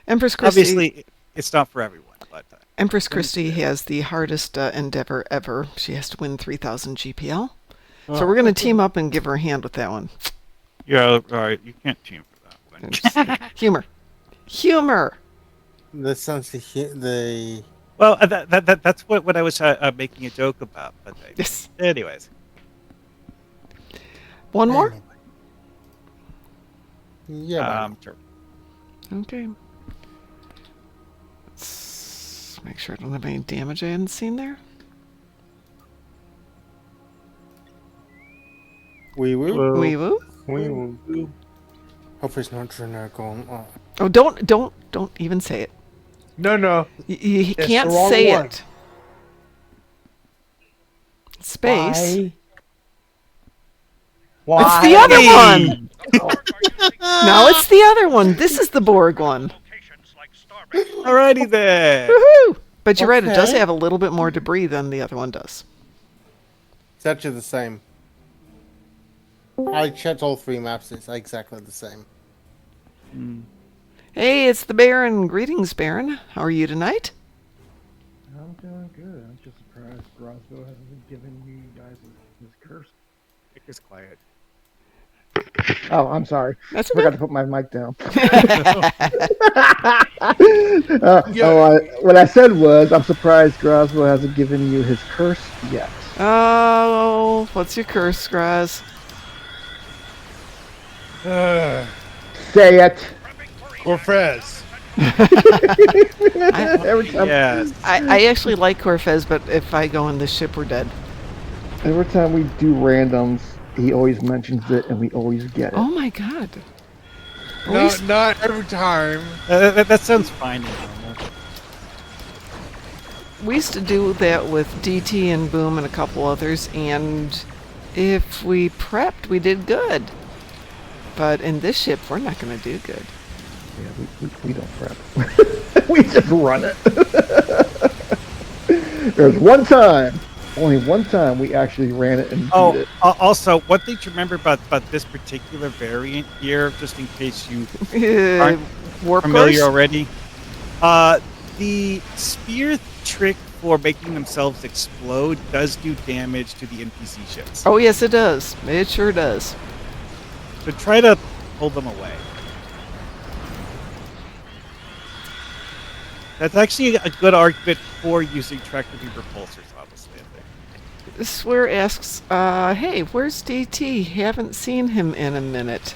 [SPEAKER 1] Empress Christie,
[SPEAKER 8] Obviously, it's not for everyone, but
[SPEAKER 1] Empress Christie has the hardest endeavor ever. She has to win 3,000 GPL. So we're going to team up and give her a hand with that one.
[SPEAKER 8] yeah, all right, you can't team for that one.
[SPEAKER 1] Humor. Humor!
[SPEAKER 2] The sense of the
[SPEAKER 8] Well, that's what I was making a joke about. But
[SPEAKER 1] Yes.
[SPEAKER 8] anyways,
[SPEAKER 1] One more?
[SPEAKER 2] yeah.
[SPEAKER 8] sure.
[SPEAKER 1] Okay. Let's make sure I don't have any damage I hadn't seen there.
[SPEAKER 2] Wee woo.
[SPEAKER 1] Wee woo.
[SPEAKER 2] Wee woo. Hope it's not going. Oh.
[SPEAKER 1] Oh, don't even say it.
[SPEAKER 7] No.
[SPEAKER 1] You
[SPEAKER 7] the
[SPEAKER 1] can't
[SPEAKER 7] wrong
[SPEAKER 1] say
[SPEAKER 7] one.
[SPEAKER 1] it. Space.
[SPEAKER 7] Why?
[SPEAKER 1] It's the other one. No, it's the other one. This is the Borg one.
[SPEAKER 4] Locations like Starbase.
[SPEAKER 8] Alrighty then.
[SPEAKER 1] Woohoo! But you're right, it does
[SPEAKER 2] Okay.
[SPEAKER 1] have a little bit more debris than the other one does.
[SPEAKER 2] It's actually the same. I checked all three maps. It's exactly the same.
[SPEAKER 1] Hey, it's the Baron. Greetings, Baron. How are you tonight?
[SPEAKER 9] I'm doing good. I'm just surprised Roscoe hasn't given you guys his curse.
[SPEAKER 8] It is quiet.
[SPEAKER 9] Oh, I'm sorry.
[SPEAKER 1] That's
[SPEAKER 9] I forgot
[SPEAKER 1] okay.
[SPEAKER 9] to put my mic down.
[SPEAKER 7] Yeah.
[SPEAKER 9] What I said was, I'm surprised Groswell hasn't given you his curse yet.
[SPEAKER 1] Oh, what's your curse, Graz?
[SPEAKER 9] Say it.
[SPEAKER 7] Corfez.
[SPEAKER 9] Every time,
[SPEAKER 8] Yes.
[SPEAKER 1] I actually like Corfez, but if I go in this ship, we're dead.
[SPEAKER 9] every time we do randoms, he always mentions it, and we always get it.
[SPEAKER 1] Oh my god.
[SPEAKER 7] Not every time.
[SPEAKER 8] That sounds fine and normal.
[SPEAKER 1] We used to do that with DT and Boom and a couple others, and if we prepped, we did good. But in this ship, we're not going to do good.
[SPEAKER 9] Yeah, we don't prep. We just run it. There's one time Only one time we actually ran it and beat
[SPEAKER 8] Oh,
[SPEAKER 9] it.
[SPEAKER 8] also, one thing to remember about this particular variant here, just in case you aren't
[SPEAKER 1] Warp
[SPEAKER 8] familiar
[SPEAKER 1] course?
[SPEAKER 8] already, the spear trick for making themselves explode does do damage to the NPC ships.
[SPEAKER 1] Oh, yes, it does. It sure does.
[SPEAKER 8] So try to pull them away. That's actually a good argument for using tractor beam repulsors, honestly, I think.
[SPEAKER 1] Swear asks, hey, where's DT? Haven't seen him in a minute.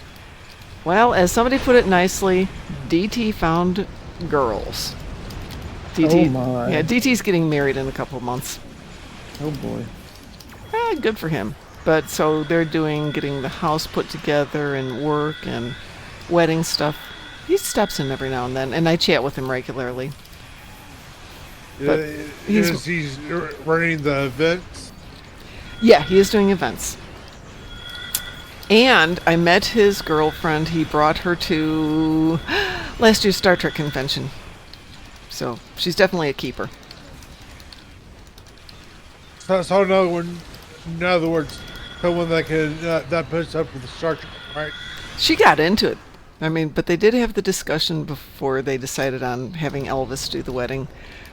[SPEAKER 1] Well, as somebody put it nicely, DT found girls. DT,
[SPEAKER 9] Oh my.
[SPEAKER 1] yeah, DT's getting married in a couple of months.
[SPEAKER 9] Oh boy.
[SPEAKER 1] Good for him. But so they're getting the house put together and work and wedding stuff. He steps in every now and then, and I chat with him regularly. But
[SPEAKER 7] He's running the events.
[SPEAKER 1] Yeah, he is doing events. And I met his girlfriend. He brought her to last year's Star Trek convention. So she's definitely a keeper.
[SPEAKER 7] So in other words, someone that can that puts up with the Star Trek, right?
[SPEAKER 1] She got into it. I mean, but they did have the discussion before they decided on having Elvis do the wedding,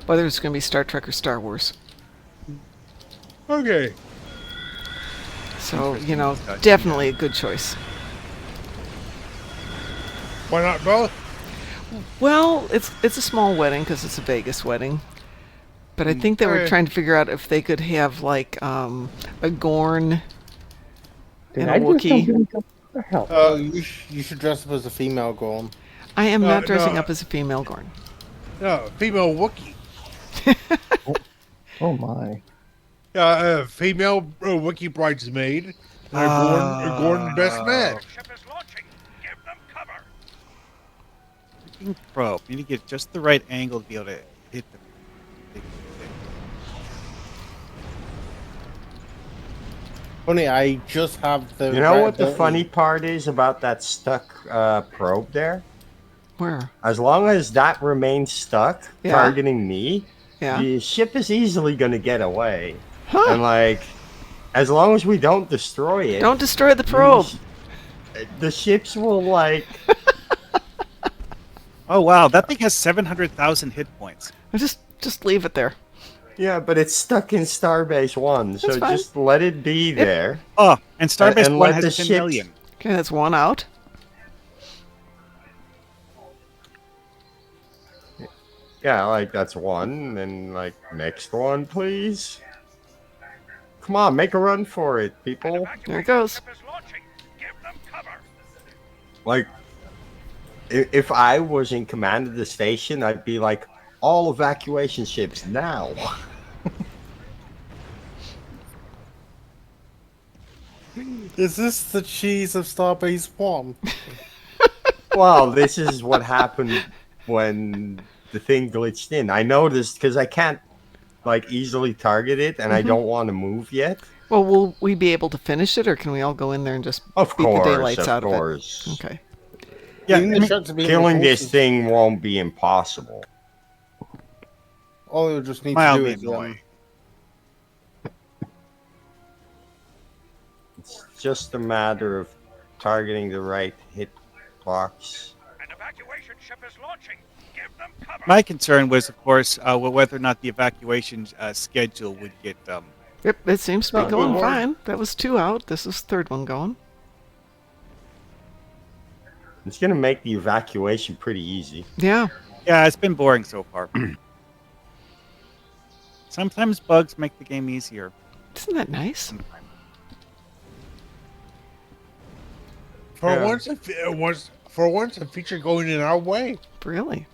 [SPEAKER 1] whether it's going to be Star Trek or Star Wars.
[SPEAKER 7] Okay.
[SPEAKER 1] So, definitely a good choice.
[SPEAKER 7] Why not both?
[SPEAKER 1] Well, it's a small wedding because it's a Vegas wedding. But I think they were trying to figure out if they could have, like, a Gorn and a Wookiee.
[SPEAKER 2] You should dress up as a female Gorn.
[SPEAKER 1] I am not dressing up as a female Gorn.
[SPEAKER 7] No, female Wookiee.
[SPEAKER 9] Oh my.
[SPEAKER 7] Female Wookiee bridesmaid. And a Gorn best man.
[SPEAKER 4] Ship is launching. Give them cover.
[SPEAKER 8] Freaking probe. You need to get just the right angle to be able to hit them.
[SPEAKER 2] Funny, I just have the.
[SPEAKER 5] You know what the funny part is about that stuck probe there?
[SPEAKER 1] Where?
[SPEAKER 5] As long as that remains stuck,
[SPEAKER 1] Yeah.
[SPEAKER 5] targeting me,
[SPEAKER 1] Yeah.
[SPEAKER 5] the ship is easily going to get away.
[SPEAKER 1] Huh.
[SPEAKER 5] And, like, as long as we don't destroy it...
[SPEAKER 1] Don't destroy the probe.
[SPEAKER 5] The ships will, like...
[SPEAKER 8] Oh, wow. That thing has 700,000 hit points.
[SPEAKER 1] Just leave it there.
[SPEAKER 5] Yeah, but it's stuck in Starbase 1, so
[SPEAKER 1] fine.
[SPEAKER 5] just let it be there.
[SPEAKER 8] Oh, and Starbase
[SPEAKER 5] And
[SPEAKER 8] 1
[SPEAKER 5] let the
[SPEAKER 8] has 10
[SPEAKER 5] ships-
[SPEAKER 8] million.
[SPEAKER 1] Okay, that's one out.
[SPEAKER 5] Yeah, like, that's one, and, like, next one, please. Come on, make a run for it, people.
[SPEAKER 1] There it goes.
[SPEAKER 4] Ship is launching. Give them cover.
[SPEAKER 5] Like, if I was in command of the station, I'd be like, all evacuation ships now.
[SPEAKER 2] Is this the cheese of Starbase 1?
[SPEAKER 5] Well, this is what happened when the thing glitched in. I noticed because I can't, like, easily target it, and I don't want to move yet.
[SPEAKER 1] Well, will we be able to finish it, or can we all go in there and just
[SPEAKER 5] Of
[SPEAKER 1] beat
[SPEAKER 5] course,
[SPEAKER 1] the daylights
[SPEAKER 5] of
[SPEAKER 1] out
[SPEAKER 5] course.
[SPEAKER 1] of it? Okay.
[SPEAKER 8] Yeah,
[SPEAKER 2] Even the shots are being
[SPEAKER 5] Killing this
[SPEAKER 2] repulsed.
[SPEAKER 5] thing won't be impossible.
[SPEAKER 2] All you just need to do
[SPEAKER 8] Mildly
[SPEAKER 2] is
[SPEAKER 8] annoying.
[SPEAKER 5] It's just a matter of targeting the right hit box.
[SPEAKER 4] An evacuation ship is launching. Give them cover.
[SPEAKER 8] My concern was, of course, whether or not the evacuation schedule would get...
[SPEAKER 1] Yep, it seems to be
[SPEAKER 7] No,
[SPEAKER 1] going
[SPEAKER 7] good work.
[SPEAKER 1] fine. That was 2 out. This is third one going.
[SPEAKER 5] It's going to make the evacuation pretty easy.
[SPEAKER 1] Yeah.
[SPEAKER 8] Yeah, it's been boring so far. Sometimes bugs make the game easier.
[SPEAKER 1] Isn't that nice?
[SPEAKER 7] For
[SPEAKER 5] Yeah.
[SPEAKER 7] once, a feature going in our way.
[SPEAKER 1] Really?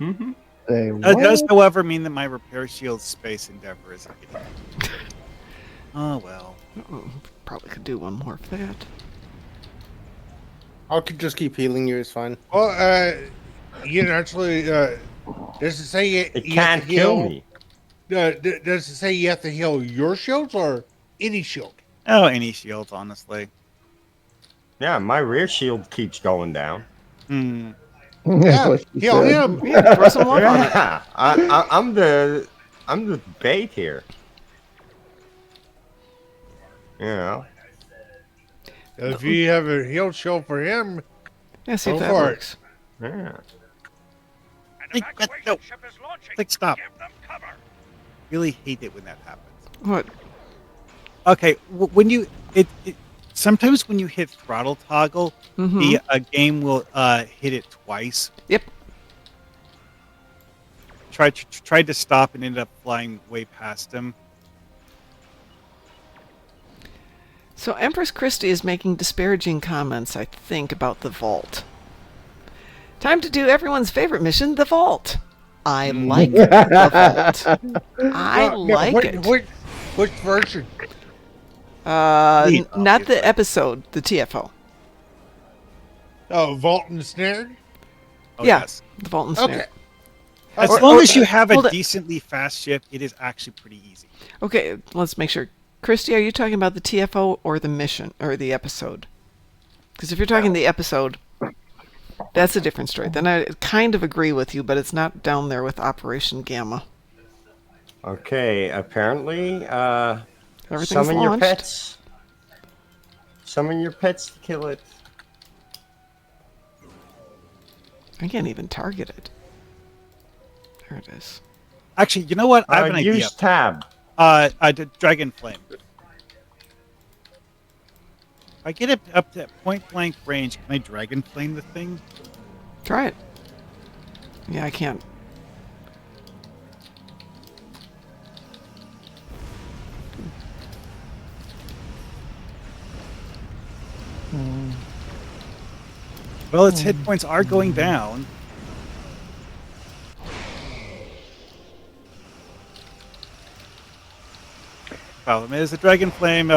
[SPEAKER 5] Mm-hmm.
[SPEAKER 9] Say
[SPEAKER 8] It
[SPEAKER 9] what?
[SPEAKER 8] does, however, mean that my repair shield space endeavor isn't getting... Oh, well.
[SPEAKER 1] Oh, probably could do one more for that.
[SPEAKER 2] I could just keep healing you. It's fine.
[SPEAKER 7] Well, you can actually does it say
[SPEAKER 5] It
[SPEAKER 7] you
[SPEAKER 5] can't
[SPEAKER 7] have to heal?
[SPEAKER 5] kill me.
[SPEAKER 7] Does it say you have to heal your shields or any shield?
[SPEAKER 8] Oh, any shields, honestly.
[SPEAKER 5] Yeah, my rear shield keeps going down.
[SPEAKER 7] Yeah,
[SPEAKER 9] That's what she
[SPEAKER 7] heal
[SPEAKER 9] said.
[SPEAKER 7] him.
[SPEAKER 1] Yeah, throw some love on it.
[SPEAKER 5] Yeah, I'm the I'm the bait here. You know.
[SPEAKER 7] If you have a heal show for him,
[SPEAKER 1] Yeah, see if
[SPEAKER 7] Go
[SPEAKER 1] that
[SPEAKER 7] for it.
[SPEAKER 1] works.
[SPEAKER 5] Yeah.
[SPEAKER 4] An
[SPEAKER 8] Hey,
[SPEAKER 4] evacuation
[SPEAKER 8] no.
[SPEAKER 4] ship is launching.
[SPEAKER 8] Like, stop.
[SPEAKER 4] Give them cover.
[SPEAKER 8] Really hate it when that happens.
[SPEAKER 1] What?
[SPEAKER 8] Okay, when you sometimes when you hit throttle toggle,
[SPEAKER 1] Mm-hmm.
[SPEAKER 8] the game will hit it twice.
[SPEAKER 1] Yep.
[SPEAKER 8] Tried to stop and ended up flying way past him.
[SPEAKER 1] So Empress Christie is making disparaging comments, I think, about the vault. Time to do everyone's favorite mission, the vault. I like the vault. I like it.
[SPEAKER 7] Which version?
[SPEAKER 1] Not the episode, the TFO.
[SPEAKER 7] Oh, Vault and Snare?
[SPEAKER 8] Oh,
[SPEAKER 1] Yeah.
[SPEAKER 8] yes.
[SPEAKER 1] The vault and snare.
[SPEAKER 7] Okay.
[SPEAKER 8] As
[SPEAKER 1] Or-
[SPEAKER 8] long
[SPEAKER 1] or-
[SPEAKER 8] as you have a
[SPEAKER 1] hold it.
[SPEAKER 8] decently fast ship, it is actually pretty easy.
[SPEAKER 1] Okay, let's make sure. Christy, are you talking about the TFO or the mission or the episode? Because if you're talking the episode, that's a different story. Then I kind of agree with you, but it's not down there with Operation Gamma.
[SPEAKER 5] Okay. Apparently,
[SPEAKER 1] Everything's
[SPEAKER 5] summon your
[SPEAKER 1] launched.
[SPEAKER 5] pets. Summon your pets to kill it.
[SPEAKER 1] I can't even target it. There it is.
[SPEAKER 8] Actually, you know what? I have an idea.
[SPEAKER 5] Use tab.
[SPEAKER 8] I did Dragon Flame. If I get it up to point blank range, can I Dragon Flame the thing?
[SPEAKER 1] Try it. Yeah, I can't.
[SPEAKER 8] Well, its hit points are going down. Problem is the Dragon Flame.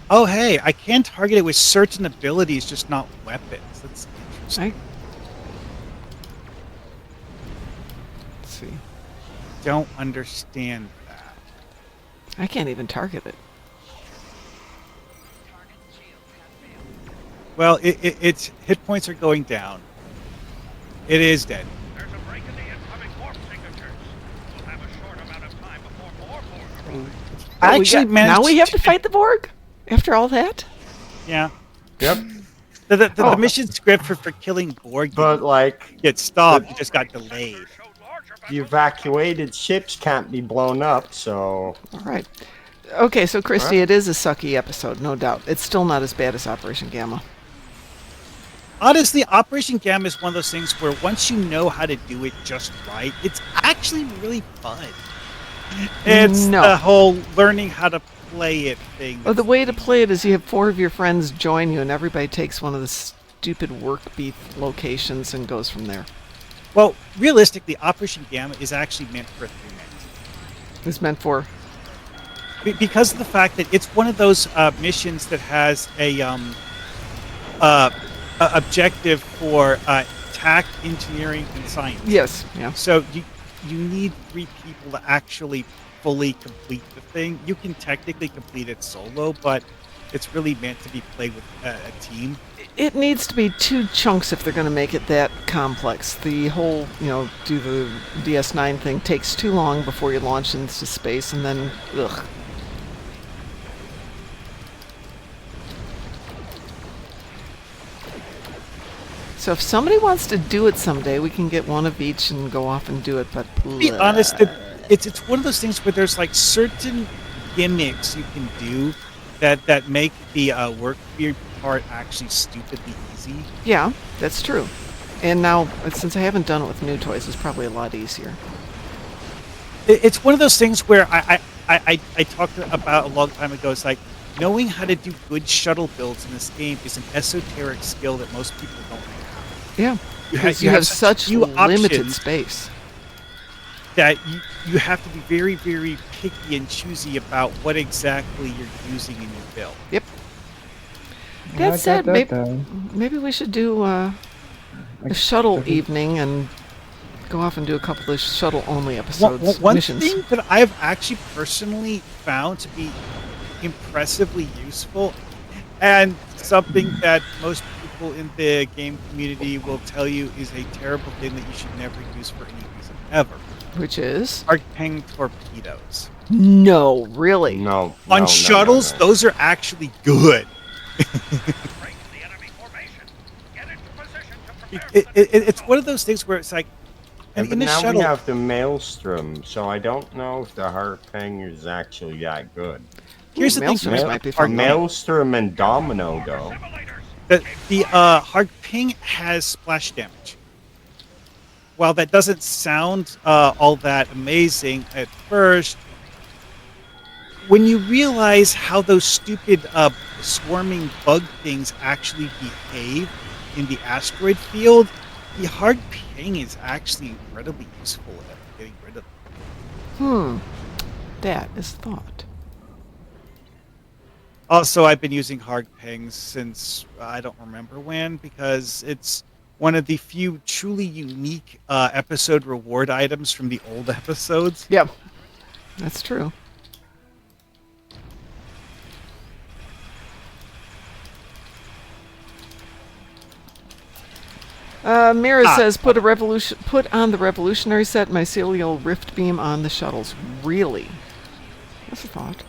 [SPEAKER 8] Oh, hey, I can target it with certain abilities, just not weapons. That's interesting.
[SPEAKER 1] Let's see.
[SPEAKER 8] Don't understand that.
[SPEAKER 1] I can't even target it.
[SPEAKER 8] Well, its hit points are going down. It is dead.
[SPEAKER 4] There's a break in the incoming warp signatures. We'll have a short amount of time before more Borg arrive.
[SPEAKER 8] I
[SPEAKER 1] Oh,
[SPEAKER 8] actually
[SPEAKER 1] now
[SPEAKER 8] managed
[SPEAKER 1] we have to fight the Borg? After all that?
[SPEAKER 8] Yeah.
[SPEAKER 5] Yep.
[SPEAKER 8] The mission script for killing Borg
[SPEAKER 5] But like,
[SPEAKER 8] gets stopped. It just got delayed.
[SPEAKER 4] Showed larger
[SPEAKER 5] the evacuated ships can't be blown up, so
[SPEAKER 1] All right. Okay, so Christy, it is a sucky episode, no doubt. It's still not as bad as Operation Gamma.
[SPEAKER 8] Honestly, Operation Gamma is one of those things where once you know how to do it just right, it's actually really fun. It's
[SPEAKER 1] No.
[SPEAKER 8] the whole learning how to play it thing.
[SPEAKER 1] Oh, the way to play it is you have 4 of your friends join you, and everybody takes one of the stupid work beat locations and goes from there.
[SPEAKER 8] Well, realistically, Operation Gamma is actually meant for 3 minutes.
[SPEAKER 1] It's meant for.
[SPEAKER 8] Because of the fact that it's one of those missions that has a objective for tact, engineering, and science.
[SPEAKER 1] Yes, yeah.
[SPEAKER 8] So you need 3 people to actually fully complete the thing. You can technically complete it solo, but it's really meant to be played with a team.
[SPEAKER 1] It needs to be 2 chunks if they're going to make it that complex. The whole, do the DS9 thing takes too long before you launch into space, and then, ugh. So if somebody wants to do it someday, we can get one of each and go off and do it, but...
[SPEAKER 8] To be honest, it's one of those things where there's like certain gimmicks you can do that make the work beard part actually stupidly easy.
[SPEAKER 1] Yeah, that's true. And now, since I haven't done it with new toys, it's probably a lot easier.
[SPEAKER 8] It's one of those things where I talked about a long time ago. It's like knowing how to do good shuttle builds in this game is an esoteric skill that most people don't have.
[SPEAKER 1] Yeah, because you have such
[SPEAKER 8] few
[SPEAKER 1] limited
[SPEAKER 8] options
[SPEAKER 1] space.
[SPEAKER 8] that you have to be very, very picky and choosy about what exactly you're using in your build.
[SPEAKER 1] Yep.
[SPEAKER 9] I
[SPEAKER 1] That
[SPEAKER 9] got
[SPEAKER 1] said,
[SPEAKER 9] that down.
[SPEAKER 1] maybe we should do a shuttle evening and go off and do a couple of shuttle-only episodes.
[SPEAKER 8] One
[SPEAKER 1] missions.
[SPEAKER 8] thing that I've actually personally found to be impressively useful, and something that most people in the game community will tell you is a terrible thing that you should never use for any reason ever,
[SPEAKER 1] Which is?
[SPEAKER 8] Arc ping torpedoes.
[SPEAKER 1] No, really.
[SPEAKER 5] No.
[SPEAKER 8] On
[SPEAKER 5] no,
[SPEAKER 8] shuttles,
[SPEAKER 5] no.
[SPEAKER 8] those are actually good.
[SPEAKER 4] Break the enemy formation. Get into position to prepare for the
[SPEAKER 8] It's one of those things where it's like,
[SPEAKER 5] Yeah,
[SPEAKER 8] in
[SPEAKER 5] but
[SPEAKER 8] the
[SPEAKER 5] now
[SPEAKER 8] shuttle,
[SPEAKER 5] we have the Maelstrom, so I don't know if the Harping is actually that good.
[SPEAKER 8] here's the thing.
[SPEAKER 1] Maelstroms might be fun. though.
[SPEAKER 5] Maelstrom and Domino, though.
[SPEAKER 8] The hard ping has splash damage. While that doesn't sound all that amazing at first, when you realize how those stupid swarming bug things actually behave in the asteroid field, the hard ping is actually incredibly useful at getting rid of them.
[SPEAKER 1] That is thought.
[SPEAKER 8] Also, I've been using hard pings since I don't remember when, because it's one of the few truly unique episode reward items from the old episodes.
[SPEAKER 1] Yep. That's true. Mira says, put on the revolutionary set mycelial rift beam on the shuttles. Really? That's a thought.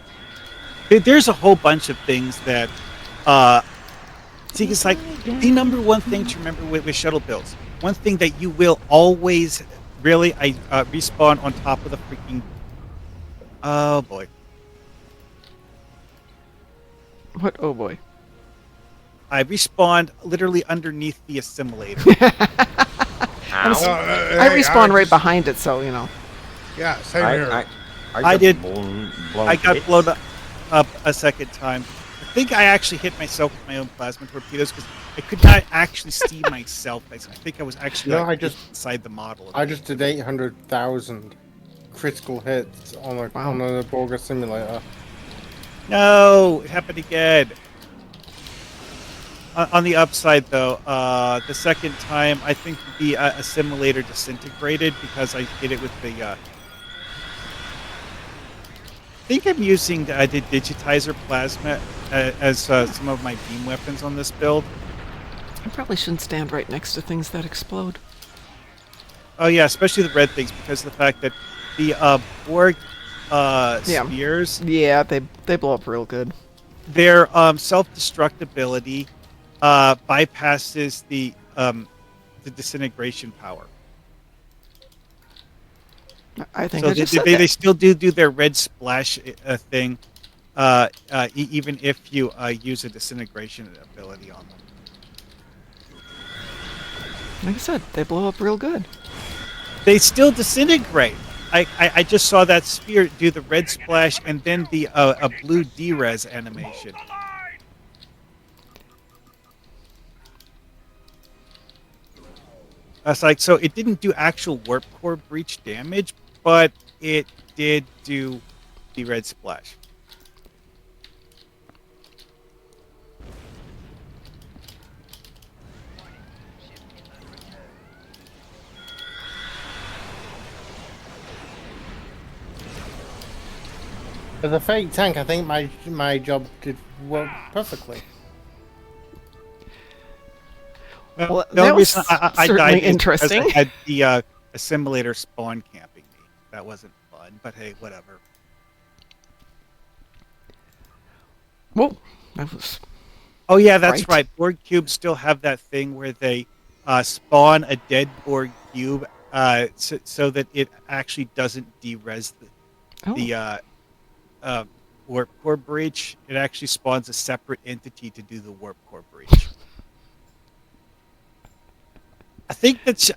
[SPEAKER 8] There's a whole bunch of things that see, it's like the number one thing to remember with shuttle builds. One thing that you will always really respawn on top of the freaking. Oh boy!
[SPEAKER 1] What? Oh boy!
[SPEAKER 8] I respawned literally underneath the assimilator.
[SPEAKER 1] I respawn right behind it, so you know.
[SPEAKER 7] Yeah, same here.
[SPEAKER 8] I did.
[SPEAKER 5] Blown
[SPEAKER 8] I got
[SPEAKER 5] hits.
[SPEAKER 8] blown up a second time. I think I actually hit myself with my own plasma torpedoes because I could not actually see myself. I think I was actually
[SPEAKER 2] No, I just-
[SPEAKER 8] inside the model.
[SPEAKER 2] I just did 800,000 critical hits on a Borga simulator.
[SPEAKER 8] No, it happened again. On the upside, though, the second time, I think the assimilator disintegrated because I hit it with the. I think I'm using the digitizer plasma as some of my beam weapons on this build.
[SPEAKER 1] I probably shouldn't stand right next to things that explode.
[SPEAKER 8] Oh yeah, especially the red things because of the fact that the Borg spheres,
[SPEAKER 1] Yeah, they blow up real good.
[SPEAKER 8] their self-destructibility bypasses the disintegration power.
[SPEAKER 1] I think
[SPEAKER 8] So
[SPEAKER 1] I just said
[SPEAKER 8] they
[SPEAKER 1] that.
[SPEAKER 8] still do their red splash thing, even if you use a disintegration ability on them.
[SPEAKER 1] Like I said, they blow up real good.
[SPEAKER 8] They still disintegrate. I just saw that sphere do the red splash and then the a blue D-res animation. It's like, so it didn't do actual warp core breach damage, but it did do the red splash.
[SPEAKER 2] As a fake tank, I think my job did work perfectly.
[SPEAKER 1] Well,
[SPEAKER 8] the
[SPEAKER 1] that
[SPEAKER 8] only
[SPEAKER 1] was
[SPEAKER 8] reason I
[SPEAKER 1] certainly
[SPEAKER 8] died is because
[SPEAKER 1] interesting.
[SPEAKER 8] I had the assimilator spawn camping me. That wasn't fun, but hey, whatever.
[SPEAKER 1] Whoa, that was.
[SPEAKER 8] Oh yeah, that's
[SPEAKER 1] Right.
[SPEAKER 8] right. Borg cubes still have that thing where they spawn a dead Borg cube, so that it actually doesn't de-res the warp core breach. It actually spawns a separate entity to do the warp core breach. I think this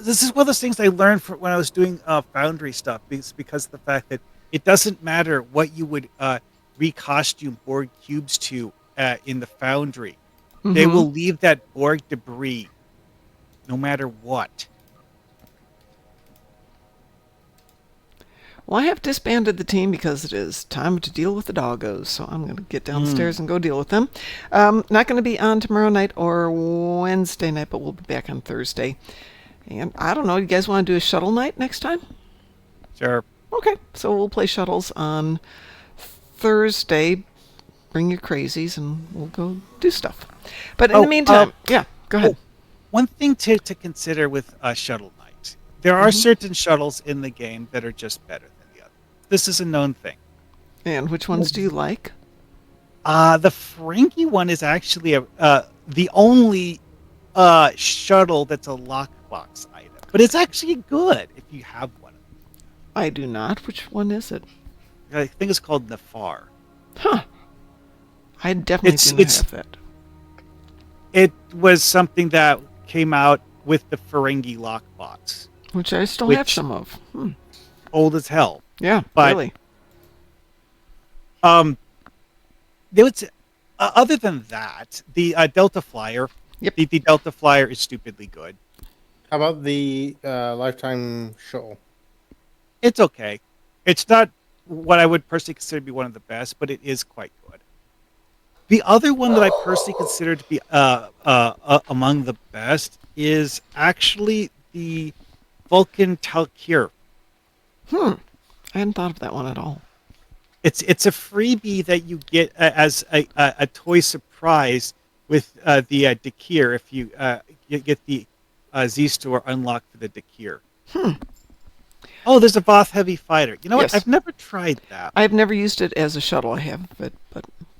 [SPEAKER 8] is one of those things I learned when I was doing Foundry stuff, because of the fact that it doesn't matter what you would recostume Borg cubes to in the Foundry. They will leave that Borg debris no matter what.
[SPEAKER 1] Well, I have disbanded the team because it is time to deal with the doggos, so I'm going to get downstairs and go deal with them. Not going to be on tomorrow night or Wednesday night, but we'll be back on Thursday. And I don't know, you guys want to do a shuttle night next time?
[SPEAKER 8] Sure.
[SPEAKER 1] Okay, so we'll play shuttles on Thursday. Bring your crazies and we'll go do stuff. But in the meantime, yeah, go ahead.
[SPEAKER 8] One thing to consider with Shuttle Night There are certain shuttles in the game that are just better than the others. This is a known thing.
[SPEAKER 1] And which ones do you like?
[SPEAKER 8] The Ferengi one is actually the only shuttle that's a lockbox item, but it's actually good if you have one.
[SPEAKER 1] I do not. Which one is it?
[SPEAKER 8] I think it's called Nafar.
[SPEAKER 1] Huh. I definitely do not have that.
[SPEAKER 8] It was something that came out with the Ferengi lockbox.
[SPEAKER 1] Which I still have some of.
[SPEAKER 8] Old as hell.
[SPEAKER 1] Yeah,
[SPEAKER 8] but,
[SPEAKER 1] really.
[SPEAKER 8] There was, other than that, the Delta Flyer.
[SPEAKER 1] Yep.
[SPEAKER 8] The Delta Flyer is stupidly good.
[SPEAKER 2] How about the Lifetime Shuttle?
[SPEAKER 8] It's okay. It's not what I would personally consider to be one of the best, but it is quite good. The other one that I personally consider to be among the best is actually the Vulcan Talkir.
[SPEAKER 1] I hadn't thought of that one at all.
[SPEAKER 8] It's a freebie that you get as a toy surprise with the Dakir if you get the Z-Store unlocked for the Dakir. Oh, there's a Voth Heavy Fighter. You know what? I've never tried that.
[SPEAKER 1] I've never used it as a shuttle. I have, but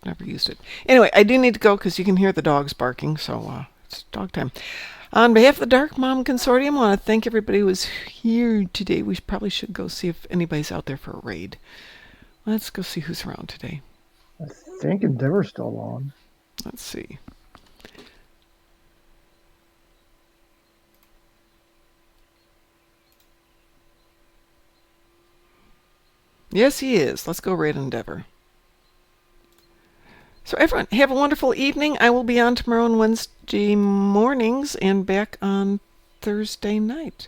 [SPEAKER 1] never used it. Anyway, I do need to go because you can hear the dogs barking, so it's dog time. On behalf of the Darkmom Consortium, I want to thank everybody who was here today. We probably should go see if anybody's out there for a raid. Let's go see who's around today.
[SPEAKER 9] I think Endeavor's still on.
[SPEAKER 1] Let's see. Yes, he is. Let's go raid Endeavor. So everyone, have a wonderful evening. I will be on tomorrow and Wednesday mornings and back on Thursday night.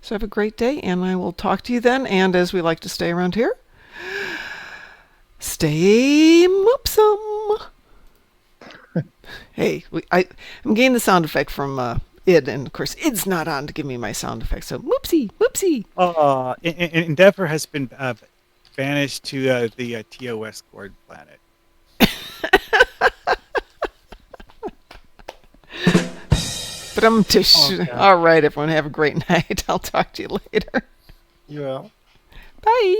[SPEAKER 1] So have a great day, and I will talk to you then. And as we like to stay around here, stay moopsome. Hey, I'm getting the sound effect from id, and of course id's not on to give me my sound effect. So moopsie, moopsie.
[SPEAKER 8] Endeavor has been banished to the TOS Gord planet.
[SPEAKER 1] But I'm all right, everyone. Have a great night. I'll talk to you later.
[SPEAKER 2] Yeah.
[SPEAKER 1] Bye.